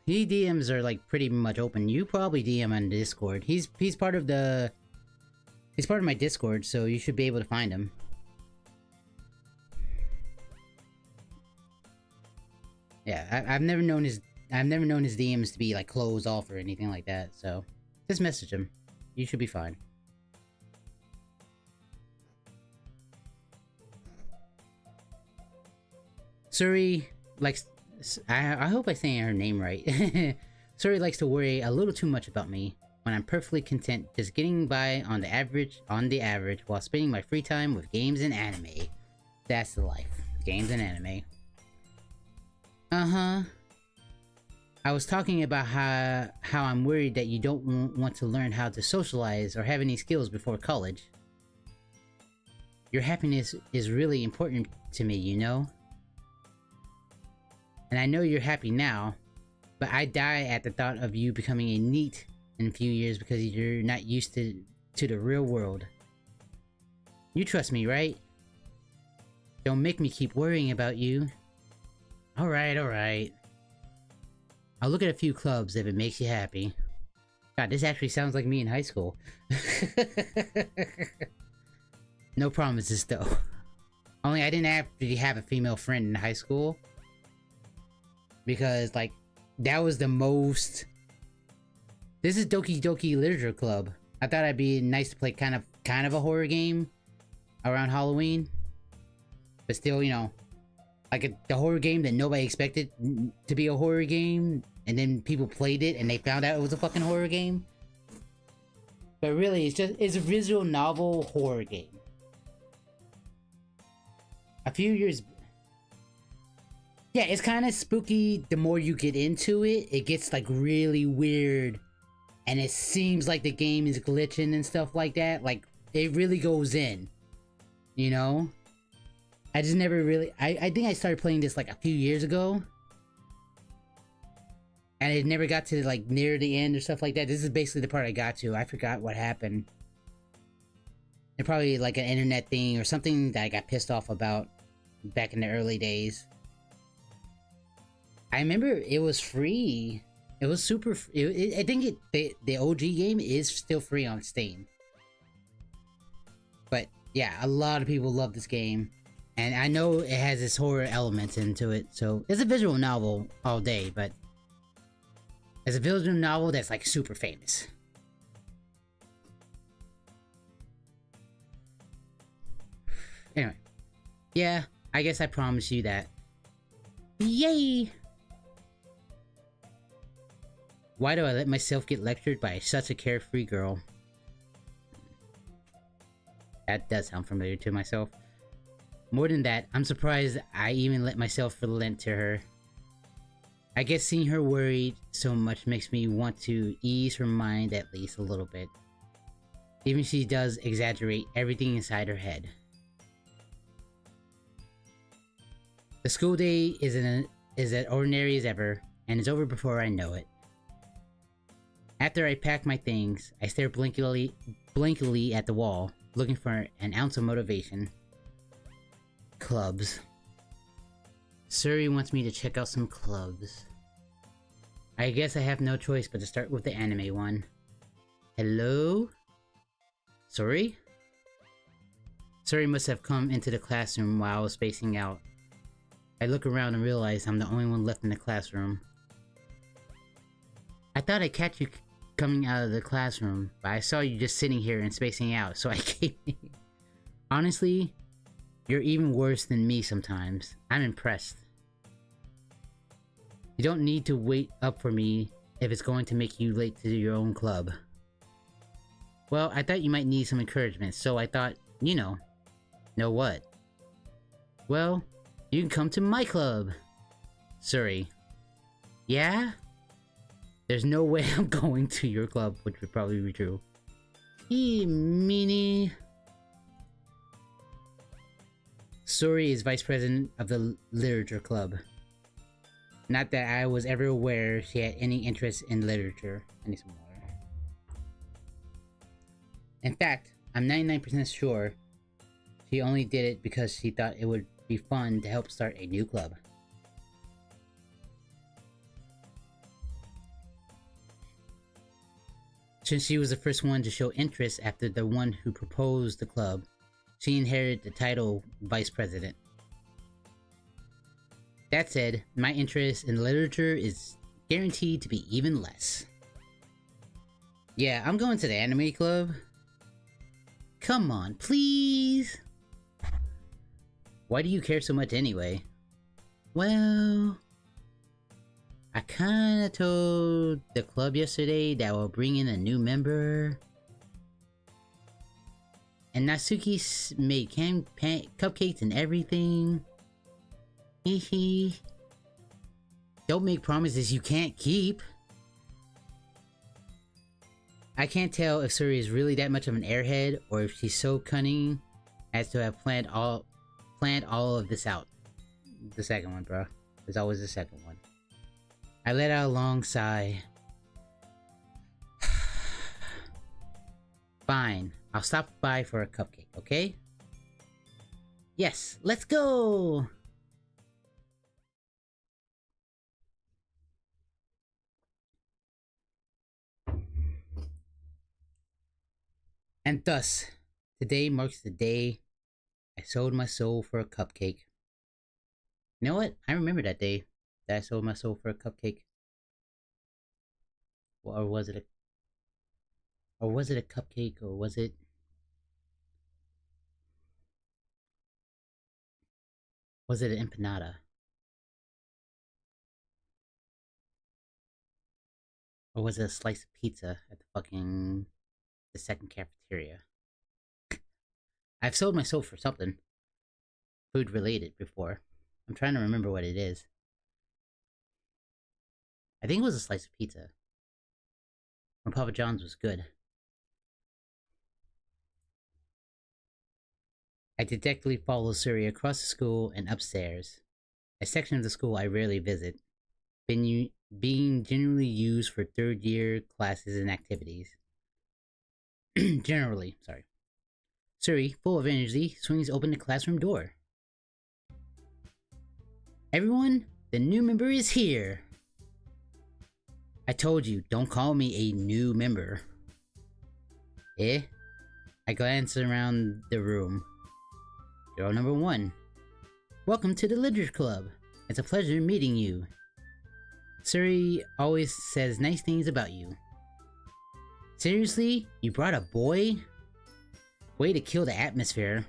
He DMs are like pretty much open. You probably DM on Discord. He's part of the... He's part of my Discord, so you should be able to find him. Yeah, I've never known his DMs to be like closed off or anything like that, so just message him. You should be fine. Suri likes... I hope I'm saying her name right. Suri likes to worry a little too much about me when I'm perfectly content just getting by on the average while spending my free time with games and anime. That's the life. Games and anime. Uh-huh. I was talking about how I'm worried that you don't want to learn how to socialize or have any skills before college. Your happiness is really important to me, you know? And I know you're happy now, but I die at the thought of you becoming a NEET in a few years because you're not used to the real world. You trust me, right? Don't make me keep worrying about you. Alright, alright. I'll look at a few clubs if it makes you happy. God, this actually sounds like me in high school. No promises though. Only I didn't actually have a female friend in high school. Because, like, that was the most... This is Doki Doki Literature Club. I thought it'd be nice to play kind of a horror game around Halloween. But still, you know, like the horror game that nobody expected to be a horror game, and then people played it and they found out it was a fucking horror game. But really, it's a visual novel horror game. A few years... Yeah, it's kind of spooky. The more you get into it, it gets like really weird. And it seems like the game is glitching and stuff like that. Like, it really goes in. You know? I just never really... I think I started playing this like a few years ago. And it never got to like near the end or stuff like that. This is basically the part I got to. I forgot what happened. It probably like an internet thing or something that I got pissed off about back in the early days. I remember it was free. It was super... I think the OG game is still free on Steam. But yeah, a lot of people love this game. And I know it has this horror element into it. So it's a visual novel all day, but it's a visual novel that's like super famous. Anyway. Yeah, I guess I promised you that. Yay! Why do I let myself get lectured by such a carefree girl? That does sound familiar to myself. More than that, I'm surprised I even let myself relent to her. I guess seeing her worried so much makes me want to ease her mind at least a little bit. Even if she does exaggerate everything inside her head. The school day is as ordinary as ever, and is over before I know it. After I pack my things, I stare blankly at the wall, looking for an ounce of motivation. Clubs. Suri wants me to check out some clubs. I guess I have no choice but to start with the anime one. Hello? Suri? Suri must have come into the classroom while I was spacing out. I look around and realize I'm the only one left in the classroom. I thought I'd catch you coming out of the classroom, but I saw you just sitting here and spacing out, so I came in. Honestly, you're even worse than me sometimes. I'm impressed. You don't need to wait up for me if it's going to make you late to your own club. Well, I thought you might need some encouragement, so I thought, you know. Know what? Well, you can come to my club. Suri. Yeah? There's no way I'm going to your club, which would probably be true. Meanie. Suri is vice president of the literature club. Not that I was ever aware she had any interest in literature. I need some water. In fact, I'm 99% sure she only did it because she thought it would be fun to help start a new club. Since she was the first one to show interest after the one who proposed the club, she inherited the title Vice President. That said, my interest in literature is guaranteed to be even less. Yeah, I'm going to the anime club. Come on, please! Why do you care so much anyway? Well... I kinda told the club yesterday that we'll bring in a new member. And Natsuki made cupcakes and everything. Hehe. Don't make promises you can't keep. I can't tell if Suri is really that much of an airhead or if she's so cunning as to have planned all of this out. The second one, bro. There's always the second one. I let out a long sigh. Fine, I'll stop by for a cupcake, okay? Yes, let's go! And thus, today marks the day I sold my soul for a cupcake. You know what? I remember that day that I sold my soul for a cupcake. Or was it a cupcake, or was it... Was it an empanada? Or was it a slice of pizza at the second cafeteria? I've sold my soul for something food related before. I'm trying to remember what it is. I think it was a slice of pizza. When Papa John's was good. I dejectedly follow Suri across the school and upstairs. A section of the school I rarely visit, being generally used for third-year classes and activities. Generally, sorry. Suri, full of energy, swings open the classroom door. Everyone, the new member is here! I told you, don't call me a new member. Eh? I glance around the room. Girl number 1. Welcome to the Literature Club. It's a pleasure meeting you. Suri always says nice things about you. Seriously? You brought a boy? Way to kill the atmosphere.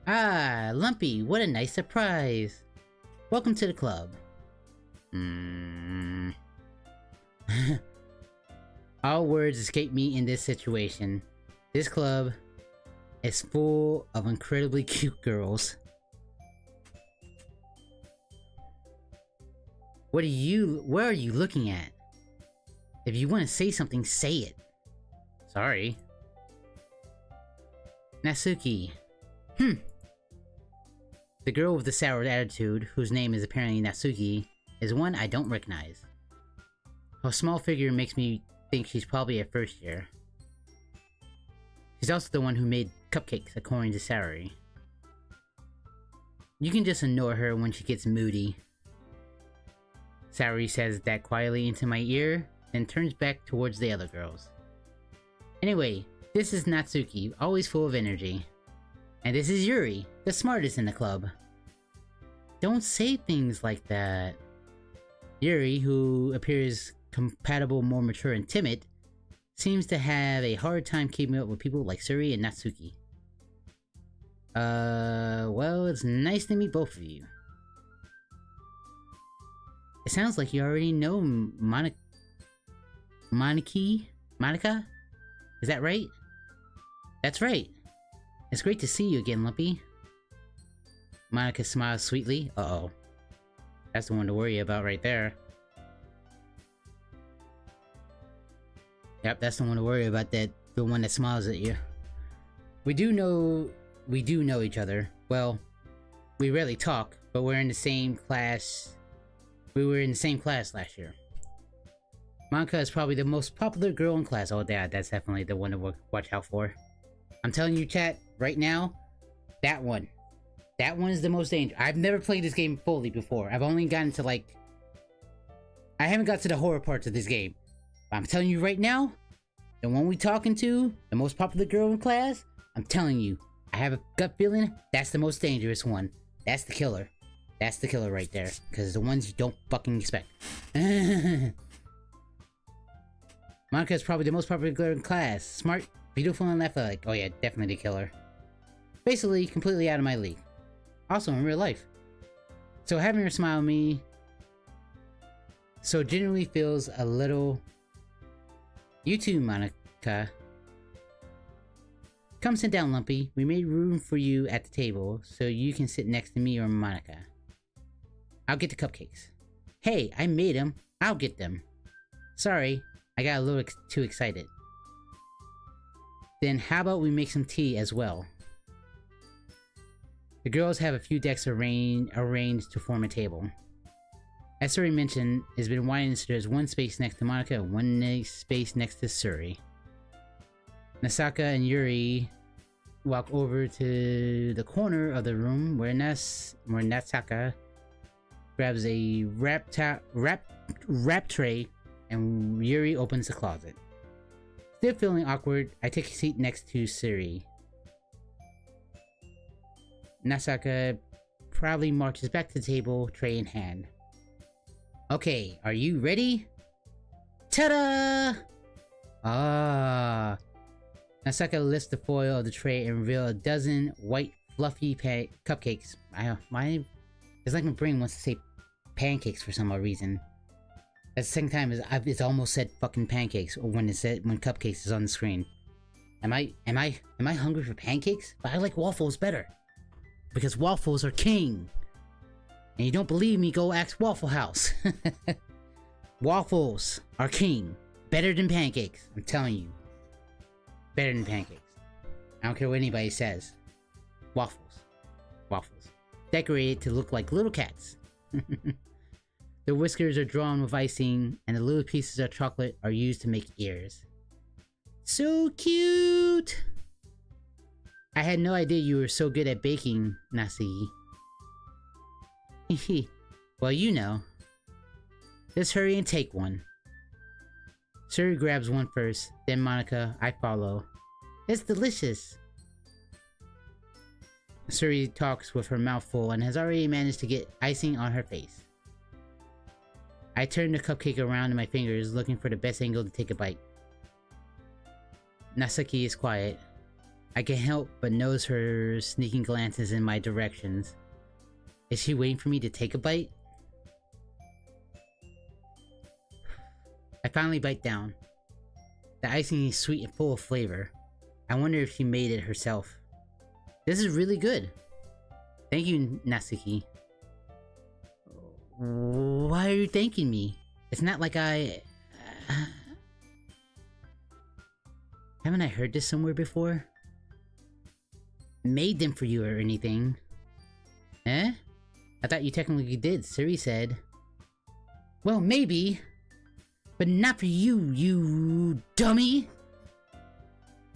Ah, Lumpy, what a nice surprise. Welcome to the club. All words escape me in this situation. This club is full of incredibly cute girls. Where are you looking at? If you want to say something, say it. Sorry. Natsuki. The girl with the sour attitude, whose name is apparently Natsuki, is one I don't recognize. Her small figure makes me think she's probably a first year. She's also the one who made cupcakes, according to Saori. You can just ignore her when she gets moody. Saori says that quietly into my ear, then turns back towards the other girls. Anyway, this is Natsuki, always full of energy. And this is Yuri, the smartest in the club. Don't say things like that. Yuri, who appears compatible, more mature, and timid, seems to have a hard time keeping up with people like Suri and Natsuki. Well, it's nice to meet both of you. It sounds like you already know Monica? Is that right? That's right. It's great to see you again, Lumpy. Monica smiles sweetly. Uh-oh. That's the one to worry about right there. Yep, that's the one to worry about, the one that smiles at you. We do know each other. Well, we rarely talk, but we're in the same class. We were in the same class last year. Monica is probably the most popular girl in class. Oh, that's definitely the one to watch out for. I'm telling you, chat, right now, that one. That one is the most dangerous. I've never played this game fully before. I've only gotten to, like... I haven't got to the horror parts of this game. I'm telling you right now, the one we talking to, the most popular girl in class, I'm telling you, I have a gut feeling that's the most dangerous one. That's the killer. That's the killer right there. Because the ones you don't fucking expect. Monica is probably the most popular girl in class. Smart, beautiful, and athletic. Oh yeah, definitely the killer. Basically, completely out of my league. Also in real life. So having her smile at me so genuinely feels a little... You too, Monica. Come sit down, Lumpy. We made room for you at the table, so you can sit next to me or Monica. I'll get the cupcakes. Hey, I made them. I'll get them. Sorry, I got a little too excited. Then how about we make some tea as well? The girls have a few decks arranged to form a table. As Suri mentioned, it's been widened so there's one space next to Monica and one space next to Suri. Nasaka and Yuri walk over to the corner of the room where Nasaka grabs a wrap tray and Yuri opens the closet. Still feeling awkward, I take a seat next to Suri. Nasaka proudly marches back to the table, tray in hand. Okay, are you ready? Ta-da! Ah. Nasaka lifts the foil of the tray and reveals a dozen white, fluffy cupcakes. It's like my brain wants to say pancakes for some odd reason. That's the second time it's almost said fucking pancakes when cupcakes is on the screen. Am I hungry for pancakes? But I like waffles better. Because waffles are king. And you don't believe me, go ask Waffle House. Waffles are king. Better than pancakes. I'm telling you. Better than pancakes. I don't care what anybody says. Waffles. Waffles. Decorated to look like little cats. The whiskers are drawn with icing, and the little pieces of chocolate are used to make ears. So cute! I had no idea you were so good at baking, Nasi. Hehe. Well, you know. Let's hurry and take one. Suri grabs one first, then Monica, I follow. It's delicious! Suri talks with her mouth full and has already managed to get icing on her face. I turn the cupcake around in my fingers, looking for the best angle to take a bite. Nasaki is quiet. I can't help but notice her sneaking glances in my directions. Is she waiting for me to take a bite? I finally bite down. The icing is sweet and full of flavor. I wonder if she made it herself. This is really good. Thank you, Nasaki. Why are you thanking me? It's not like I... Haven't I heard this somewhere before? Made them for you or anything. Eh? I thought you technically did, Suri said. Well, maybe. But not for you, you dummy!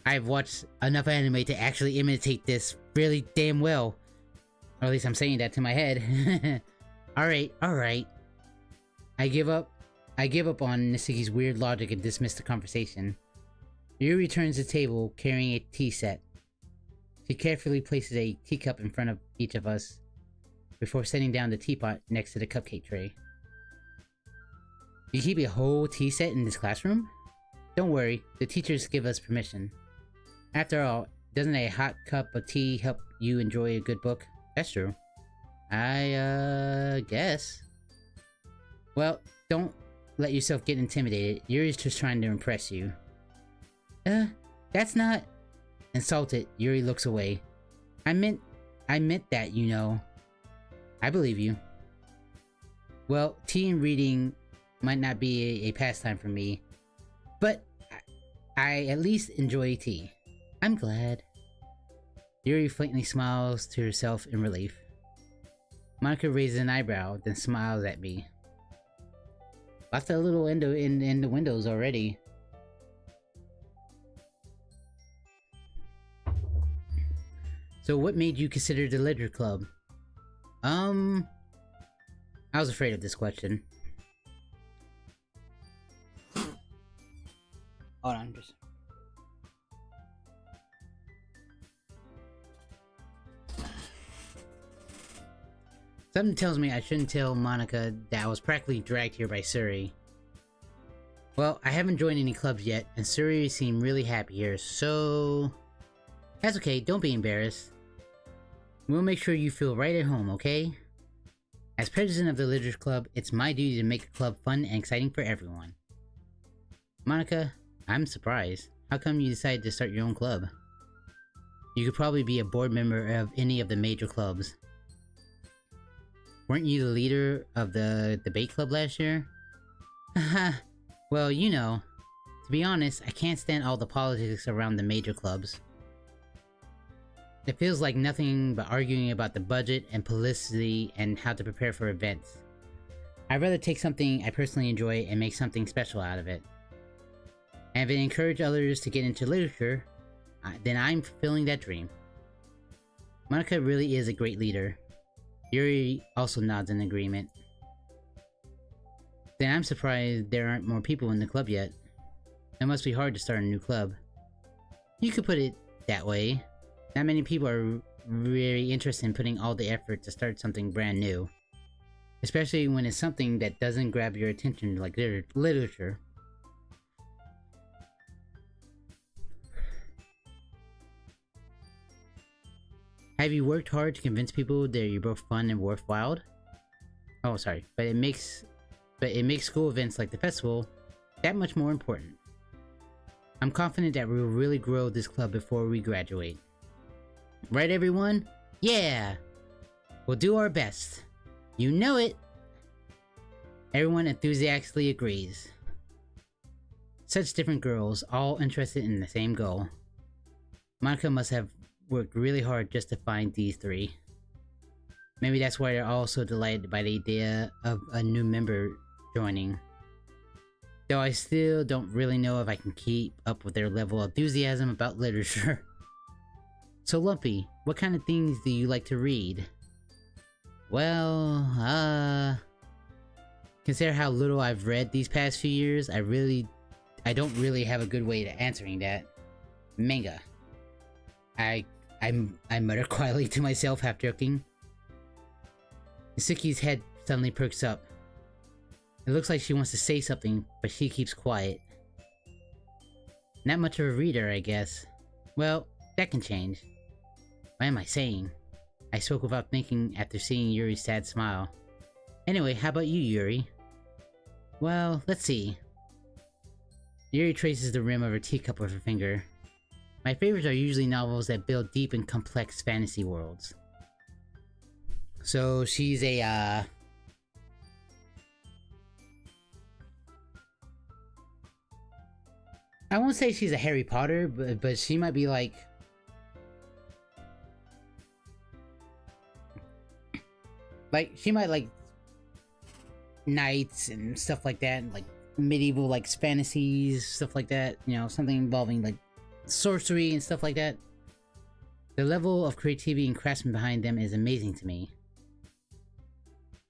I've watched enough anime to actually imitate this really damn well. Or at least I'm saying that to my head. Alright, alright. I give up on Nisuki's weird logic and dismiss the conversation. Yuri returns to the table carrying a tea set. She carefully places a teacup in front of each of us before setting down the teapot next to the cupcake tray. You keep a whole tea set in this classroom? Don't worry, the teachers give us permission. After all, doesn't a hot cup of tea help you enjoy a good book? That's true. I guess. Well, don't let yourself get intimidated. Yuri's just trying to impress you. That's not... Insulted, Yuri looks away. I meant that, you know. I believe you. Well, tea and reading might not be a pastime for me, but I at least enjoy tea. I'm glad. Yuri faintly smiles to herself in relief. Monica raises an eyebrow, then smiles at me. Lots of little in the windows already. So what made you consider the Ledger Club? I was afraid of this question. Hold on, just. Something tells me I shouldn't tell Monica that I was practically dragged here by Suri. Well, I haven't joined any clubs yet, and Suri seemed really happy here, so... That's okay, don't be embarrassed. We'll make sure you feel right at home, okay? As president of the Literature Club, it's my duty to make the club fun and exciting for everyone. Monica, I'm surprised. How come you decided to start your own club? You could probably be a board member of any of the major clubs. Weren't you the leader of the debate club last year? Haha, well, you know. To be honest, I can't stand all the politics around the major clubs. It feels like nothing but arguing about the budget and publicity and how to prepare for events. I'd rather take something I personally enjoy and make something special out of it. And if it encourages others to get into literature, then I'm fulfilling that dream. Monica really is a great leader. Yuri also nods in agreement. Then I'm surprised there aren't more people in the club yet. It must be hard to start a new club. You could put it that way. Not many people are really interested in putting all the effort to start something brand new. Especially when it's something that doesn't grab your attention like literature. Have you worked hard to convince people that you're both fun and worthwhile? Oh, sorry, but it makes school events like the festival that much more important. I'm confident that we will really grow this club before we graduate. Right, everyone? Yeah! We'll do our best. You know it! Everyone enthusiastically agrees. Such different girls, all interested in the same goal. Monica must have worked really hard just to find these three. Maybe that's why they're all so delighted by the idea of a new member joining. Though I still don't really know if I can keep up with their level of enthusiasm about literature. So Lumpy, what kind of things do you like to read? Well, consider how little I've read these past few years, I don't really have a good way to answering that. Manga. I mutter quietly to myself, half joking. Isuki's head suddenly perks up. It looks like she wants to say something, but she keeps quiet. Not much of a reader, I guess. Well, that can change. What am I saying? I spoke without thinking after seeing Yuri's sad smile. Anyway, how about you, Yuri? Well, let's see. Yuri traces the rim of her teacup with her finger. My favorites are usually novels that build deep and complex fantasy worlds. So she's a, I won't say she's a Harry Potter, but she might be like... she might like knights and stuff like that, like medieval like fantasies, stuff like that, you know, something involving like sorcery and stuff like that. The level of creativity and craftsmanship behind them is amazing to me.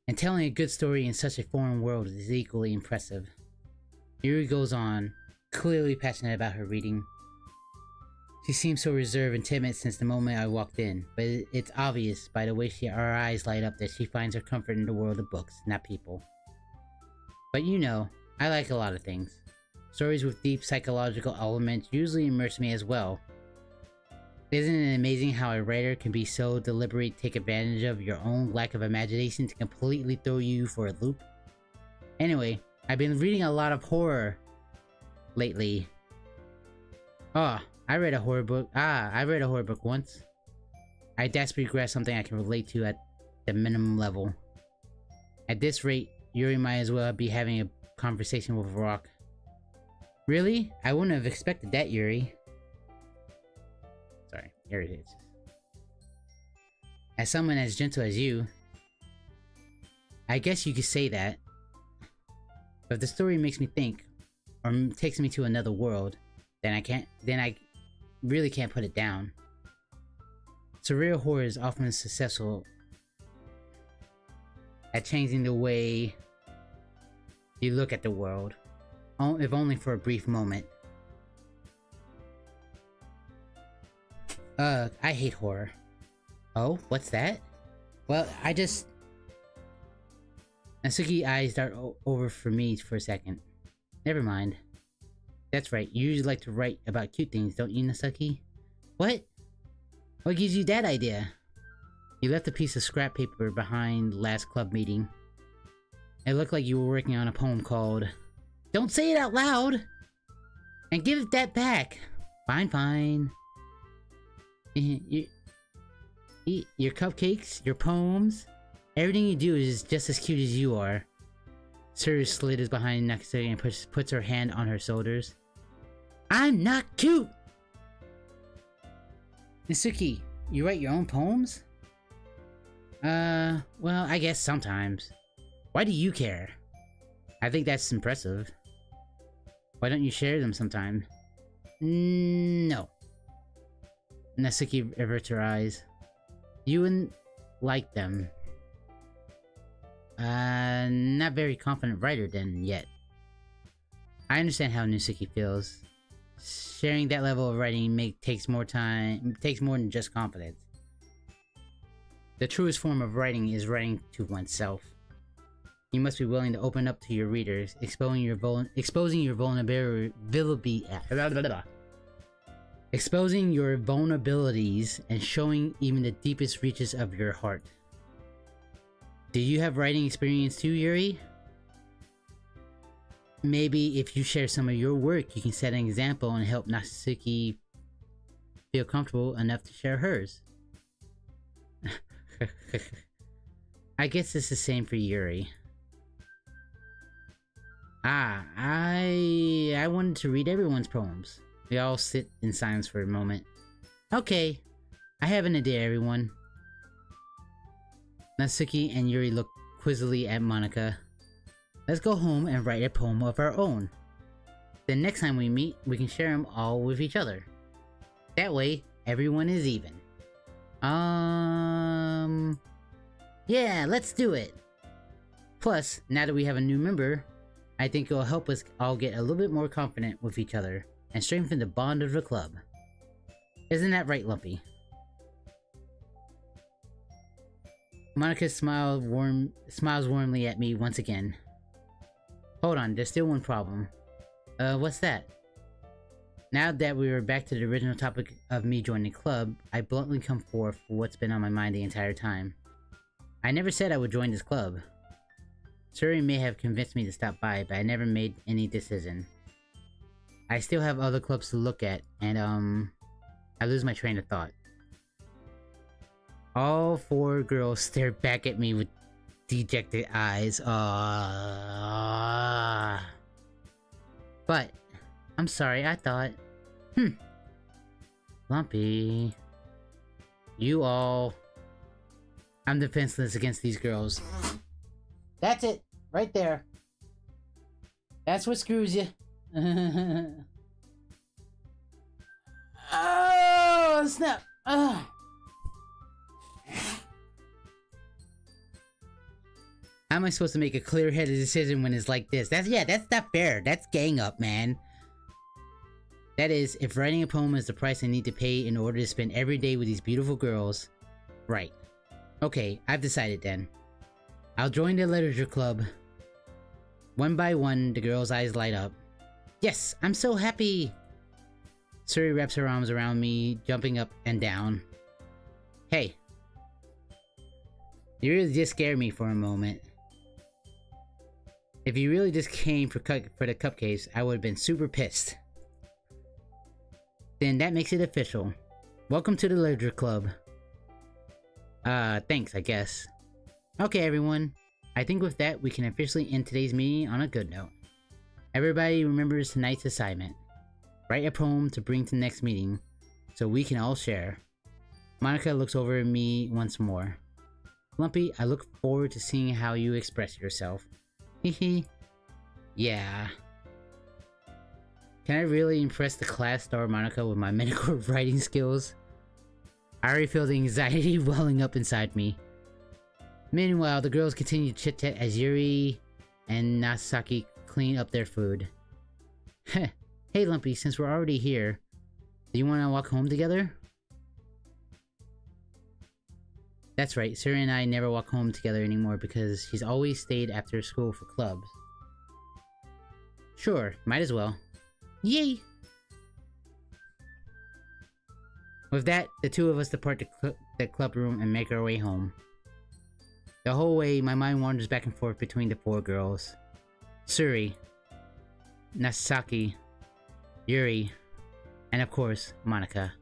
And telling a good story in such a foreign world is equally impressive. Yuri goes on, clearly passionate about her reading. She seems so reserved and timid since the moment I walked in, but it's obvious by the way her eyes light up that she finds her comfort in the world of books, not people. But you know, I like a lot of things. Stories with deep psychological elements usually immerse me as well. Isn't it amazing how a writer can be so deliberate, take advantage of your own lack of imagination to completely throw you for a loop? Anyway, I've been reading a lot of horror lately. Oh, I read a horror book. I read a horror book once. I desperately grasp something I can relate to at the minimum level. At this rate, Yuri might as well be having a conversation with a rock. Really? I wouldn't have expected that, Yuri. Sorry, here it is. As someone as gentle as you, I guess you could say that. But if the story makes me think, or takes me to another world, then I really can't put it down. Surreal horror is often successful at changing the way you look at the world, if only for a brief moment. I hate horror. Oh, what's that? Well, I just... Natsuki's eyes dart over for me for a second. Never mind. That's right, you usually like to write about cute things, don't you, Natsuki? What? What gives you that idea? You left a piece of scrap paper behind last club meeting. It looked like you were working on a poem called... Don't say it out loud! And give that back! Fine, fine. Your cupcakes, your poems, everything you do is just as cute as you are. Suri slid is behind Natsuki and puts her hand on her shoulders. I'm not cute! Natsuki, you write your own poems? Well, I guess sometimes. Why do you care? I think that's impressive. Why don't you share them sometime? No. Natsuki averts her eyes. You wouldn't like them. Not very confident writer then, yet. I understand how Natsuki feels. Sharing that level of writing takes more than just confidence. The truest form of writing is writing to oneself. You must be willing to open up to your readers, exposing your vulnerabilities and showing even the deepest reaches of your heart. Do you have writing experience too, Yuri? Maybe if you share some of your work, you can set an example and help Natsuki feel comfortable enough to share hers. I guess it's the same for Yuri. I wanted to read everyone's poems. We all sit in silence for a moment. Okay, I have an idea, everyone. Natsuki and Yuri look quizzically at Monika. Let's go home and write a poem of our own. Then next time we meet, we can share them all with each other. That way, everyone is even. Yeah, let's do it! Plus, now that we have a new member, I think it'll help us all get a little bit more confident with each other and strengthen the bond of the club. Isn't that right, Lumpy? Monika smiles warmly at me once again. Hold on, there's still one problem. What's that? Now that we are back to the original topic of me joining the club, I bluntly come forth for what's been on my mind the entire time. I never said I would join this club. Suri may have convinced me to stop by, but I never made any decision. I still have other clubs to look at, and I lose my train of thought. All four girls stare back at me with dejected eyes. But, I'm sorry, I thought... Lumpy... You all... I'm defenseless against these girls. That's it! Right there. That's what screws you. Oh, snap! How am I supposed to make a clear-headed decision when it's like this? That's not fair. That's gang up, man. That is, if writing a poem is the price I need to pay in order to spend every day with these beautiful girls. Right. Okay, I've decided then. I'll join the literature club. One by one, the girls' eyes light up. Yes, I'm so happy! Suri wraps her arms around me, jumping up and down. Hey. You really just scared me for a moment. If you really just came for the cupcakes, I would have been super pissed. Then that makes it official. Welcome to the literature club. Thanks, I guess. Okay, everyone. I think with that, we can officially end today's meeting on a good note. Everybody remembers tonight's assignment. Write a poem to bring to the next meeting, so we can all share. Monika looks over at me once more. Lumpy, I look forward to seeing how you express yourself. Hehe. Yeah. Can I really impress the class star Monika with my medical writing skills? I already feel the anxiety welling up inside me. Meanwhile, the girls continue to chit-chat as Yuri and Natsuki clean up their food. Hey Lumpy, since we're already here, do you want to walk home together? That's right, Suri and I never walk home together anymore because he's always stayed after school for clubs. Sure, might as well. Yay! With that, the two of us depart the club room and make our way home. The whole way, my mind wanders back and forth between the four girls. Suri, Nasaki, Yuri, and of course, Monica.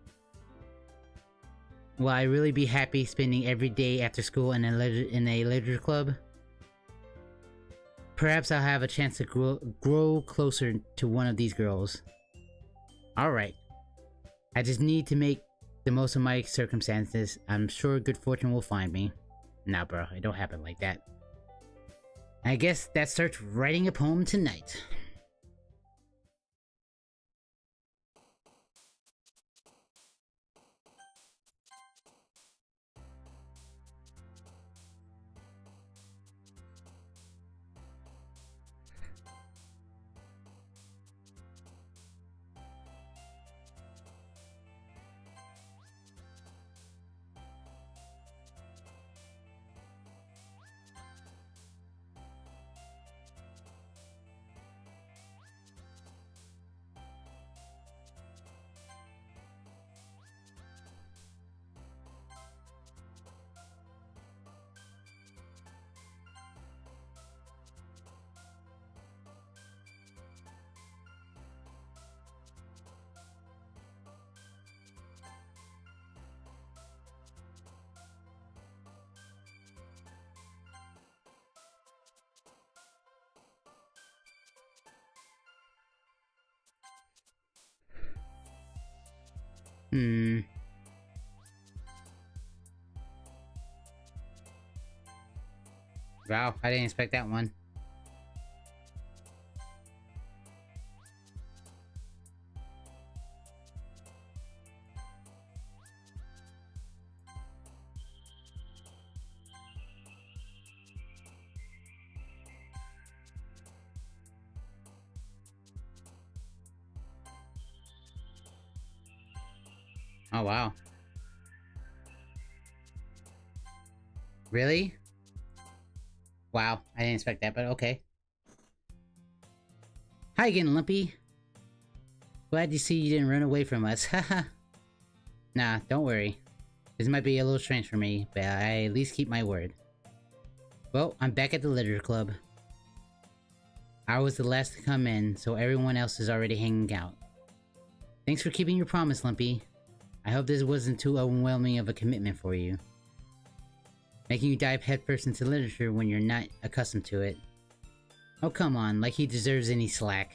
Will I really be happy spending every day after school in a literature club? Perhaps I'll have a chance to grow closer to one of these girls. Alright. I just need to make the most of my circumstances. I'm sure good fortune will find me. Nah, bro, it don't happen like that. I guess that starts writing a poem tonight. Wow, I didn't expect that one. Oh, wow. Really? Wow, I didn't expect that, but okay. Hi again, Lumpy. Glad to see you didn't run away from us, haha. Nah, don't worry. This might be a little strange for me, but I at least keep my word. Well, I'm back at the Litter Club. I was the last to come in, so everyone else is already hanging out. Thanks for keeping your promise, Lumpy. I hope this wasn't too overwhelming of a commitment for you. Making you dive headfirst into literature when you're not accustomed to it. Oh come on, like he deserves any slack.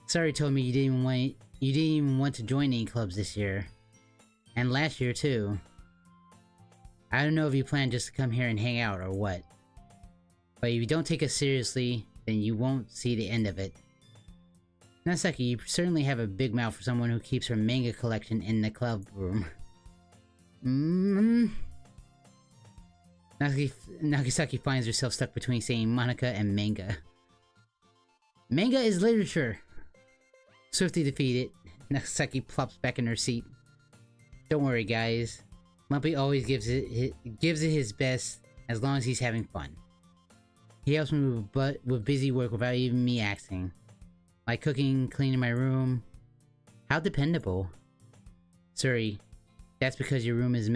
Sorry told me you didn't even want to join any clubs this year. And last year too. I don't know if you plan just to come here and hang out or what. But if you don't take us seriously, then you won't see the end of it. Nasaki, you certainly have a big mouth for someone who keeps her manga collection in the club room. Nagasaki finds herself stuck between saying Monica and manga. Manga is literature! Swiftly defeated, Nagasaki plops back in her seat. Don't worry, guys. Lumpy always gives it his best as long as he's having fun. He helps me with busy work without even me asking. Like cooking, cleaning my room. How dependable. Sorry, that's because your room is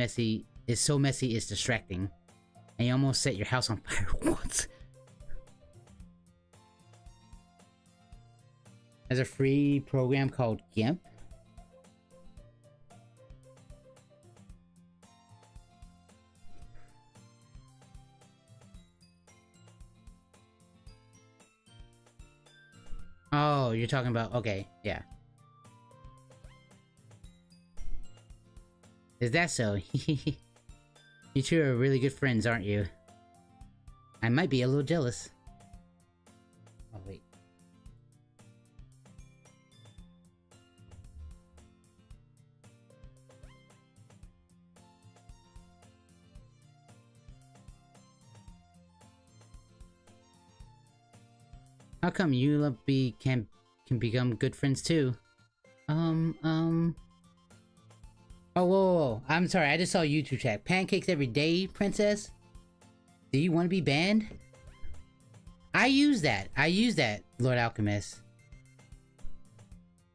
so messy it's distracting. And you almost set your house on fire once. There's a free program called GIMP. Oh, you're talking about... okay, yeah. Is that so? You two are really good friends, aren't you? I might be a little jealous. Oh, wait. How come you and Lumpy can become good friends too? Oh, whoa. I'm sorry. I just saw YouTube chat. Pancakes every day, princess? Do you want to be banned? I use that. Lord Alchemist.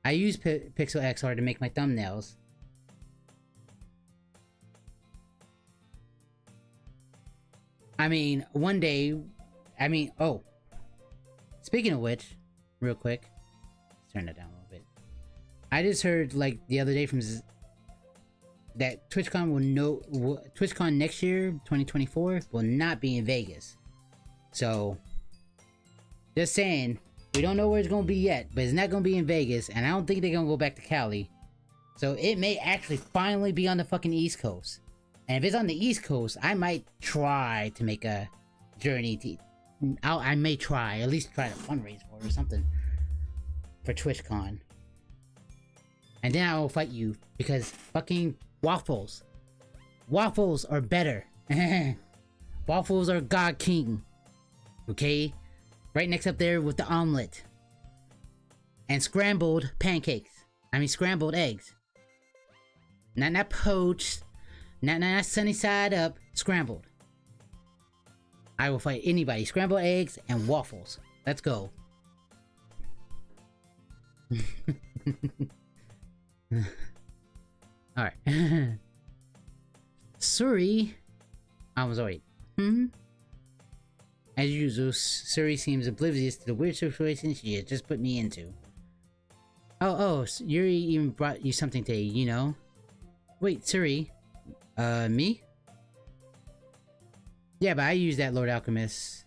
I use Pixel XR to make my thumbnails. I mean, one day... oh. Speaking of which, real quick. Let's turn that down a little bit. I just heard, like, the other day from... that TwitchCon next year, 2024, will not be in Vegas. So... just saying, we don't know where it's gonna be yet, but it's not gonna be in Vegas, and I don't think they're gonna go back to Cali. So it may actually finally be on the fucking East Coast. And if it's on the East Coast, I might try to make a journey to... I may try, at least try to fundraise for it or something. For TwitchCon. And then I will fight you, because fucking waffles. Waffles are better. Waffles are God King. Okay? Right next up there with the omelet. And scrambled pancakes. I mean scrambled eggs. Not poached. Not sunny side up. Scrambled. I will fight anybody. Scrambled eggs and waffles. Let's go. Alright. Suri. I'm sorry. As usual, Suri seems oblivious to the weird situation she had just put me into. Oh, Yuri even brought you something today, you know? Wait, Suri? Me? Yeah, but I use that Lord Alchemist.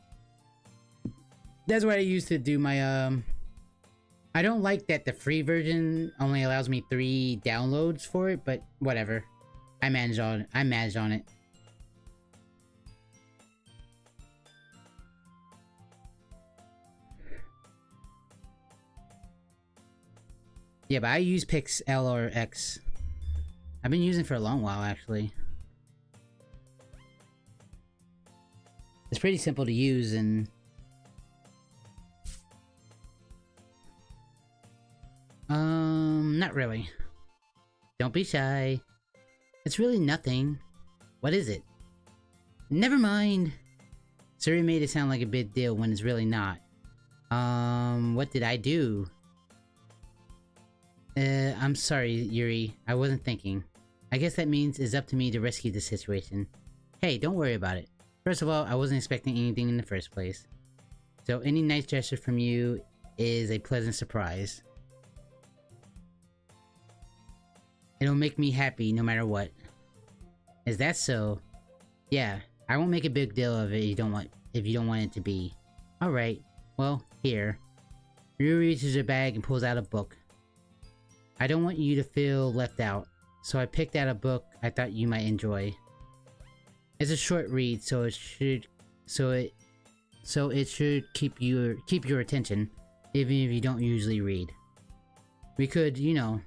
That's what I use to do my, I don't like that the free version only allows me 3 downloads for it, but whatever. I managed on it. Yeah, but I use Pix L or X. I've been using it for a long while, actually. It's pretty simple to use, and... not really. Don't be shy. It's really nothing. What is it? Never mind! Suri made it sound like a big deal when it's really not. What did I do? I'm sorry, Yuri. I wasn't thinking. I guess that means it's up to me to rescue the situation. Hey, don't worry about it. First of all, I wasn't expecting anything in the first place. So any nice gesture from you is a pleasant surprise. It'll make me happy no matter what. Is that so? Yeah, I won't make a big deal of it if you don't want it to be. Alright, well, here. Yuri reaches her bag and pulls out a book. I don't want you to feel left out, so I picked out a book I thought you might enjoy. It's a short read, so it should keep your attention, even if you don't usually read. We could, you know,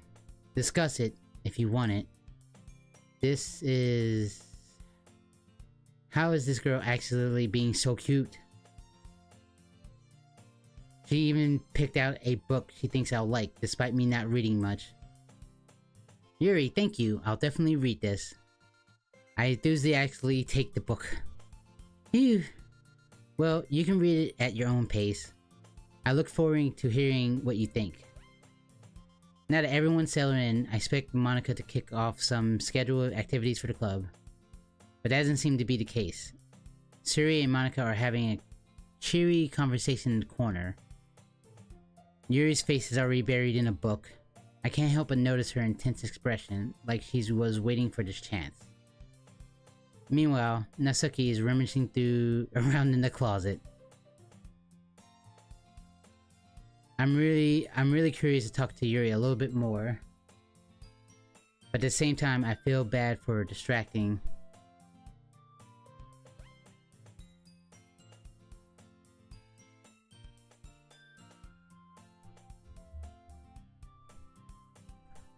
discuss it if you want it. This is... How is this girl actually being so cute? She even picked out a book she thinks I'll like, despite me not reading much. Yuri, thank you. I'll definitely read this. I enthusiastically take the book. Phew. Well, you can read it at your own pace. I look forward to hearing what you think. Now that everyone's settling in, I expect Monica to kick off some scheduled activities for the club. But that doesn't seem to be the case. Suri and Monica are having a cheery conversation in the corner. Yuri's face is already buried in a book. I can't help but notice her intense expression, like she was waiting for this chance. Meanwhile, Natsuki is rummaging around in the closet. I'm really curious to talk to Yuri a little bit more. But at the same time, I feel bad for distracting.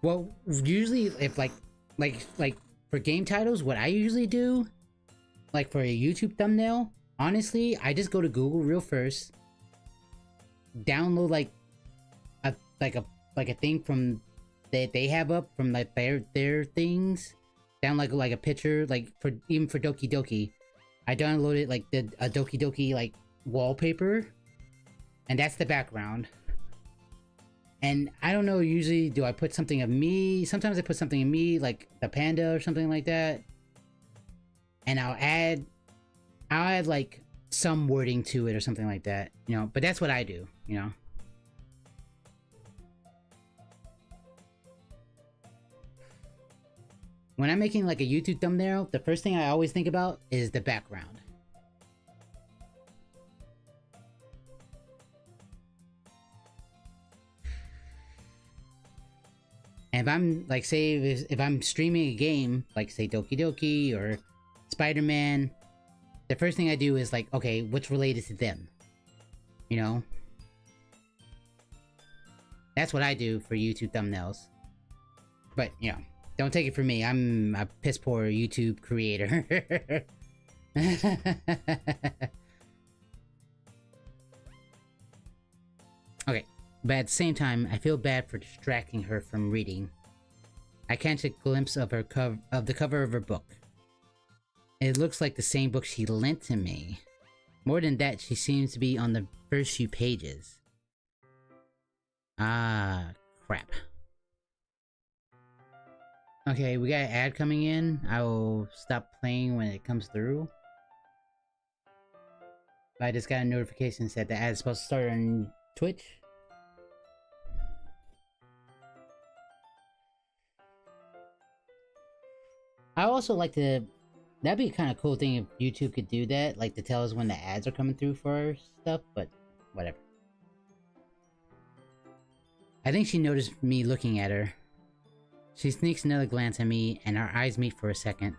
Well, usually if like for game titles, what I usually do, like for a YouTube thumbnail, honestly, I just go to Google real first, download like a thing from that they have up from like their things down like a picture, like for even for Doki Doki. I downloaded like a Doki Doki like wallpaper, and that's the background. And I don't know, usually do I put something of me? Sometimes I put something of me, like the panda or something like that. And I'll add like some wording to it or something like that, you know, but that's what I do, you know. When I'm making like a YouTube thumbnail, the first thing I always think about is the background. And if I'm like, say if I'm streaming a game, like say Doki Doki or Spider-Man, the first thing I do is like, okay, what's related to them? You know? That's what I do for YouTube thumbnails. But, you know, don't take it from me. I'm a piss poor YouTube creator. Okay, but at the same time, I feel bad for distracting her from reading. I catch a glimpse of the cover of her book. It looks like the same book she lent to me. More than that, she seems to be on the first few pages. Ah, crap. Okay, we got an ad coming in. I will stop playing when it comes through. I just got a notification that said the ad is supposed to start on Twitch. I also like to... That'd be a kind of cool thing if YouTube could do that, like to tell us when the ads are coming through for our stuff, but whatever. I think she noticed me looking at her. She sneaks another glance at me, and our eyes meet for a second.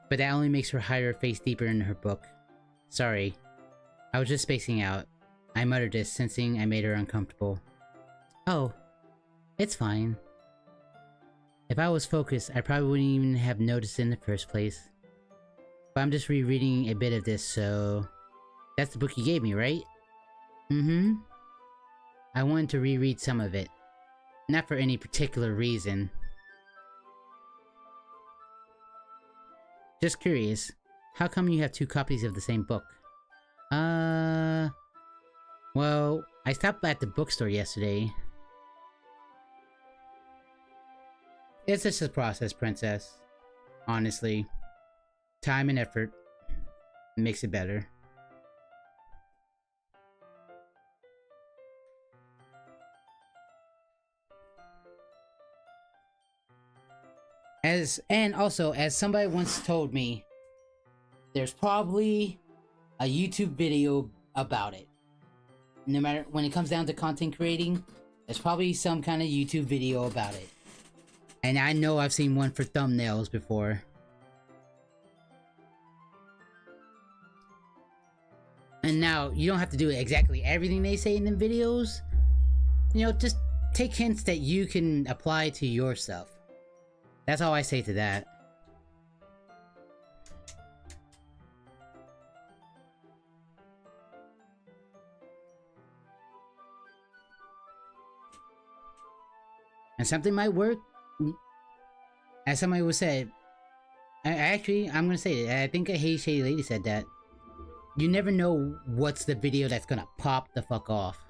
But that only makes her hide her face deeper in her book. Sorry. I was just spacing out. I muttered this, sensing I made her uncomfortable. Oh. It's fine. If I was focused, I probably wouldn't even have noticed it in the first place. But I'm just rereading a bit of this, so... That's the book you gave me, right? Mm-hmm. I wanted to reread some of it. Not for any particular reason. Just curious, how come you have 2 copies of the same book? Well, I stopped at the bookstore yesterday. It's just a process, princess. Honestly. Time and effort makes it better. And also, as somebody once told me, there's probably a YouTube video about it. No matter, when it comes down to content creating, there's probably some kind of YouTube video about it. And I know I've seen one for thumbnails before. And now, you don't have to do exactly everything they say in the videos. You know, just take hints that you can apply to your stuff. That's all I say to that. And something might work. As somebody would say, I'm gonna say it. I think a Hey Shady Lady said that. You never know what's the video that's gonna pop the fuck off.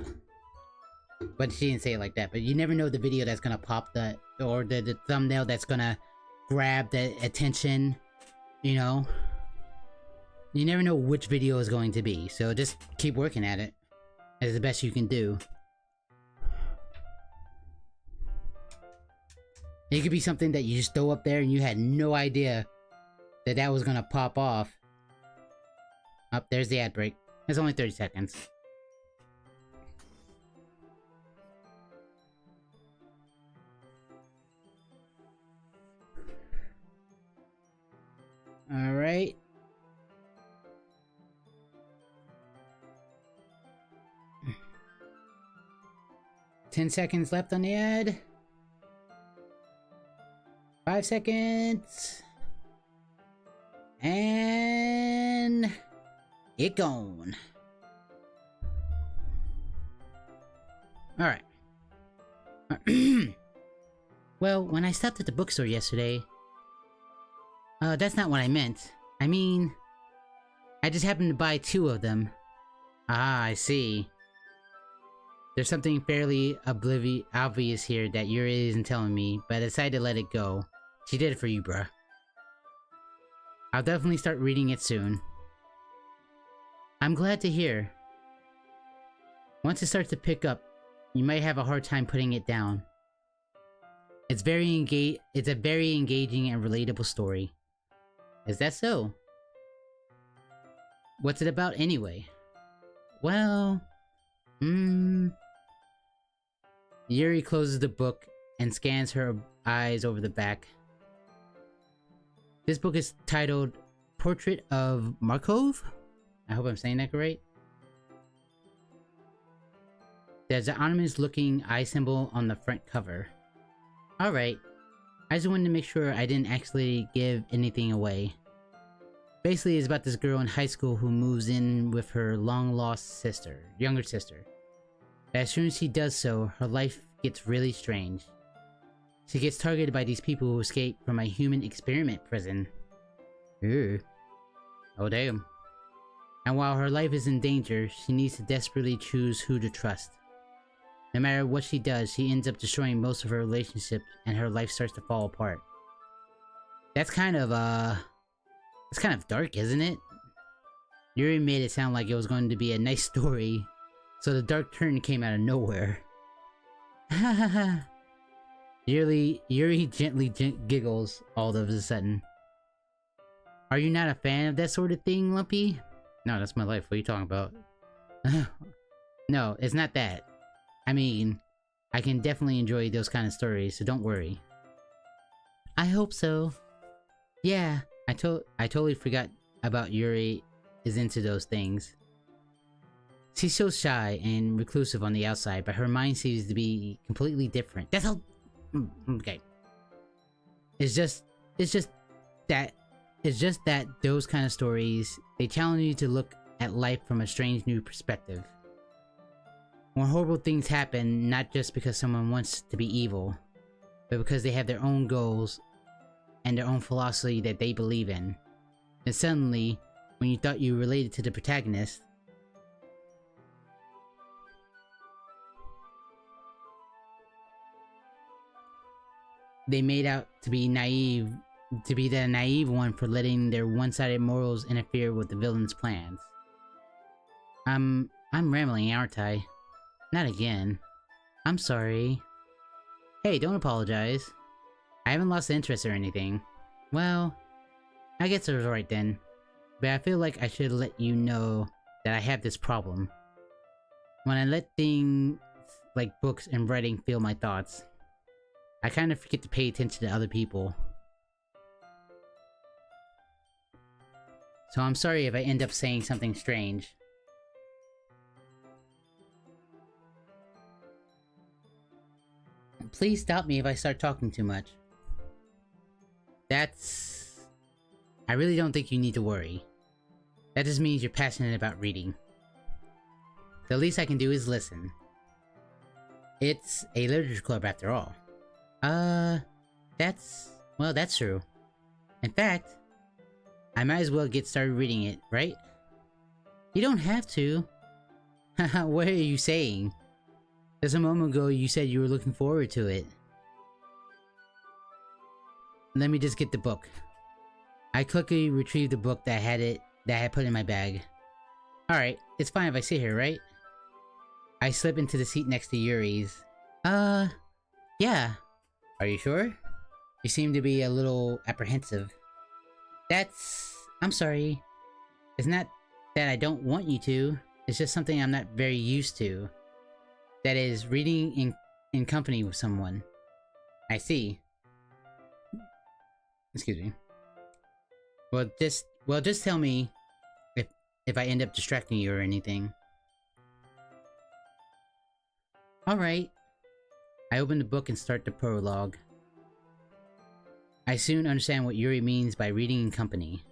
But she didn't say it like that. But you never know the video that's gonna pop the, or the thumbnail that's gonna grab the attention. You know? You never know which video is going to be. So just keep working at it. As the best you can do. It could be something that you just throw up there and you had no idea that that was gonna pop off. Oh, there's the ad break. It's only 30 seconds. Alright. Ten seconds left on the ad. 5 seconds. And it gone. Alright. Well, when I stopped at the bookstore yesterday... that's not what I meant. I mean... I just happened to buy 2 of them. Ah, I see. There's something fairly obvious here that Yuri isn't telling me, but I decided to let it go. She did it for you, bruh. I'll definitely start reading it soon. I'm glad to hear. Once it starts to pick up, you might have a hard time putting it down. It's a very engaging and relatable story. Is that so? What's it about anyway? Well... Yuri closes the book and scans her eyes over the back. This book is titled Portrait of Markov? I hope I'm saying that right. There's an ominous looking eye symbol on the front cover. Alright, I just wanted to make sure I didn't actually give anything away. Basically, it's about this girl in high school who moves in with her long-lost younger sister. But as soon as she does so, her life gets really strange. She gets targeted by these people who escape from a human experiment prison. Ooh. Oh damn. And while her life is in danger, she needs to desperately choose who to trust. No matter what she does, she ends up destroying most of her relationships and her life starts to fall apart. That's kind of, it's kind of dark, isn't it? Yuri made it sound like it was going to be a nice story, so the dark turn came out of nowhere. Ha ha ha. Yuri gently giggles all of a sudden. Are you not a fan of that sort of thing, Lumpy? No, that's my life. What are you talking about? No, it's not that. I mean, I can definitely enjoy those kind of stories, so don't worry. I hope so. Yeah, I totally forgot about Yuri is into those things. She's so shy and reclusive on the outside, but her mind seems to be completely different. That's how... Okay. It's just that those kind of stories, they challenge you to look at life from a strange new perspective. When horrible things happen, not just because someone wants to be evil, but because they have their own goals and their own philosophy that they believe in. And suddenly, when you thought you related to the protagonist, they made out to be the naive one for letting their one-sided morals interfere with the villain's plans. I'm rambling, aren't I? Not again. I'm sorry. Hey, don't apologize. I haven't lost interest or anything. Well, I guess it was right then. But I feel like I should let you know that I have this problem. When I let things like books and writing fill my thoughts, I kind of forget to pay attention to other people. So I'm sorry if I end up saying something strange. Please stop me if I start talking too much. I really don't think you need to worry. That just means you're passionate about reading. The least I can do is listen. It's a literature club after all. That's true. In fact, I might as well get started reading it, right? You don't have to. Haha, what are you saying? Just a moment ago you said you were looking forward to it. Let me just get the book. I quickly retrieved the book that I had put in my bag. Alright, it's fine if I sit here, right? I slip into the seat next to Yuri's. Yeah. Are you sure? You seem to be a little apprehensive. I'm sorry. It's not that I don't want you to. It's just something I'm not very used to. That is, reading in company with someone. I see. Excuse me. Well, just tell me if I end up distracting you or anything. Alright. I open the book and start the prologue. I soon understand what Yuri means by reading in company.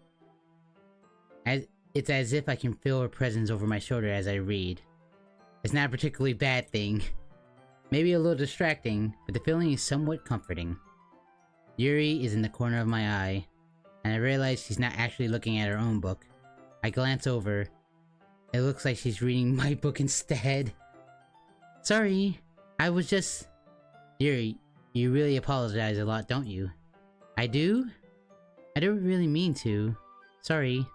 It's as if I can feel her presence over my shoulder as I read. It's not a particularly bad thing. Maybe a little distracting, but the feeling is somewhat comforting. Yuri is in the corner of my eye, and I realize she's not actually looking at her own book. I glance over. It looks like she's reading my book instead. Sorry, I was just... Yuri, you really apologize a lot, don't you? I do? I don't really mean to. Sorry.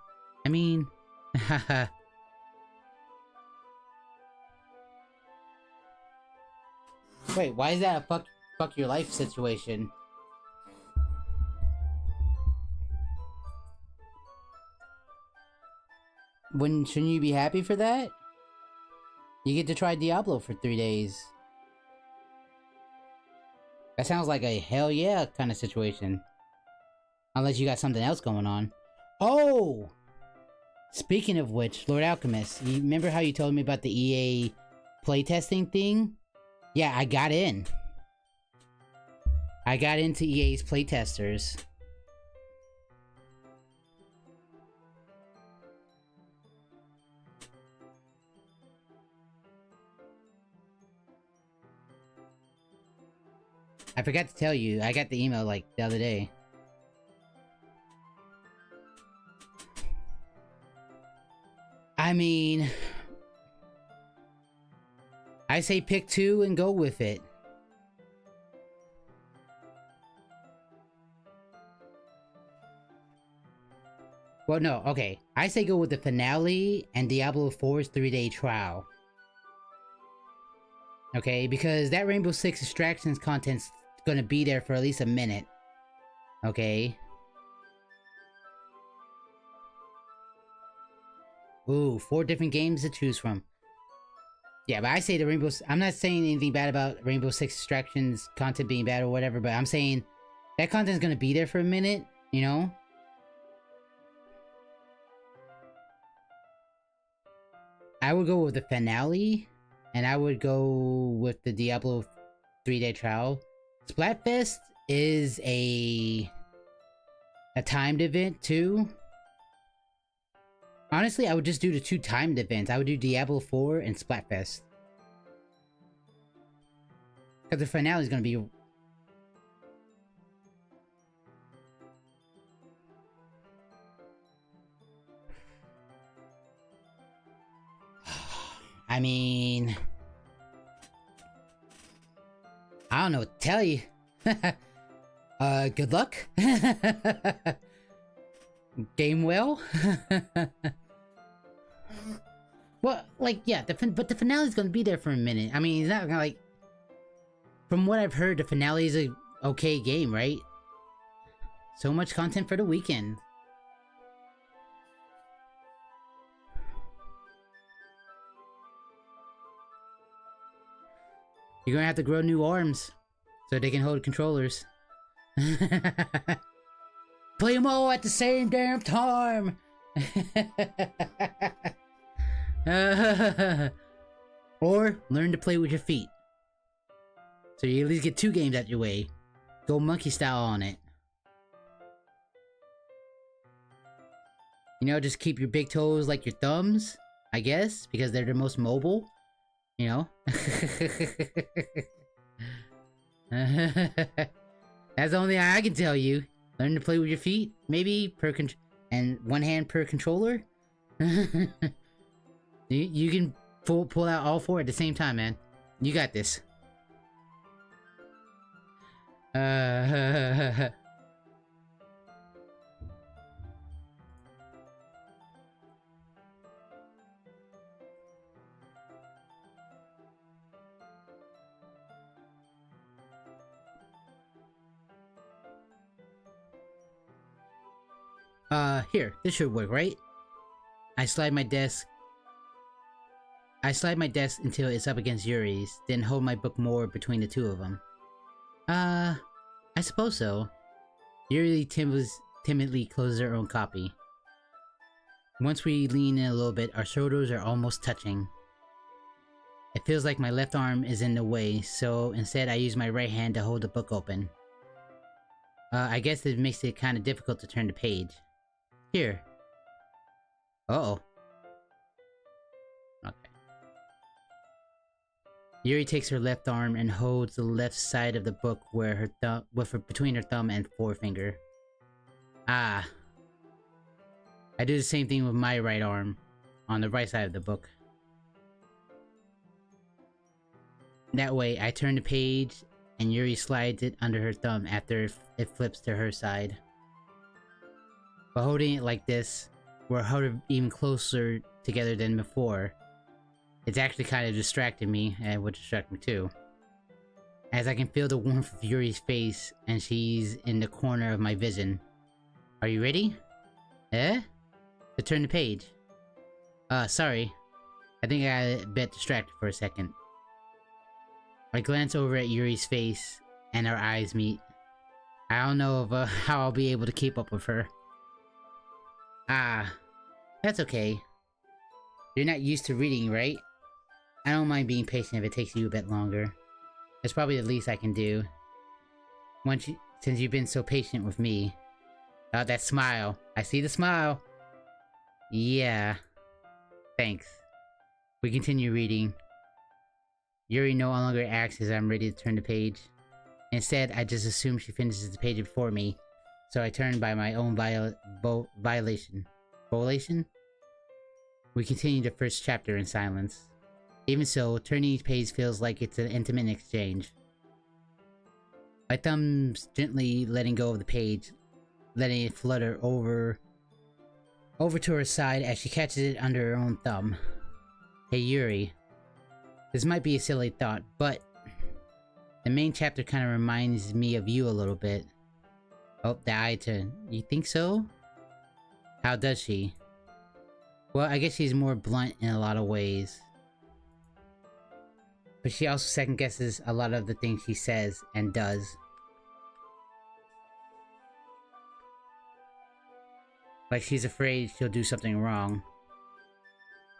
I mean... Haha. Wait, why is that a fuck your life situation? Shouldn't you be happy for that? You get to try Diablo for 3 days. That sounds like a hell yeah kind of situation. Unless you got something else going on. Oh! Speaking of which, Lord Alchemist, you remember how you told me about the EA playtesting thing? Yeah, I got in. I got into EA's playtesters. I forgot to tell you, I got the email like the other day. I mean... I say pick 2 and go with it. Well, no, okay. I say go with the finale and Diablo 4's 3-day trial. Okay, because that Rainbow Six Extractions content's gonna be there for at least a minute. Okay. Ooh, 4 different games to choose from. Yeah, but I say the Rainbow... I'm not saying anything bad about Rainbow Six Extractions content being bad or whatever, but I'm saying that content's gonna be there for a minute, you know? I would go with the finale, and I would go with the Diablo 3-day trial. Splatfest is a timed event too. Honestly, I would just do the 2 timed events. I would do Diablo 4 and Splatfest. Because the finale is going to be... I mean... I don't know what to tell you. Good luck. Game well. Well, like, yeah, but the finale's gonna be there for a minute. I mean, it's not gonna, like... From what I've heard, the finale is a okay game, right? So much content for the weekend. You're gonna have to grow new arms so they can hold controllers. Play them all at the same damn time! Or learn to play with your feet. So you at least get 2 games out your way. Go monkey style on it. You know, just keep your big toes like your thumbs, I guess, because they're the most mobile. You know? That's the only thing I can tell you. Learn to play with your feet, maybe, and 1 hand per controller? You can pull out all 4 at the same time, man. You got this. Here, this should work, right? I slide my desk until it's up against Yuri's, then hold my book more between the 2 of them. I suppose so. Yuri timidly closes her own copy. Once we lean in a little bit, our shoulders are almost touching. It feels like my left arm is in the way, so instead I use my right hand to hold the book open. I guess it makes it kind of difficult to turn the page. Here. Uh-oh. Okay. Yuri takes her left arm and holds the left side of the book where her thumb, between her thumb and forefinger. Ah. I do the same thing with my right arm, on the right side of the book. That way, I turn the page, and Yuri slides it under her thumb after it flips to her side. By holding it like this, we're huddled even closer together than before. It's actually kind of distracting me, and it would distract me too. As I can feel the warmth of Yuri's face, and she's in the corner of my vision. Are you ready? Eh? To turn the page. Sorry. I think I got a bit distracted for a second. I glance over at Yuri's face, and our eyes meet. I don't know if, how I'll be able to keep up with her. Ah, that's okay. You're not used to reading, right? I don't mind being patient if it takes you a bit longer. It's probably the least I can do. Since you've been so patient with me. Oh, that smile. I see the smile. Yeah. Thanks. We continue reading. Yuri no longer asks as I'm ready to turn the page. Instead, I just assume she finishes the page before me, so I turn by my own violation. Volation? We continue the first chapter in silence. Even so, turning each page feels like it's an intimate exchange. My thumb's gently letting go of the page, letting it flutter over to her side as she catches it under her own thumb. Hey Yuri. This might be a silly thought, but the main chapter kind of reminds me of you a little bit. Oh, the eye turn. You think so? How does she? Well, I guess she's more blunt in a lot of ways. But she also second guesses a lot of the things she says and does. Like she's afraid she'll do something wrong.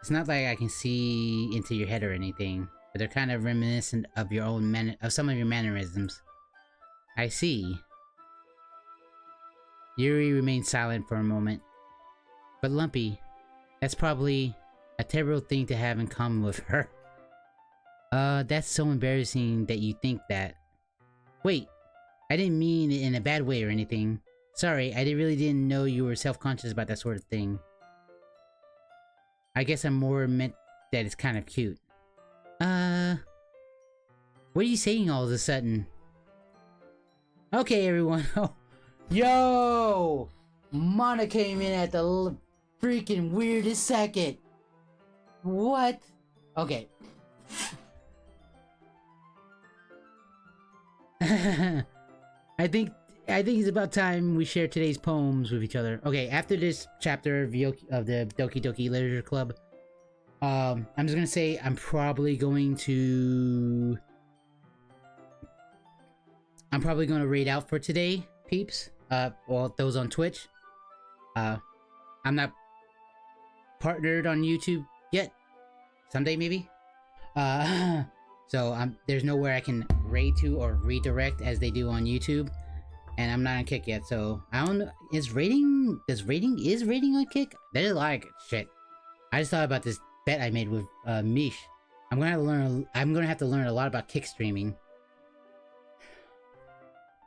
It's not like I can see into your head or anything, but they're kind of reminiscent of your own some of your mannerisms. I see. Yuri remains silent for a moment. But Lumpy, that's probably a terrible thing to have in common with her. That's so embarrassing that you think that. Wait, I didn't mean it in a bad way or anything. Sorry, I really didn't know you were self-conscious about that sort of thing. I guess I'm more meant that it's kind of cute. What are you saying all of a sudden? Okay, everyone. Yo! Mana came in at the freaking weirdest second. What? Okay. I think it's about time we share today's poems with each other. Okay, after this chapter of the Doki Doki Literature Club, I'm just gonna say I'm probably going to raid out for today, peeps. Well, those on Twitch. I'm not partnered on YouTube yet. Someday, maybe. So there's nowhere I can raid to or redirect as they do on YouTube. And I'm not on Kick yet, so I don't know. Is rating on Kick? That is like shit. I just thought about this bet I made with Mish. I'm gonna have to learn a lot about Kick streaming.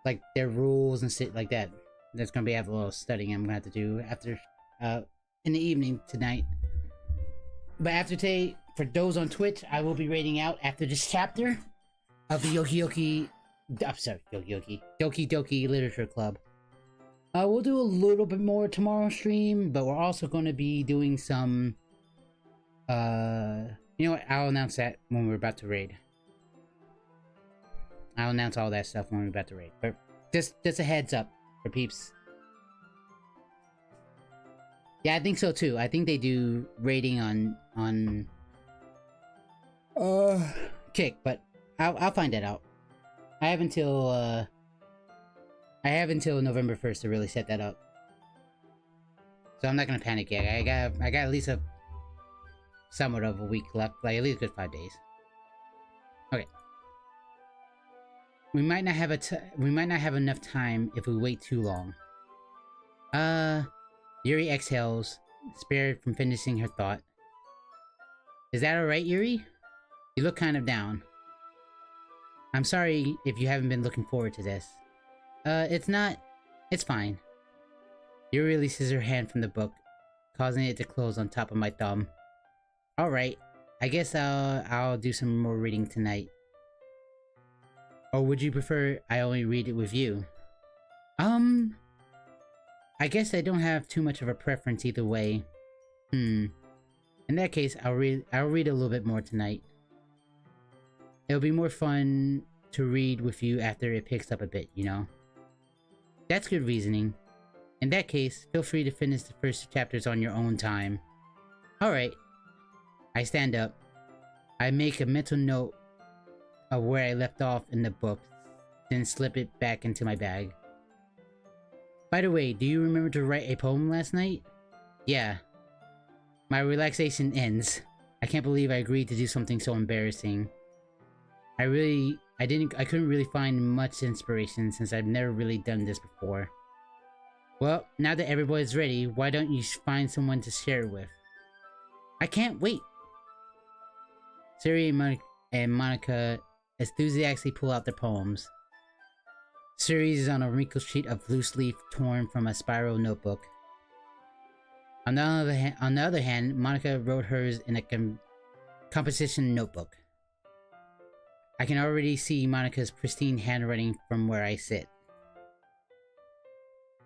Like their rules and shit like that. There's gonna be a little studying I'm gonna have to do after in the evening tonight. But after today, for those on Twitch, I will be raiding out after this chapter of the Doki Doki Literature Club. We'll do a little bit more tomorrow stream, but we're also going to be doing some, you know what, I'll announce that when we're about to raid. I'll announce all that stuff when we're about to raid, but just a heads up for peeps. Yeah, I think so too. I think they do raiding on Kick, but I'll find that out. I have until November 1st to really set that up. So I'm not gonna panic yet. I got at least somewhat of a week left, like at least a good 5 days. Okay. We might not have enough time if we wait too long. Yuri exhales, spared from finishing her thought. Is that alright, Yuri? You look kind of down. I'm sorry if you haven't been looking forward to this. It's fine. Yuri releases her hand from the book, causing it to close on top of my thumb. Alright, I guess I'll do some more reading tonight. Or would you prefer I only read it with you? I guess I don't have too much of a preference either way. In that case, I'll read a little bit more tonight. It'll be more fun to read with you after it picks up a bit, you know? That's good reasoning. In that case, feel free to finish the first 2 chapters on your own time. Alright. I stand up. I make a mental note of where I left off in the book, then slip it back into my bag. By the way, do you remember to write a poem last night? Yeah. My relaxation ends. I can't believe I agreed to do something so embarrassing. I couldn't really find much inspiration since I've never really done this before. Well, now that everybody's ready, why don't you find someone to share it with? I can't wait! Suri and Monica enthusiastically pull out their poems. Suri is on a wrinkled sheet of loose leaf torn from a spiral notebook. On the other hand, Monica wrote hers in a composition notebook. I can already see Monica's pristine handwriting from where I sit.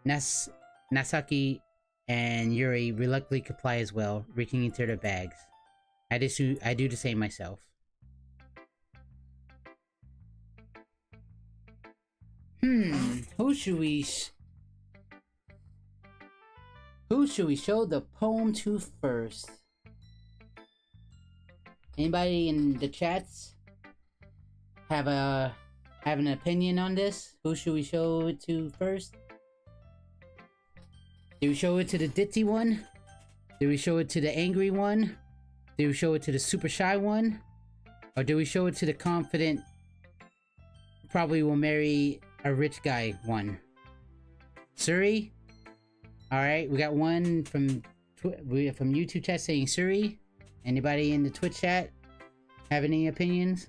Nasaki and Yuri reluctantly comply as well, reaching into their bags. I do the same myself. Who should we show the poem to first? Anybody in the chats have an opinion on this? Who should we show it to first? Do we show it to the ditzy one? Do we show it to the angry one? Do we show it to the super shy one? Or do we show it to the confident, probably will marry a rich guy one? Suri? Alright, we got one from YouTube chat saying Suri. Anybody in the Twitch chat have any opinions?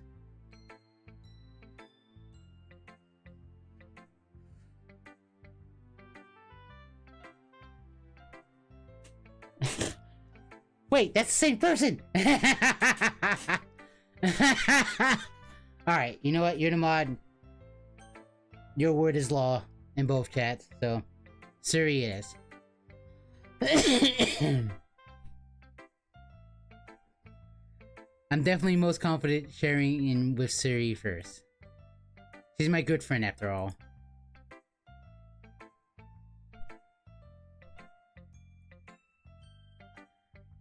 Wait, that's the same person! Alright, you know what? You're the mod. Your word is law in both chats, so Suri it is. I'm definitely most confident sharing in with Suri first. She's my good friend after all.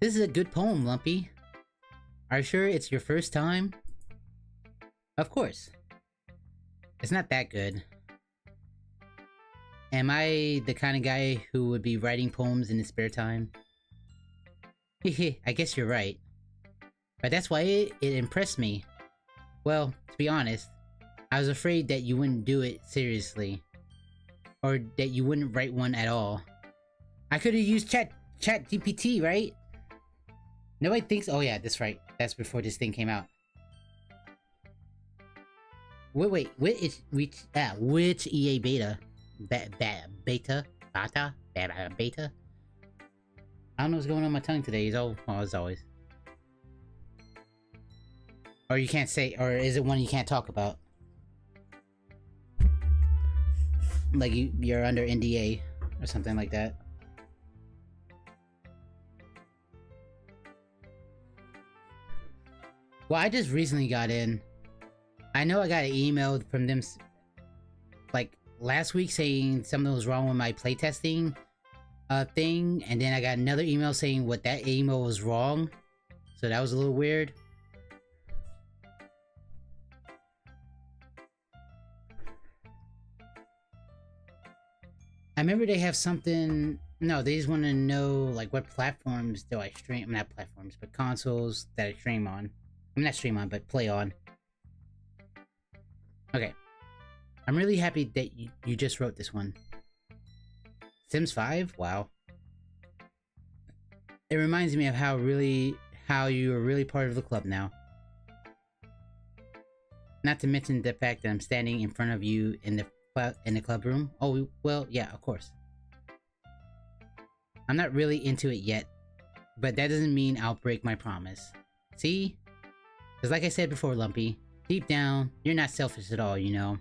This is a good poem, Lumpy. Are you sure it's your first time? Of course. It's not that good. Am I the kind of guy who would be writing poems in his spare time? Hehe, I guess you're right. But that's why it impressed me. Well, to be honest, I was afraid that you wouldn't do it seriously. Or that you wouldn't write one at all. I could have used Chat GPT, right? Nobody thinks- oh yeah, that's right. That's before this thing came out. Wait, which EA beta? Beta? I don't know what's going on with my tongue today, as always. Or you can't say, or is it one you can't talk about? Like you're under NDA or something like that. Well, I just recently got in. I know I got an email from them like last week saying something was wrong with my playtesting thing, and then I got another email saying what that email was wrong. So that was a little weird. I remember they have something. No, they just want to know like what platforms do I stream? Not platforms, but consoles that I stream on. I'm not stream on, but play on. Okay. I'm really happy that you just wrote this one. Sims 5? Wow. It reminds me of how you are really part of the club now. Not to mention the fact that I'm standing in front of you in the club room. Oh, well, yeah, of course. I'm not really into it yet, but that doesn't mean I'll break my promise. See? Because like I said before, Lumpy, deep down, you're not selfish at all, you know?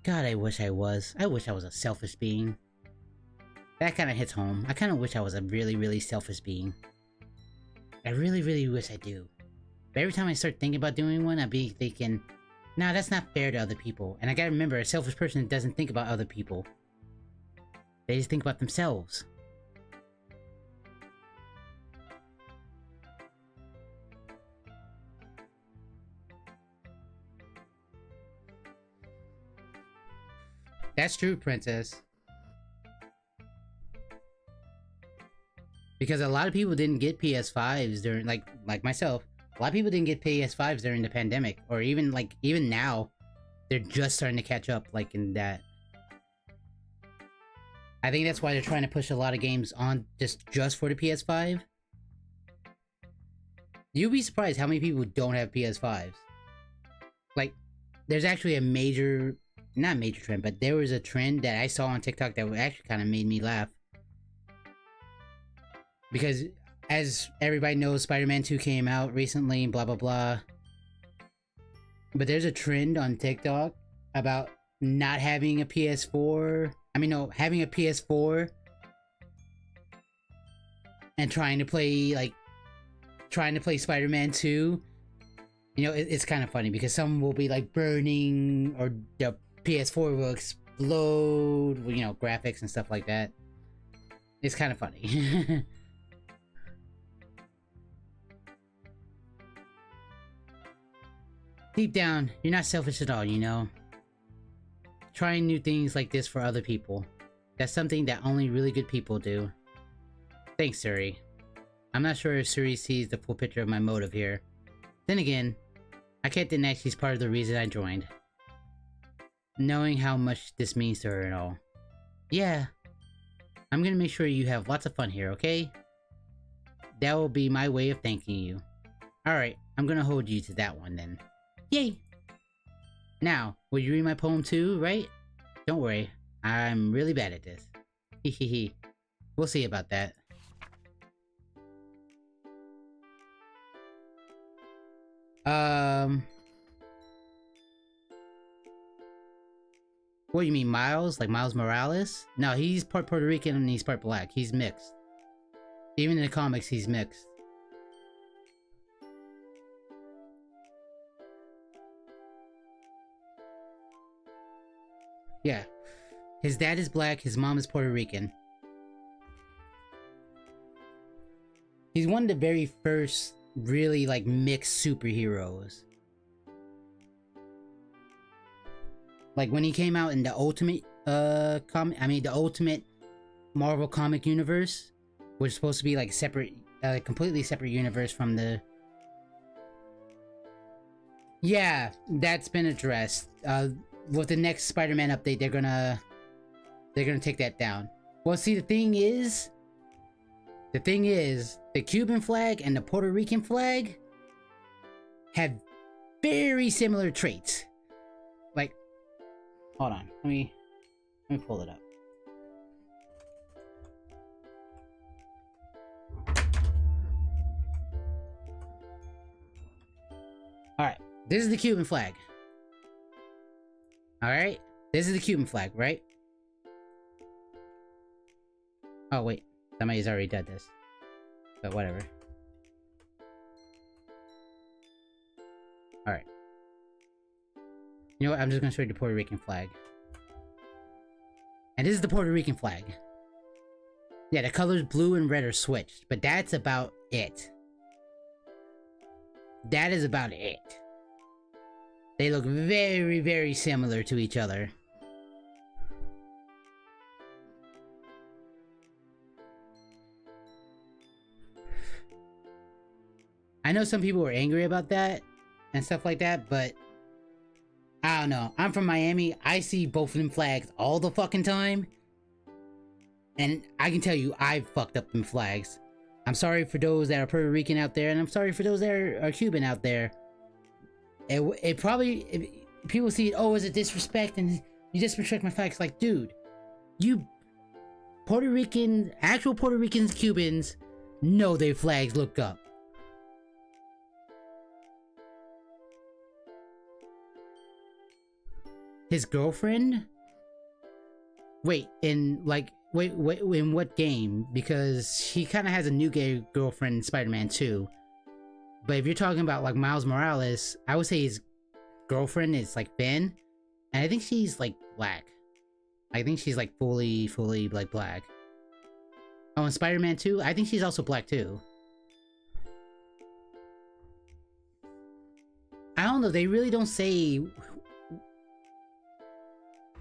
God, I wish I was. I wish I was a selfish being. That kind of hits home. I kind of wish I was a really, really selfish being. I really, really wish I do. But every time I start thinking about doing one, I'd be thinking, nah, that's not fair to other people. And I gotta remember, a selfish person doesn't think about other people. They just think about themselves. That's true, Princess. Because a lot of people didn't get PS5s during, like myself, a lot of people didn't get PS5s during the pandemic, or even now, they're just starting to catch up, like in that. I think that's why they're trying to push a lot of games on just for the PS5. You'd be surprised how many people don't have PS5s. Like, there's actually a major, not major trend, but there was a trend that I saw on TikTok that actually kind of made me laugh. Because, as everybody knows, Spider-Man 2 came out recently, blah blah blah. But there's a trend on TikTok about not having a PS4. I mean, no, having a PS4 and trying to play Spider-Man 2. You know, it's kind of funny because some will be like burning, or the PS4 will explode, you know, graphics and stuff like that. It's kind of funny. Deep down, you're not selfish at all, you know? Trying new things like this for other people. That's something that only really good people do. Thanks, Suri. I'm not sure if Suri sees the full picture of my motive here. Then again, I can't deny she's part of the reason I joined. Knowing how much this means to her and all. Yeah. I'm gonna make sure you have lots of fun here, okay? That will be my way of thanking you. Alright, I'm gonna hold you to that one then. Yay! Now, will you read my poem too, right? Don't worry, I'm really bad at this. Hehehe. We'll see about that. What, you mean Miles? Like Miles Morales? No, he's part Puerto Rican and he's part black. He's mixed. Even in the comics, he's mixed. Yeah. His dad is black, his mom is Puerto Rican. He's one of the very first really, like, mixed superheroes. Like, when he came out in the Ultimate, the Ultimate Marvel comic universe, which is supposed to be, like, separate, completely separate universe from the... Yeah, that's been addressed. With the next Spider-Man update, they're gonna take that down. Well, see, the thing is, the Cuban flag and the Puerto Rican flag have very similar traits. Like, hold on, let me pull it up. All right, this is the Cuban flag. Alright, this is the Cuban flag, right? Oh wait, somebody's already done this. But whatever. Alright. You know what, I'm just gonna show you the Puerto Rican flag. And this is the Puerto Rican flag. Yeah, the colors blue and red are switched, but that's about it. That is about it. They look very, very similar to each other. I know some people were angry about that and stuff like that, but I don't know. I'm from Miami. I see both of them flags all the fucking time. And I can tell you, I've fucked up them flags. I'm sorry for those that are Puerto Rican out there, and I'm sorry for those that are Cuban out there. it probably people see it. Oh, is it disrespect? And you disrespect my flag. It's like, dude, you actual Puerto Ricans, Cubans know their flags look up. His girlfriend? Wait, in what game? Because he kind of has a new gay girlfriend in Spider-Man 2. But if you're talking about like Miles Morales, I would say his girlfriend is like Ben, and I think she's like black. I think she's like fully like black. Oh, in Spider-Man 2, I think she's also black too. I don't know, they really don't say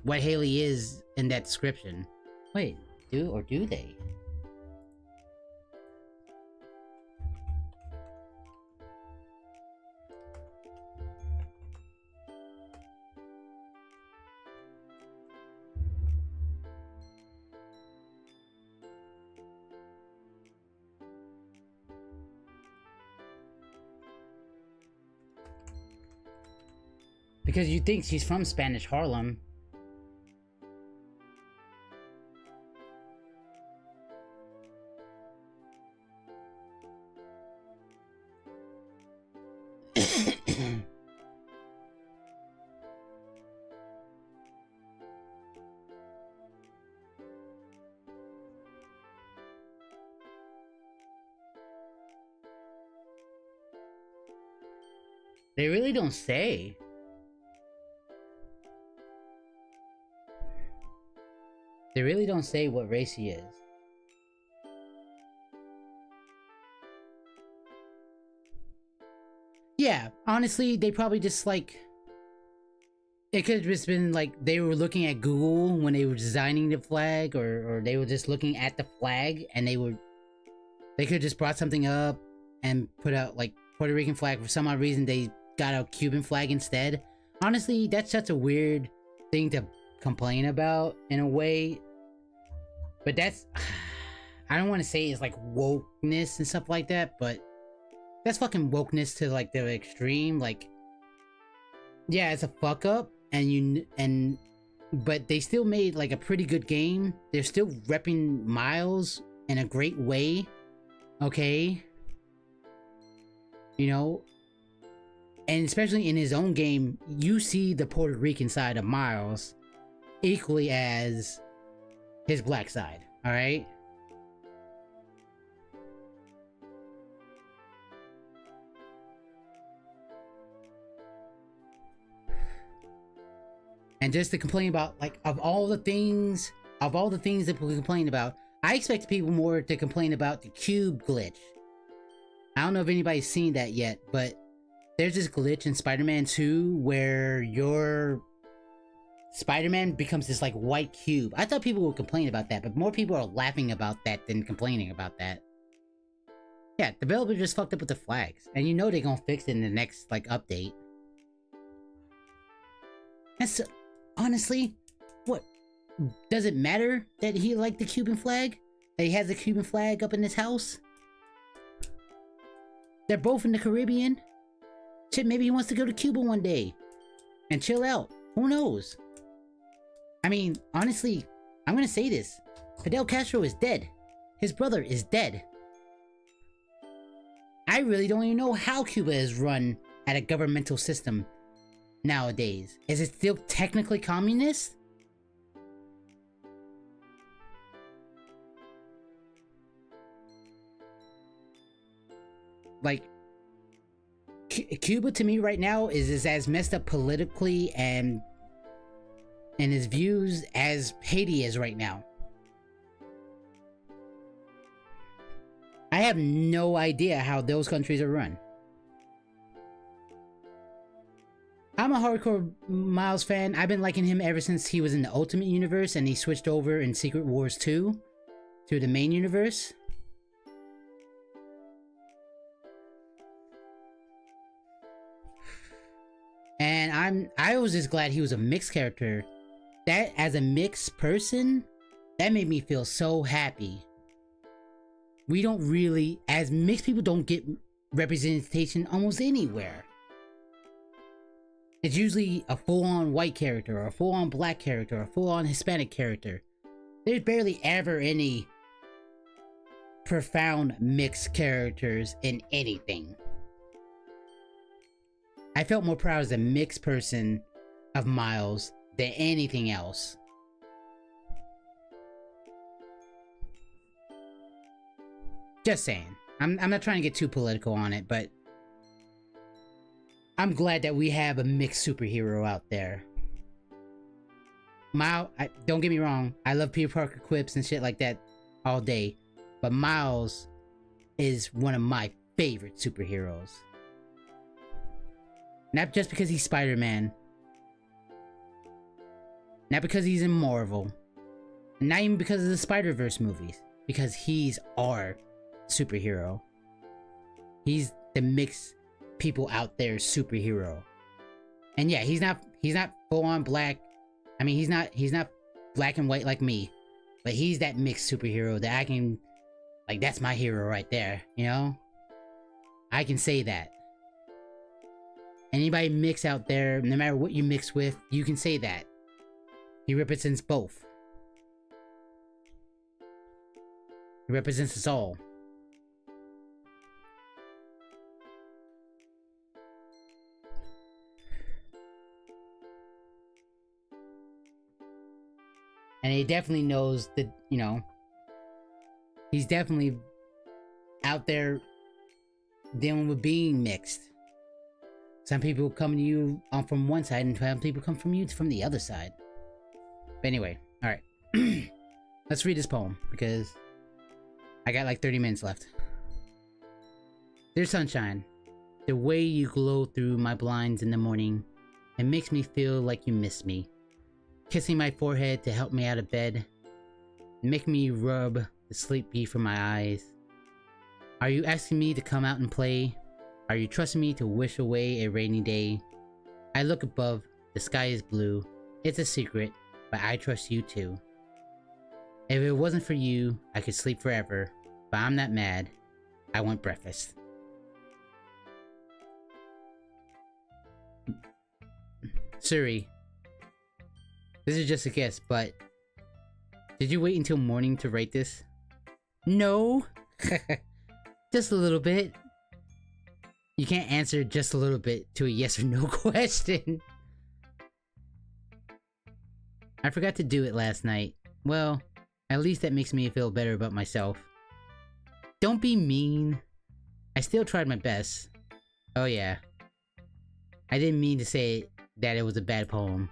what Haley is in that description. Wait, do they? Because you think she's from Spanish Harlem. They really don't say. They really don't say what race he is. Yeah, honestly, they probably just like... It could have just been like they were looking at Google when they were designing the flag, or they were just looking at the flag and they could have just brought something up and put out like Puerto Rican flag. For some odd reason, they got a Cuban flag instead. Honestly, that's such a weird thing to complain about in a way, but that's I don't want to say it's like wokeness and stuff like that, but that's fucking wokeness to like the extreme. Like, yeah, it's a fuck up, but they still made like a pretty good game. They're still repping Miles in a great way, okay, you know. And especially in his own game, you see the Puerto Rican side of Miles equally as his black side, alright? And just to complain about, like, of all the things that people complain about, I expect people more to complain about the cube glitch. I don't know if anybody's seen that yet, but there's this glitch in Spider-Man 2 where your Spider-Man becomes this like white cube. I thought people would complain about that, but more people are laughing about that than complaining about that. Yeah, developers just fucked up with the flags, and you know they're gonna fix it in the next like update. And so, honestly, what does it matter that he liked the Cuban flag? That he has a Cuban flag up in his house? They're both in the Caribbean. Shit, maybe he wants to go to Cuba one day and chill out. Who knows? I mean, honestly, I'm gonna say this. Fidel Castro is dead. His brother is dead. I really don't even know how Cuba is run at a governmental system nowadays. Is it still technically communist? Like, Cuba to me right now is as messed up politically and in his views as Haiti is right now. I have no idea how those countries are run. I'm a hardcore Miles fan. I've been liking him ever since he was in the Ultimate Universe and he switched over in Secret Wars 2 to the main universe. And I was just glad he was a mixed character. That, as a mixed person, that made me feel so happy. We don't really, as mixed people, don't get representation almost anywhere. It's usually a full-on white character, or a full-on black character, or a full-on Hispanic character. There's barely ever any profound mixed characters in anything. I felt more proud as a mixed person of Miles than anything else. Just saying. I'm not trying to get too political on it, but I'm glad that we have a mixed superhero out there. Miles, don't get me wrong, I love Peter Parker quips and shit like that all day, but Miles is one of my favorite superheroes. Not just because he's Spider-Man, not because he's in Marvel, not even because of the Spider-Verse movies, because he's our superhero. He's the mixed people out there superhero. And yeah, he's not full on black. I mean, he's not black and white like me, but he's that mixed superhero that I can, like, that's my hero right there, you know? I can say that. Anybody mix out there, no matter what you mix with, you can say that. He represents both. He represents us all. And he definitely knows that, you know, he's definitely out there dealing with being mixed. Some people come to you from one side, and some people come from you from the other side. But anyway, alright. Let's read this poem, because I got like 30 minutes left. Dear sunshine, the way you glow through my blinds in the morning, it makes me feel like you miss me. Kissing my forehead to help me out of bed, make me rub the sleep bee from my eyes. Are you asking me to come out and play? Are you trusting me to wish away a rainy day? I look above, the sky is blue. It's a secret, but I trust you too. If it wasn't for you, I could sleep forever, but I'm not mad. I want breakfast. Suri, this is just a guess, but did you wait until morning to write this? No! Just a little bit. You can't answer just a little bit to a yes or no question. I forgot to do it last night. Well, at least that makes me feel better about myself. Don't be mean. I still tried my best. Oh yeah. I didn't mean to say that it was a bad poem.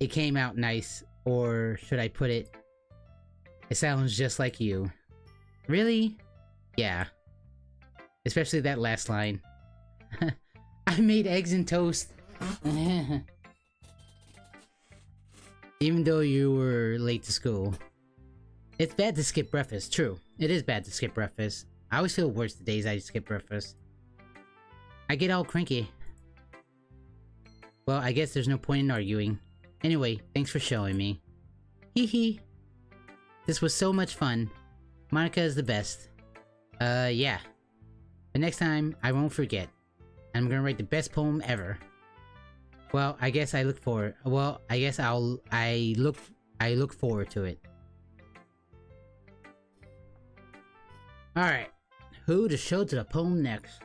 It came out nice, or should I put it, it sounds just like you. Really? Yeah. Especially that last line. I made eggs and toast. Even though you were late to school. It's bad to skip breakfast, true. It is bad to skip breakfast. I always feel worse the days I skip breakfast. I get all cranky. Well, I guess there's no point in arguing. Anyway, thanks for showing me. Hee hee. This was so much fun. Monica is the best. Yeah. But next time, I won't forget. I'm gonna write the best poem ever. Well, I guess I look forward. Well, I guess I look forward to it. Alright. Who to show to the poem next?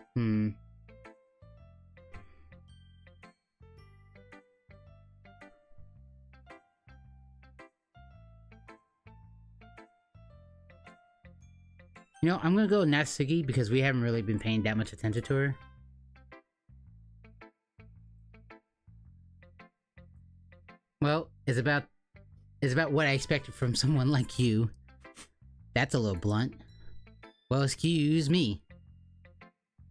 You know, I'm gonna go Natsuki because we haven't really been paying that much attention to her. Well, it's about what I expected from someone like you. That's a little blunt. Well, excuse me.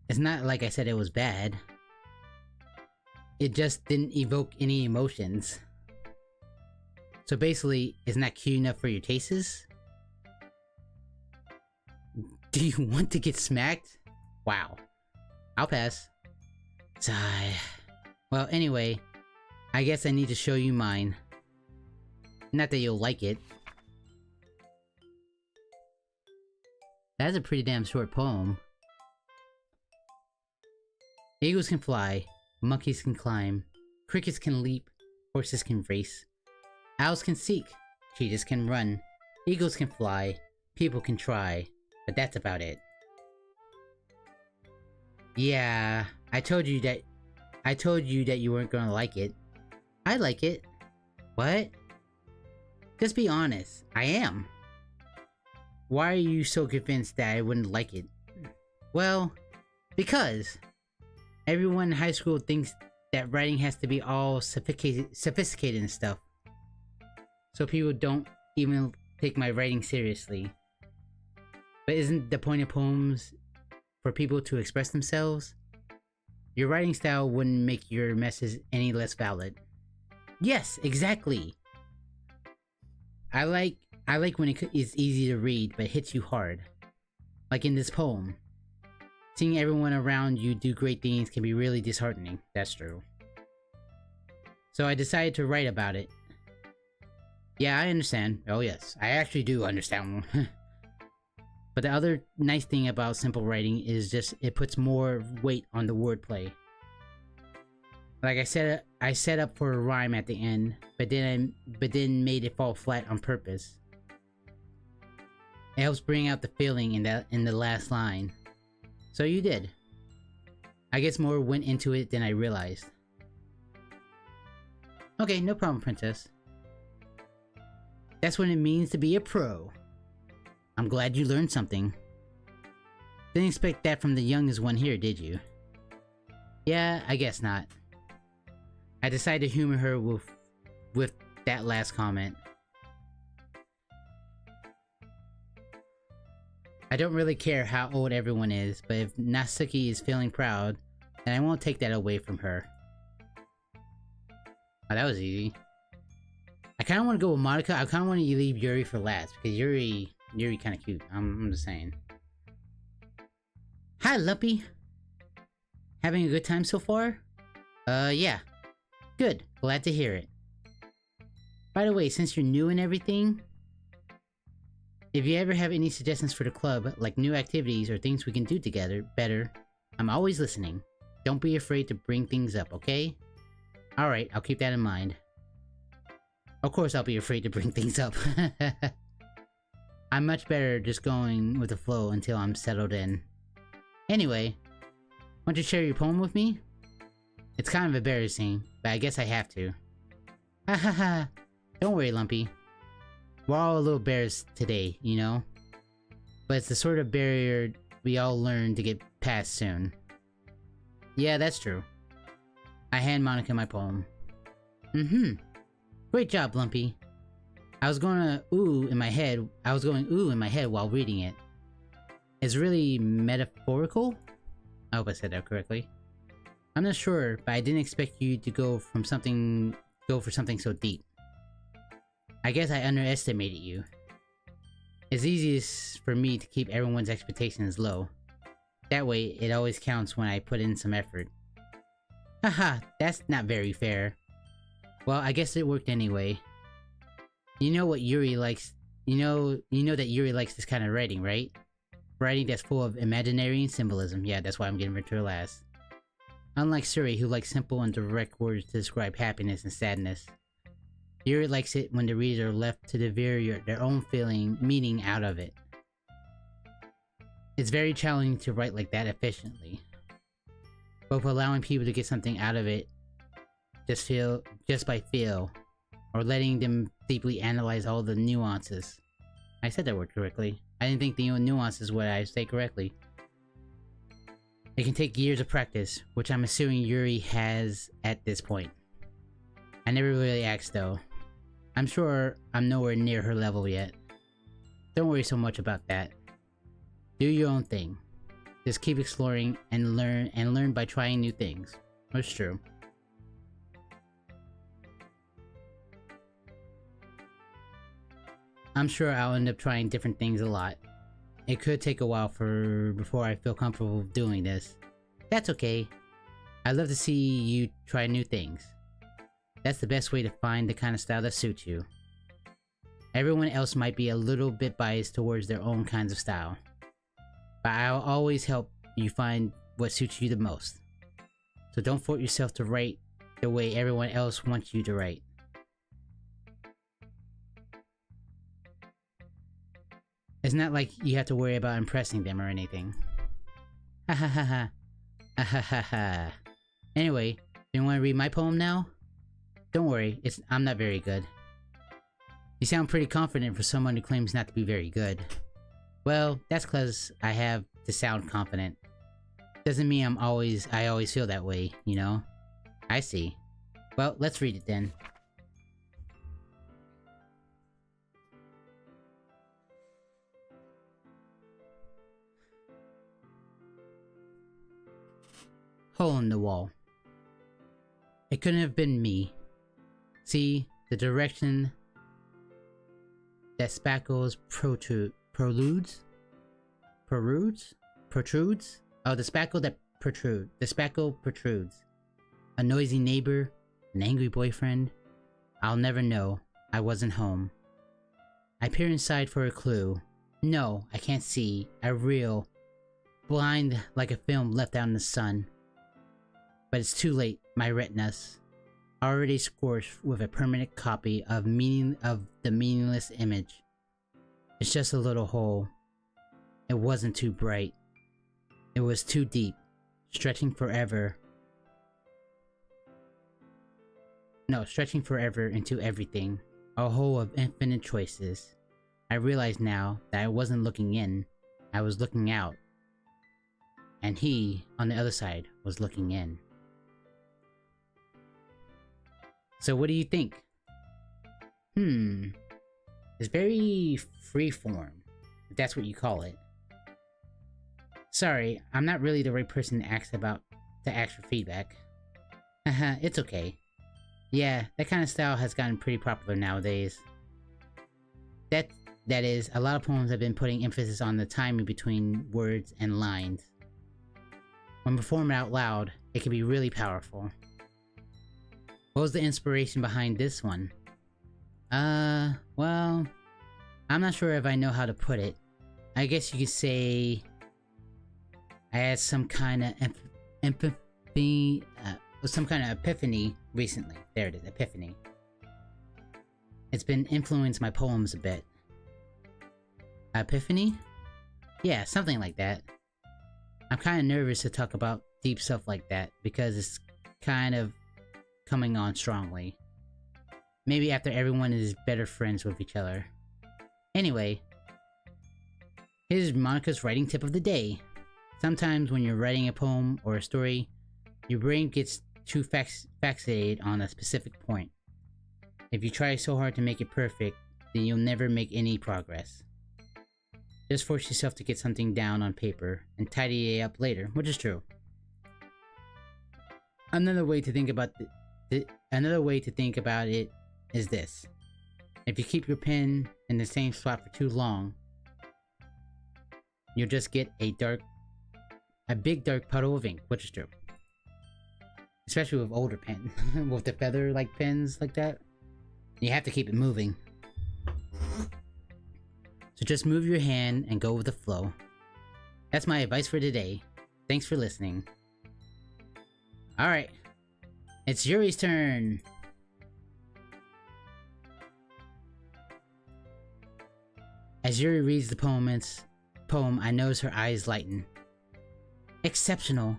It's not like I said it was bad. It just didn't evoke any emotions. So basically, it's not cute enough for your tastes? Do you want to get smacked? Wow. I'll pass. Sigh. Well, anyway, I guess I need to show you mine. Not that you'll like it. That's a pretty damn short poem. Eagles can fly, Monkeys can climb. Crickets can leap. Horses can race. Owls can seek. Cheetahs can run. Eagles can fly. People can try. But that's about it. Yeah, I told you that you weren't gonna like it. I like it. What? Just be honest. I am. Why are you so convinced that I wouldn't like it? Well, because everyone in high school thinks that writing has to be all sophisticated and stuff. So people don't even take my writing seriously. But isn't the point of poems for people to express themselves? Your writing style wouldn't make your message any less valid. Yes, exactly. I like when it is easy to read but hits you hard. Like in this poem. Seeing everyone around you do great things can be really disheartening. That's true. So I decided to write about it. Yeah, I understand. Oh yes, I actually do understand. But the other nice thing about simple writing is just it puts more weight on the wordplay. Like I set up for a rhyme at the end, but then made it fall flat on purpose. It helps bring out the feeling in the last line. So you did. I guess more went into it than I realized. Okay, no problem, princess. That's what it means to be a pro. I'm glad you learned something. Didn't expect that from the youngest one here, did you? Yeah, I guess not. I decided to humor her with that last comment. I don't really care how old everyone is, but if Natsuki is feeling proud, then I won't take that away from her. Oh, that was easy. I kind of want to go with Monica. I kind of want to leave Yuri for last, because Yuri kind of cute. I'm just saying. Hi, Lumpy. Having a good time so far? Yeah. Good. Glad to hear it. By the way, since you're new and everything, if you ever have any suggestions for the club, like new activities or things we can do together better, I'm always listening. Don't be afraid to bring things up, okay? Alright, I'll keep that in mind. Of course I'll be afraid to bring things up. I'm much better just going with the flow until I'm settled in. Anyway, want to share your poem with me? It's kind of embarrassing, but I guess I have to. Ha ha ha! Don't worry, Lumpy. We're all a little embarrassed today, you know? But it's the sort of barrier we all learn to get past soon. Yeah, that's true. I hand Monica my poem. Great job, Lumpy. I was going ooh in my head while reading it. It's really metaphorical? I hope I said that correctly. I'm not sure, but I didn't expect you to go for something so deep. I guess I underestimated you. It's easiest for me to keep everyone's expectations low. That way, it always counts when I put in some effort. Haha, that's not very fair. Well, I guess it worked anyway. You know what Yuri likes. You know that Yuri likes this kind of writing, right? Writing that's full of imaginary and symbolism. Yeah, that's why I'm getting rid of her last. Unlike Suri, who likes simple and direct words to describe happiness and sadness. Yuri likes it when the reader are left to devere their own meaning out of it. It's very challenging to write like that efficiently. Both allowing people to get something out of it just by feel, or letting them deeply analyze all the nuances. I said that word correctly. I didn't think the nuances would I say correctly. It can take years of practice, which I'm assuming Yuri has at this point. I never really asked though. I'm sure I'm nowhere near her level yet. Don't worry so much about that. Do your own thing. Just keep exploring and learn by trying new things. That's true. I'm sure I'll end up trying different things a lot. It could take a while before I feel comfortable doing this. That's okay. I'd love to see you try new things. That's the best way to find the kind of style that suits you. Everyone else might be a little bit biased towards their own kinds of style. But I'll always help you find what suits you the most. So don't force yourself to write the way everyone else wants you to write. It's not like you have to worry about impressing them or anything. Ha ha ha ha. Ha ha ha ha. Anyway, you want to read my poem now? Don't worry, I'm not very good. You sound pretty confident for someone who claims not to be very good. Well, that's cause I have to sound confident. Doesn't mean I always feel that way, you know? I see. Well, let's read it then. Hole in the wall. It couldn't have been me. See, the direction that spackles protrudes? Oh, the spackle that protrudes. The spackle protrudes. A noisy neighbor, an angry boyfriend. I'll never know. I wasn't home. I peer inside for a clue. No, I can't see. I reel. Blind like a film left out in the sun. But it's too late, my retinas. Already scorched with a permanent copy of the meaningless image. It's just a little hole. It wasn't too bright. It was too deep, stretching forever. No, stretching forever into everything. A hole of infinite choices. I realize now that I wasn't looking in, I was looking out. And he, on the other side, was looking in. So what do you think? It's very freeform, if that's what you call it. Sorry, I'm not really the right person to ask for feedback. Haha, it's okay. Yeah, that kind of style has gotten pretty popular nowadays. That is, a lot of poems have been putting emphasis on the timing between words and lines. When performed out loud, it can be really powerful. What was the inspiration behind this one? Well, I'm not sure if I know how to put it. I guess you could say I had some kind of epiphany recently. There it is, epiphany. It's been influenced my poems a bit. Epiphany? Yeah, something like that. I'm kind of nervous to talk about deep stuff like that because it's kind of coming on strongly. Maybe after everyone is better friends with each other. Anyway, here's Monica's writing tip of the day. Sometimes when you're writing a poem or a story, your brain gets too fixated on a specific point. If you try so hard to make it perfect, then you'll never make any progress. Just force yourself to get something down on paper and tidy it up later, which is true. Another way to think about it is this. If you keep your pen in the same spot for too long, you'll just get a big dark puddle of ink, which is true. Especially with older pens, with the feather-like pens like that. You have to keep it moving. So just move your hand and go with the flow. That's my advice for today. Thanks for listening. Alright. It's Yuri's turn! As Yuri reads the poem, I notice her eyes lighten. Exceptional.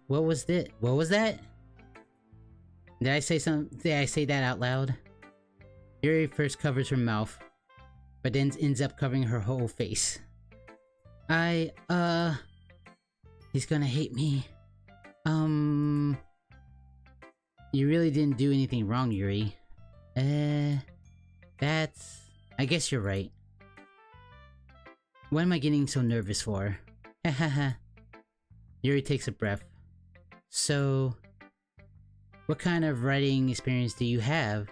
What was that? What was that? Did I say that out loud? Yuri first covers her mouth, but then ends up covering her whole face. He's gonna hate me. You really didn't do anything wrong, Yuri. I guess you're right. What am I getting so nervous for? Hahaha. Yuri takes a breath. So, what kind of writing experience do you have?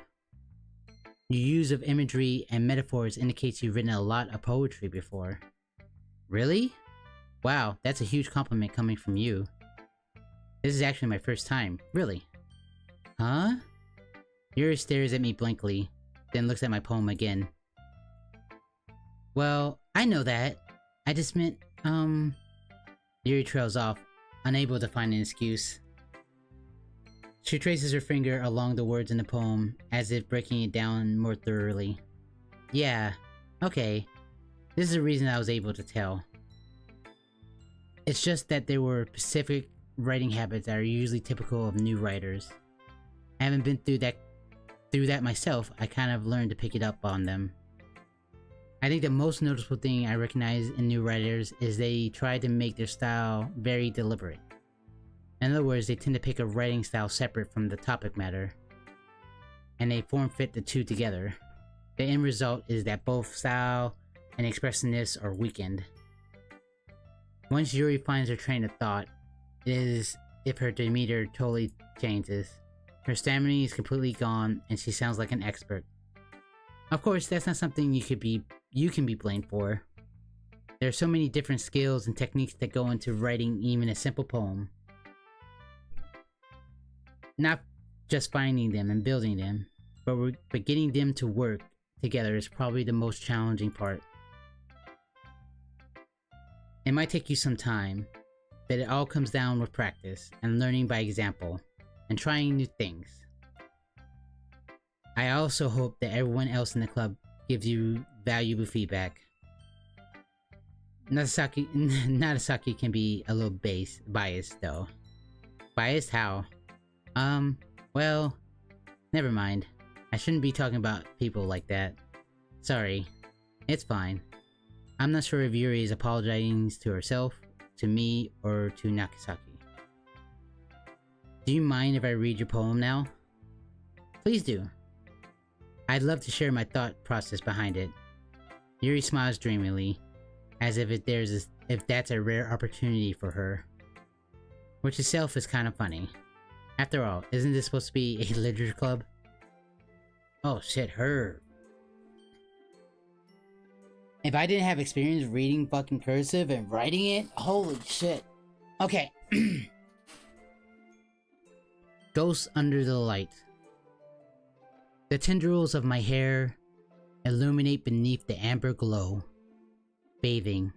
Your use of imagery and metaphors indicates you've written a lot of poetry before. Really? Wow, that's a huge compliment coming from you. This is actually my first time. Really? Huh? Yuri stares at me blankly, then looks at my poem again. Well, I know that. I just meant, Yuri trails off. unable to find an excuse. She traces her finger along the words in the poem, as if breaking it down more thoroughly. Yeah, okay. This is the reason I was able to tell. It's just that there were specific writing habits that are usually typical of new writers. I haven't been through that myself. I kind of learned to pick it up on them. I think the most noticeable thing I recognize in new writers is they try to make their style very deliberate. In other words, they tend to pick a writing style separate from the topic matter, and they form-fit the two together. The end result is that both style and expressiveness are weakened. Once Yuri finds her train of thought, it is if her demeanor totally changes. Her stamina is completely gone, and she sounds like an expert. Of course, that's not something you can be blamed for. There are so many different skills and techniques that go into writing even a simple poem. Not just finding them and building them, but getting them to work together is probably the most challenging part. It might take you some time, but it all comes down with practice and learning by example and trying new things. I also hope that everyone else in the club gives you valuable feedback. Nagasaki can be a little biased though. Biased how? Well, never mind. I shouldn't be talking about people like that. Sorry. It's fine. I'm not sure if Yuri is apologizing to herself, to me, or to Nagasaki. Do you mind if I read your poem now? Please do. I'd love to share my thought process behind it. Yuri smiles dreamily, as if that's a rare opportunity for her. Which itself is kind of funny. After all, isn't this supposed to be a literature club? Oh shit, her. If I didn't have experience reading fucking cursive and writing it, holy shit. Okay. Ghosts under the light. The tendrils of my hair illuminate beneath the amber glow. Bathing.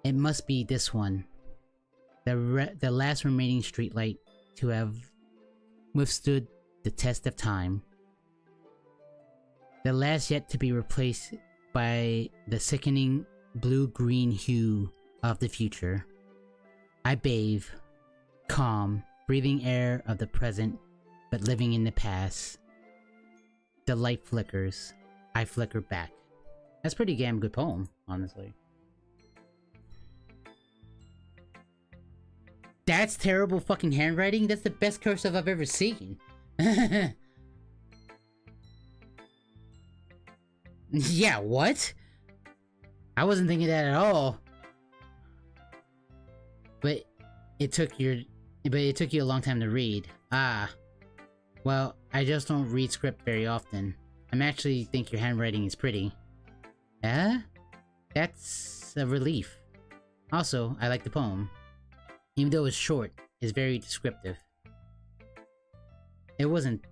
It must be this one. The last remaining streetlight to have withstood the test of time. The last yet to be replaced by the sickening blue-green hue of the future. I bathe, calm, breathing air of the present, but living in the past. The light flickers. I flicker back. That's a pretty damn good poem, honestly. That's terrible fucking handwriting? That's the best cursive I've ever seen. Yeah, what? I wasn't thinking that at all. But it took you a long time to read. Ah. Well, I just don't read script very often. I actually think your handwriting is pretty. Yeah? That's a relief. Also, I like the poem. Even though it's short, it's very descriptive. It wasn't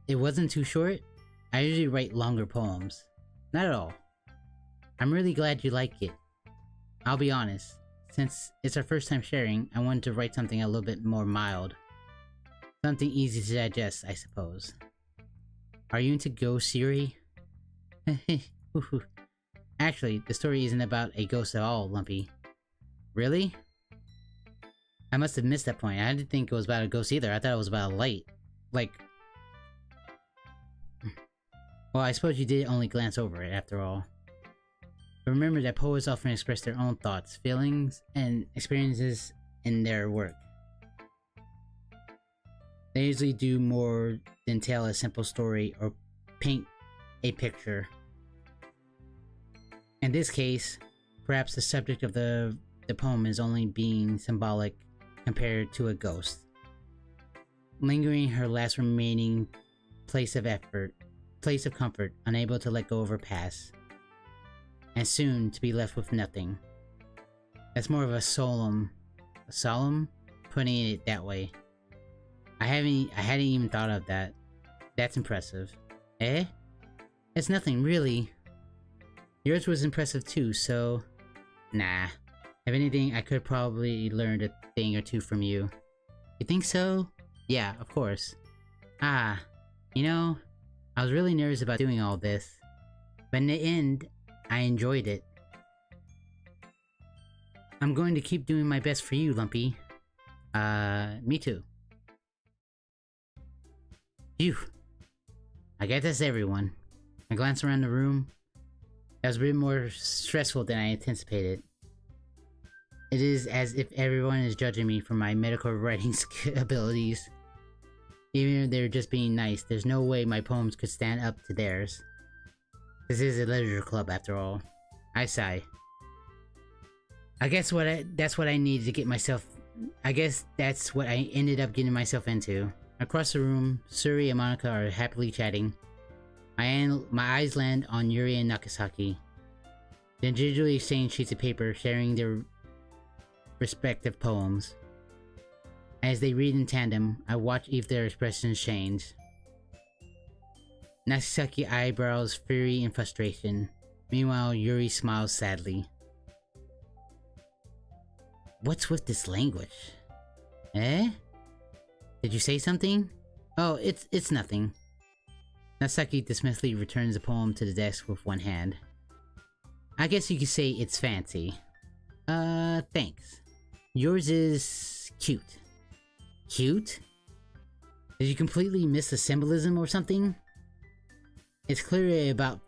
too short. I usually write longer poems. Not at all. I'm really glad you like it. I'll be honest, since it's our first time sharing, I wanted to write something a little bit more mild. Something easy to digest, I suppose. Are you into ghosts, Yuri? Actually, the story isn't about a ghost at all, Lumpy. Really? I must have missed that point. I didn't think it was about a ghost either. I thought it was about a light. Like... Well, I suppose you did only glance over it, after all. But remember that poets often express their own thoughts, feelings, and experiences in their work. They usually do more than tell a simple story or paint a picture. In this case, perhaps the subject of the poem is only being symbolic compared to a ghost. Lingering her last remaining place of comfort, unable to let go of her past, and soon to be left with nothing. That's more of a solemn, putting it that way. I hadn't even thought of that. That's impressive. Eh? It's nothing really. Yours was impressive too, so... Nah. If anything, I could probably learn a thing or two from you. You think so? Yeah, of course. Ah, you know, I was really nervous about doing all this. But in the end, I enjoyed it. I'm going to keep doing my best for you, Lumpy. Me too. Phew. I guess that's everyone. I glanced around the room. That was a bit more stressful than I anticipated. It is as if everyone is judging me for my medical writing abilities. Even if they're just being nice, there's no way my poems could stand up to theirs. This is a literature club after all. I sigh. I guess that's what I needed to get myself... I guess that's what I ended up getting myself into. Across the room, Suri and Monica are happily chatting. My eyes land on Yuri and Nakasaki. They gingerly exchange sheets of paper, sharing their respective poems. As they read in tandem, I watch if their expressions change. Nakasaki eyebrows fury and frustration. Meanwhile, Yuri smiles sadly. What's with this language? Eh? Did you say something? Oh, it's nothing. Nakasaki dismissively returns the poem to the desk with one hand. I guess you could say it's fancy. Thanks. Yours is cute. Cute? Did you completely miss the symbolism or something? It's clearly about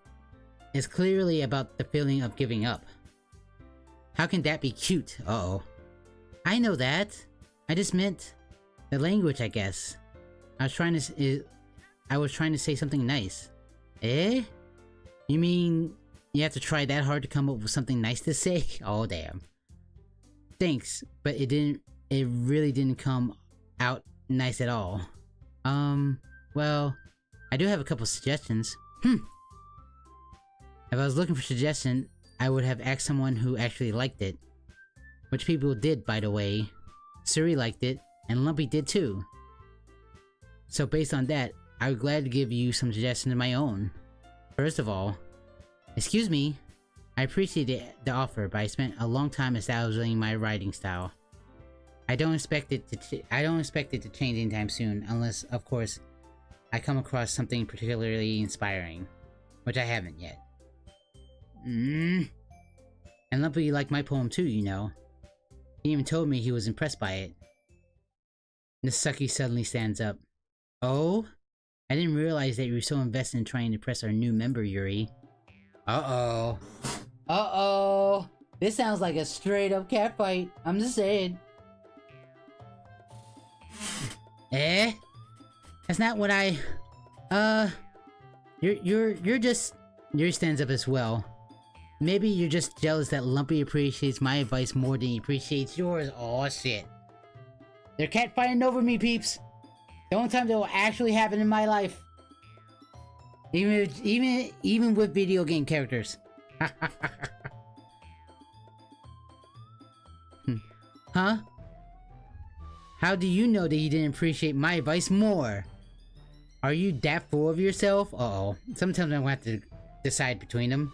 the feeling of giving up. How can that be cute? Uh-oh. I know that. I just meant the language, I guess. I was trying to say something nice. Eh? You mean you have to try that hard to come up with something nice to say? Oh damn. Thanks, but it really didn't come out nice at all. Well, I do have a couple suggestions. If I was looking for suggestion, I would have asked someone who actually liked it. Which people did, by the way. Suri liked it, and Lumpy did too. So based on that, I would glad to give you some suggestions of my own. First of all, excuse me, I appreciate the offer, but I spent a long time establishing my writing style. I don't expect it to change anytime soon, unless, of course, I come across something particularly inspiring, which I haven't yet. And Lumpy liked my poem too, you know. He even told me he was impressed by it. Nakasaki suddenly stands up. Oh? I didn't realize that you were so invested in trying to impress our new member, Yuri. Uh-oh. Uh-oh! This sounds like a straight-up catfight. I'm just saying. Eh? That's not what I... You're just... Yuri stands up as well. Maybe you're just jealous that Lumpy appreciates my advice more than he appreciates yours. Oh shit. They're catfighting over me, peeps. The only time that will actually happen in my life. Even with video game characters. Huh? How do you know that he didn't appreciate my advice more? Are you that full of yourself? Uh-oh. Sometimes I'm gonna have to decide between them.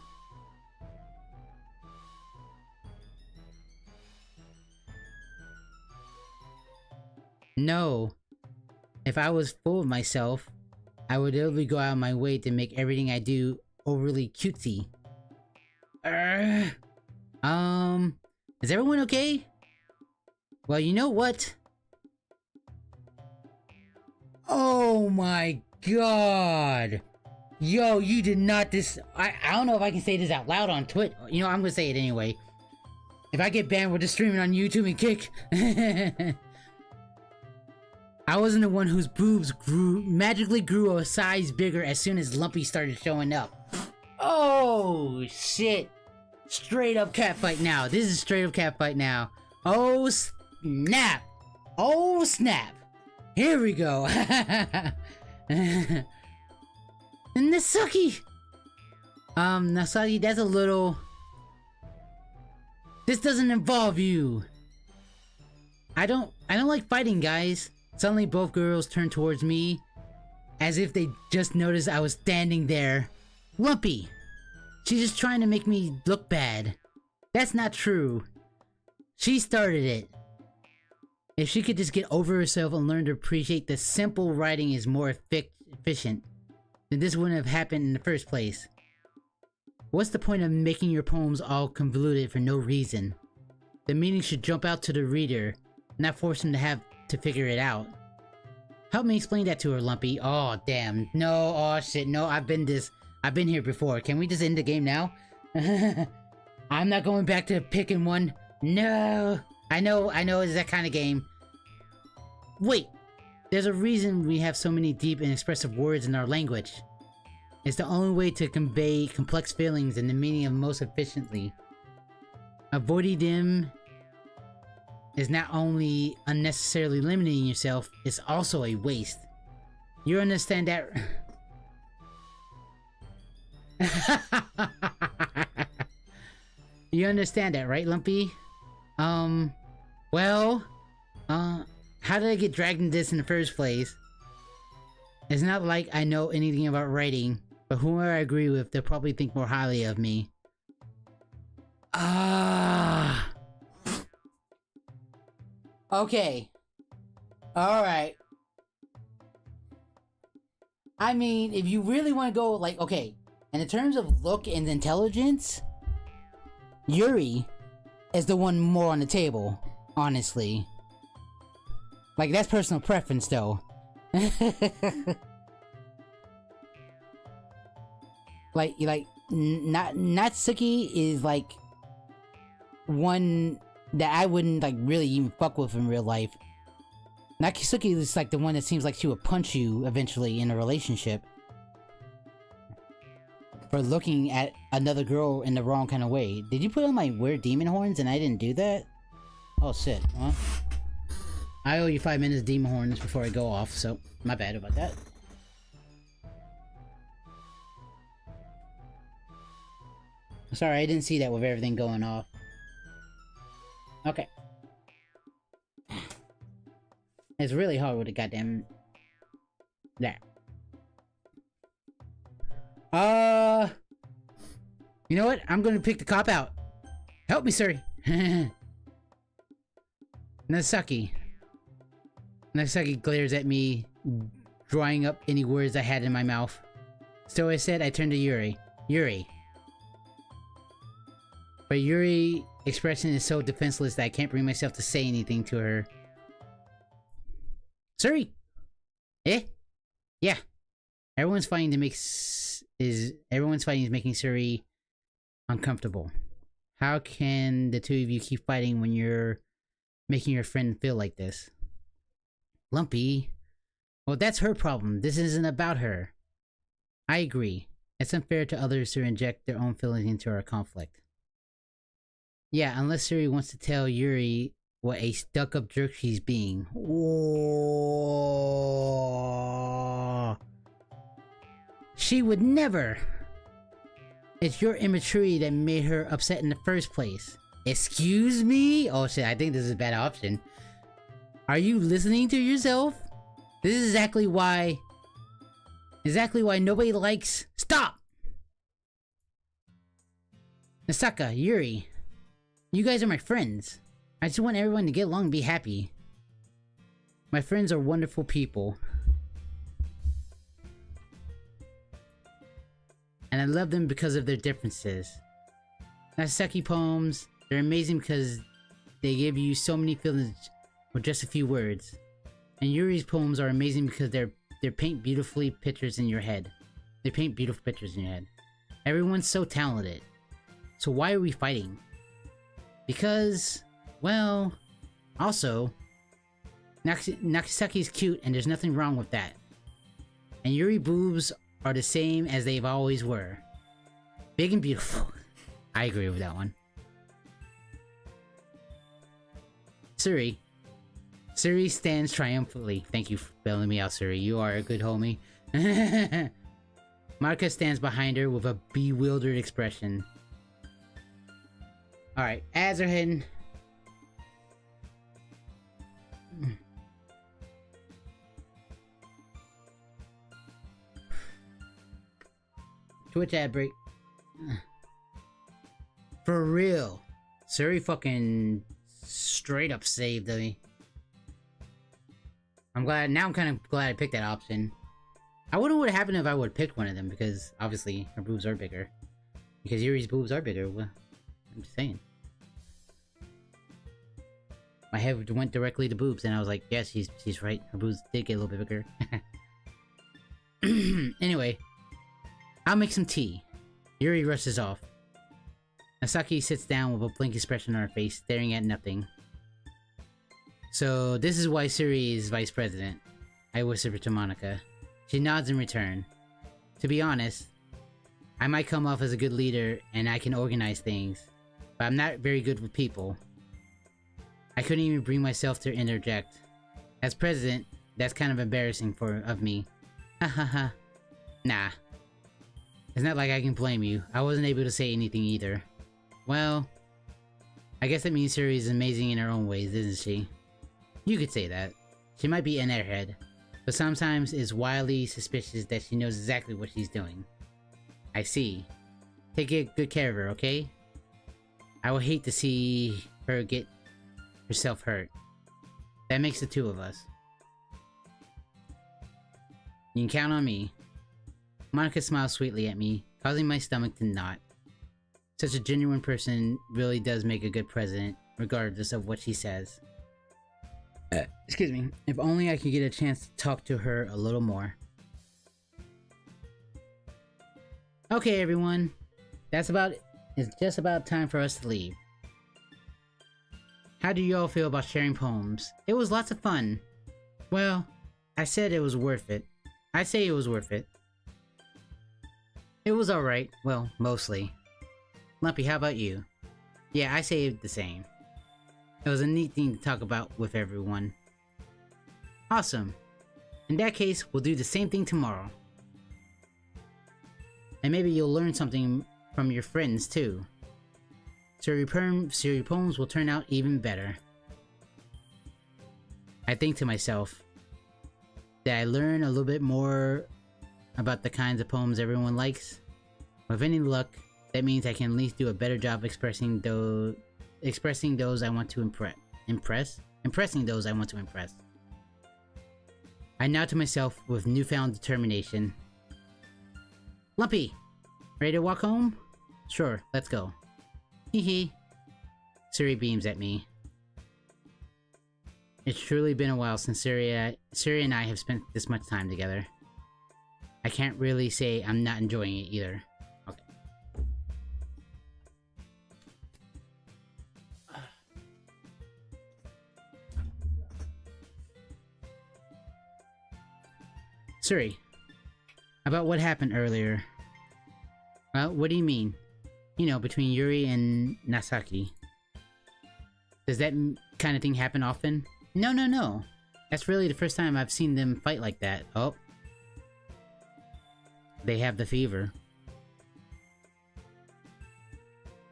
No. If I was full of myself, I would literally go out of my way to make everything I do overly cutesy. Is everyone okay? Well, you know what? Oh my god! Yo, you did not I don't know if I can say this out loud on Twitch. You know, I'm gonna say it anyway. If I get banned, we're just streaming on YouTube and Kick. I wasn't the one whose boobs magically grew a size bigger as soon as Lumpy started showing up. Oh, shit. Straight up catfight now. This is straight up catfight now. Oh, snap. Oh, snap. Here we go. Nakasaki. Nakasaki, that's a little... This doesn't involve you. I don't like fighting, guys. Suddenly both girls turned towards me, as if they just noticed I was standing there. Lumpy! She's just trying to make me look bad. That's not true. She started it. If she could just get over herself and learn to appreciate that simple writing is more efficient, then this wouldn't have happened in the first place. What's the point of making your poems all convoluted for no reason? The meaning should jump out to the reader, not force him to have to figure it out. Help me explain that to her, Lumpy. Oh, damn. No, oh shit, no, I've been here before. Can we just end the game now? I'm not going back to picking one. No! I know it's that kind of game. Wait! There's a reason we have so many deep and expressive words in our language. It's the only way to convey complex feelings and the meaning of most efficiently. Avoiding them is not only unnecessarily limiting yourself, it's also a waste. You understand that? You understand that, right, Lumpy? Well, how did I get dragged into this in the first place? It's not like I know anything about writing, but whoever I agree with, they'll probably think more highly of me. Okay. Alright. I mean, if you really want to go, like, okay, and in terms of look and intelligence, Yuri is the one more on the table, honestly. Like, that's personal preference, though. like, Natsuki is, like, one that I wouldn't, like, really even fuck with in real life. Natsuki is, like, the one that seems like she would punch you eventually in a relationship. For looking at another girl in the wrong kind of way. Did you put on my weird demon horns and I didn't do that? Oh shit, well. I owe you 5 minutes of demon horns before I go off, so my bad about that. Sorry, I didn't see that with everything going off. Okay. It's really hard with the goddamn... There. You know what? I'm gonna pick the cop out. Help me, sir. Natsuki. Natsuki glares at me, drawing up any words I had in my mouth. So I said, I turned to Yuri. Yuri. But Yuri's expression is so defenseless that I can't bring myself to say anything to her. Suri! Eh? Yeah. Everyone's fighting is making Suri uncomfortable. How can the two of you keep fighting when you're making your friend feel like this? Lumpy. Well, that's her problem. This isn't about her. I agree. It's unfair to others to inject their own feelings into our conflict. Yeah, unless Suri wants to tell Yuri what a stuck-up jerk she's being. Whoa. She would never. It's your immaturity that made her upset in the first place. Excuse me? Oh shit, I think this is a bad option. Are you listening to yourself? This is exactly why nobody likes— Stop! Nasaka, Yuri. You guys are my friends. I just want everyone to get along and be happy. My friends are wonderful people. And I love them because of their differences. Natsuki poems, they're amazing because they give you so many feelings with just a few words. And Yuri's poems are amazing because they paint beautifully pictures in your head. They paint beautiful pictures in your head. Everyone's so talented. So why are we fighting? Because, well, also, Nakisaki's cute and there's nothing wrong with that. And Yuri boobs are the same as they've always were. Big and beautiful. I agree with that one. Suri. Suri stands triumphantly. Thank you for bailing me out, Suri. You are a good homie. Marika stands behind her with a bewildered expression. Alright, ads are hidden. Twitch ad break. For real. Suri fucking straight up saved me. I'm kind of glad I picked that option. I wonder what would happen if I would pick one of them, because obviously her boobs are bigger. Because Yuri's boobs are bigger. Well, I'm just saying. My head went directly to boobs, and I was like, yeah, she's right. Her boobs did get a little bit bigger. Anyway, I'll make some tea. Yuri rushes off. Nasaki sits down with a blank expression on her face, staring at nothing. So, this is why Suri is vice president. I whisper to Monica. She nods in return. To be honest, I might come off as a good leader and I can organize things, but I'm not very good with people. I couldn't even bring myself to interject. As president, that's kind of embarrassing of me. Hahaha. Nah. It's not like I can blame you. I wasn't able to say anything either. Well, I guess that means Suri is amazing in her own ways, isn't she? You could say that. She might be an airhead, but sometimes is wildly suspicious that she knows exactly what she's doing. I see. Take good care of her, okay? I would hate to see her get herself hurt. That makes the two of us. You can count on me. Monica smiles sweetly at me, causing my stomach to knot. Such a genuine person really does make a good president, regardless of what she says. Excuse me. If only I could get a chance to talk to her a little more. Okay, everyone. It's just about time for us to leave. How do you all feel about sharing poems? It was lots of fun. Well, I said it was worth it. I say it was worth it. It was alright. Well, mostly. Lumpy, how about you? Yeah, I say the same. It was a neat thing to talk about with everyone. Awesome. In that case, we'll do the same thing tomorrow. And maybe you'll learn something from your friends too. So your poems will turn out even better. I think to myself that I learn a little bit more about the kinds of poems everyone likes. With any luck, that means I can at least do a better job expressing those I want to impressing those I want to impress. I nod to myself with newfound determination. Lumpy, ready to walk home? Sure, let's go. Hee. Suri beams at me. It's truly been a while since Suri and I have spent this much time together. I can't really say I'm not enjoying it either. Okay. Suri, about what happened earlier. Well, what do you mean? You know, between Yuri and Nasaki. Does that kind of thing happen often? No. That's really the first time I've seen them fight like that. Oh. They have the fever.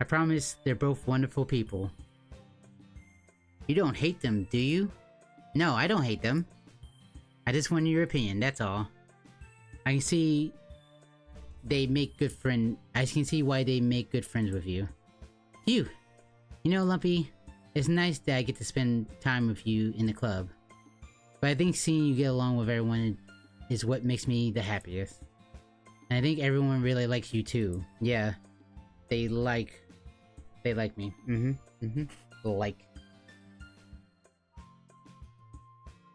I promise they're both wonderful people. You don't hate them, do you? No, I don't hate them. I just wanted your opinion, that's all. I can see why they make good friends with you. You know, Lumpy, it's nice that I get to spend time with you in the club. But I think seeing you get along with everyone is what makes me the happiest. And I think everyone really likes you too. Yeah. They like me. Like.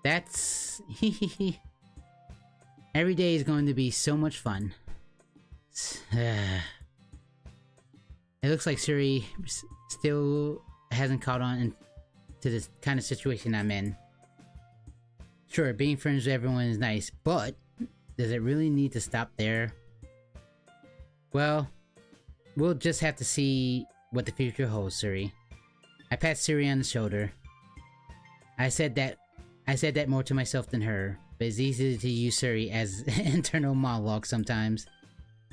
That's every day is going to be so much fun. It looks like Suri still hasn't caught on to this kind of situation I'm in. Sure, being friends with everyone is nice, but does it really need to stop there? Well, we'll just have to see what the future holds, Suri. I pat Suri on the shoulder. I said that more to myself than her, but it's easy to use Suri as internal monologue sometimes.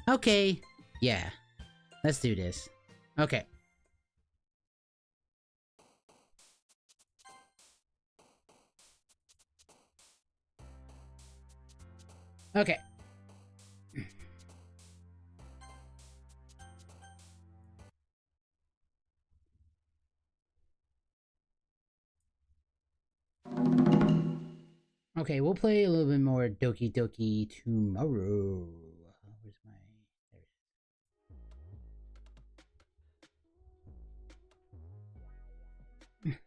Okay, yeah, let's do this. Okay. Okay. Okay, we'll play a little bit more Doki Doki tomorrow. Where's my... There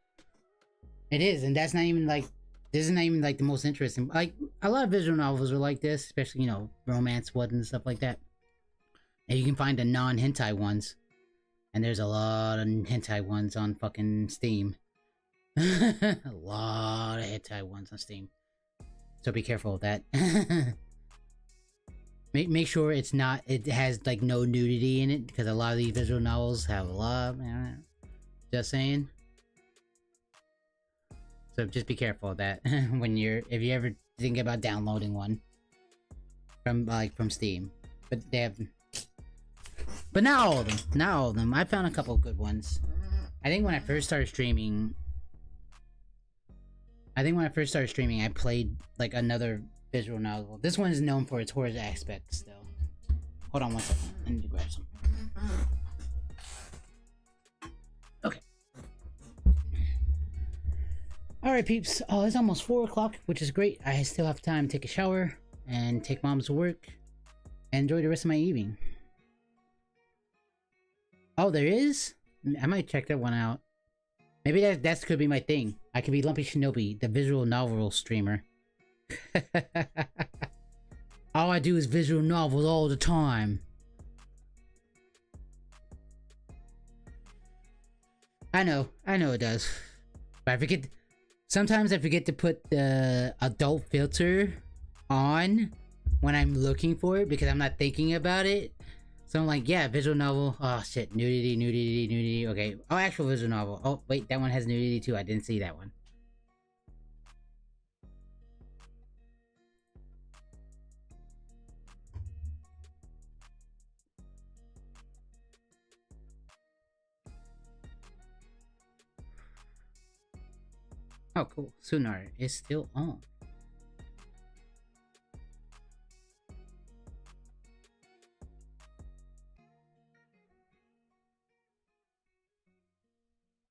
it is, and that's not even like... This is not even like the most interesting... Like, a lot of visual novels are like this, especially, you know, romance ones and stuff like that. And you can find the non-hentai ones. And there's a lot of hentai ones on fucking Steam. A lot of hentai ones on Steam. So be careful of that. make sure it's not... It has, like, no nudity in it. Because a lot of these visual novels have a lot... Just saying. So just be careful of that when you're... If you ever think about downloading one. From Steam. But they have... But not all of them. Not all of them. I found a couple of good ones. I think when I first started streaming... I played, like, another visual novel. This one is known for its horror aspects, though. Hold on one second. I need to grab some. Okay. Alright, peeps. Oh, it's almost 4 o'clock, which is great. I still have time to take a shower and take Mom's to work and enjoy the rest of my evening. Oh, there is? I might check that one out. Maybe that could be my thing. I could be Lumpy Shinobi, the visual novel streamer. All I do is visual novels all the time. I know it does. But I forget... Sometimes I forget to put the adult filter on when I'm looking for it because I'm not thinking about it. So I'm like, yeah, visual novel. Oh shit, nudity. Okay. Oh, actual visual novel. Oh, wait, that one has nudity too. I didn't see that one. Oh, cool. Sonar is still on.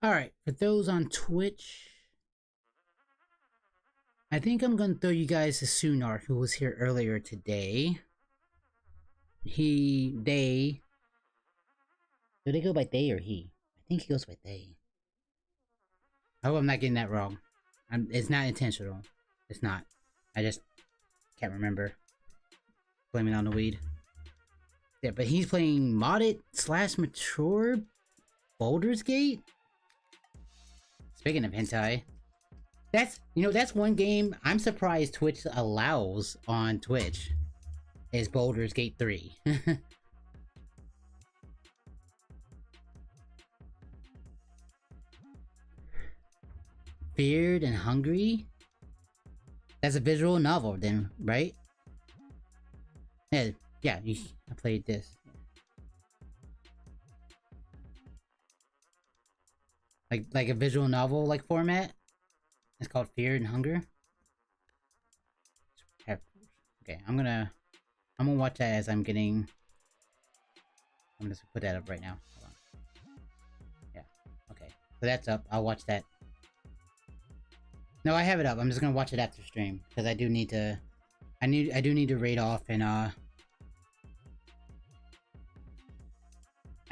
Alright, for those on Twitch, I think I'm gonna throw you guys to Sunar, who was here earlier today. They... Do they go by they or he? I think he goes by they. I hope I'm not getting that wrong. It's not intentional. It's not. I just can't remember. Blame it on the weed. Yeah, but he's playing modded / mature Baldur's Gate? Speaking of hentai, that's one game I'm surprised Twitch allows on Twitch is Baldur's Gate 3. Feared and Hungry? That's a visual novel then, right? Yeah, I played this. Like a visual novel like format. It's called Fear and Hunger. Okay, I'm gonna watch that as I'm gonna put that up right now. Hold on. Yeah. Okay. So that's up. I'll watch that. No, I have it up. I'm just gonna watch it after stream because I do need to. I do need to raid off and I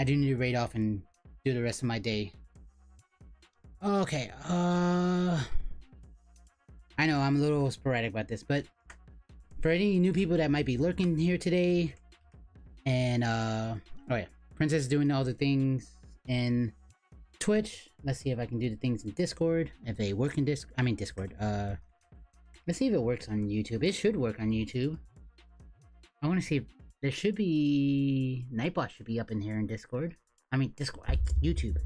do need to raid off and do the rest of my day. Okay, I know I'm a little sporadic about this, but for any new people that might be lurking here today, and oh yeah, Princess is doing all the things in Twitch. Let's see if I can do the things in Discord. If they work in Discord. Let's see if it works on YouTube. It should work on YouTube. I want to see if there should be Nightbot should be up in here in Discord. YouTube.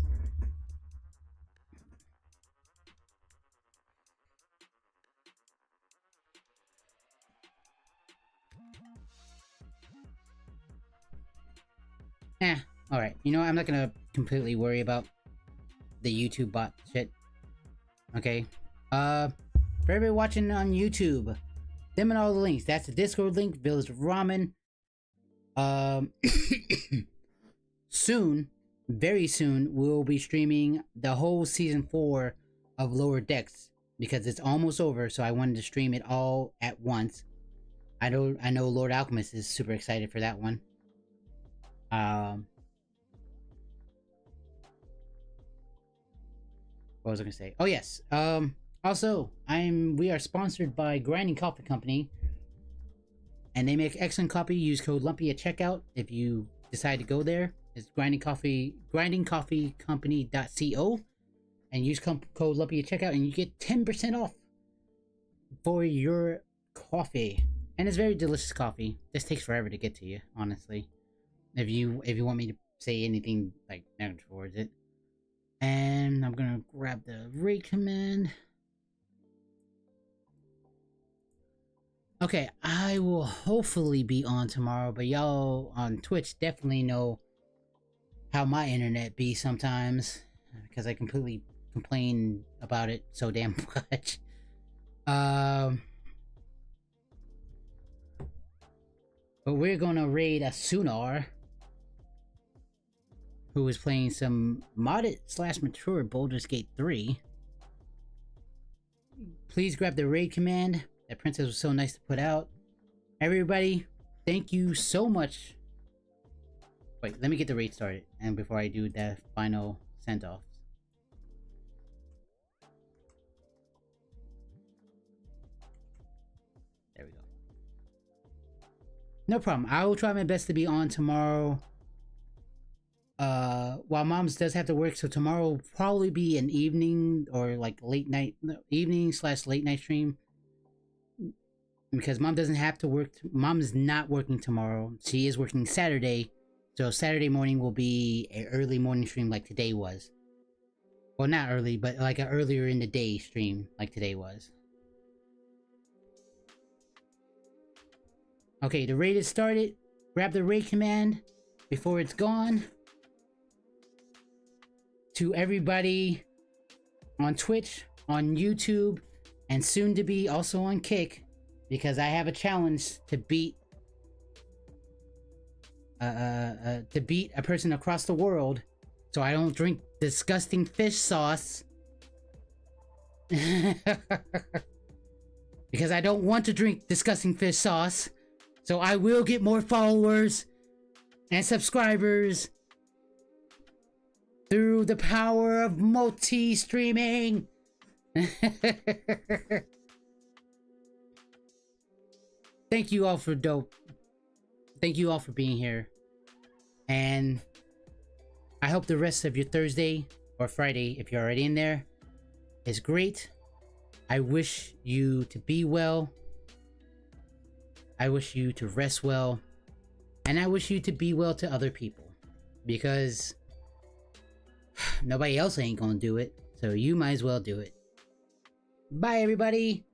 Alright. You know, I'm not gonna completely worry about the YouTube bot shit. Okay. For everybody watching on YouTube, them and all the links. That's the Discord link, Village of Ramen. Soon, very soon, we'll be streaming the whole season 4 of Lower Decks. because it's almost over, so I wanted to stream it all at once. I know Lord Alchemist is super excited for that one. What was I gonna say? Oh yes. Also, we are sponsored by Grinding Coffee Company, and they make excellent coffee. Use code Lumpy at checkout if you decide to go there. It's grindingcoffeecompany.co, and use code Lumpy at checkout, and you get 10% off for your coffee. And it's very delicious coffee. This takes forever to get to you, honestly. If you want me to say anything like negative towards it. And I'm gonna grab the raid command. Okay, I will hopefully be on tomorrow, but y'all on Twitch definitely know how my internet be sometimes, because I completely complain about it so damn much. But we're gonna raid a Sunar, who is playing some modded / mature Baldur's Gate 3. Please grab the raid command. That princess was so nice to put out. Everybody, thank you so much. Wait, let me get the raid started, and before I do the final send-offs. There we go. No problem. I will try my best to be on tomorrow. While Moms does have to work, so tomorrow will probably be an evening or like evening / late night stream. Because Mom doesn't have to work. Mom is not working tomorrow. She is working Saturday. So Saturday morning will be an early morning stream like today was. Well, not early, but like an earlier in the day stream like today was. Okay, the raid is started. Grab the raid command before it's gone. To everybody on Twitch, on YouTube, and soon to be also on Kick, because I have a challenge to beat a person across the world, so I don't drink disgusting fish sauce. Because I don't want to drink disgusting fish sauce, so I will get more followers and subscribers through the power of multi-streaming. Thank you all for Thank you all for being here. And I hope the rest of your Thursday or Friday, if you're already in there, is great. I wish you to be well. I wish you to rest well. And I wish you to be well to other people. Because nobody else ain't gonna do it. So you might as well do it. Bye, everybody.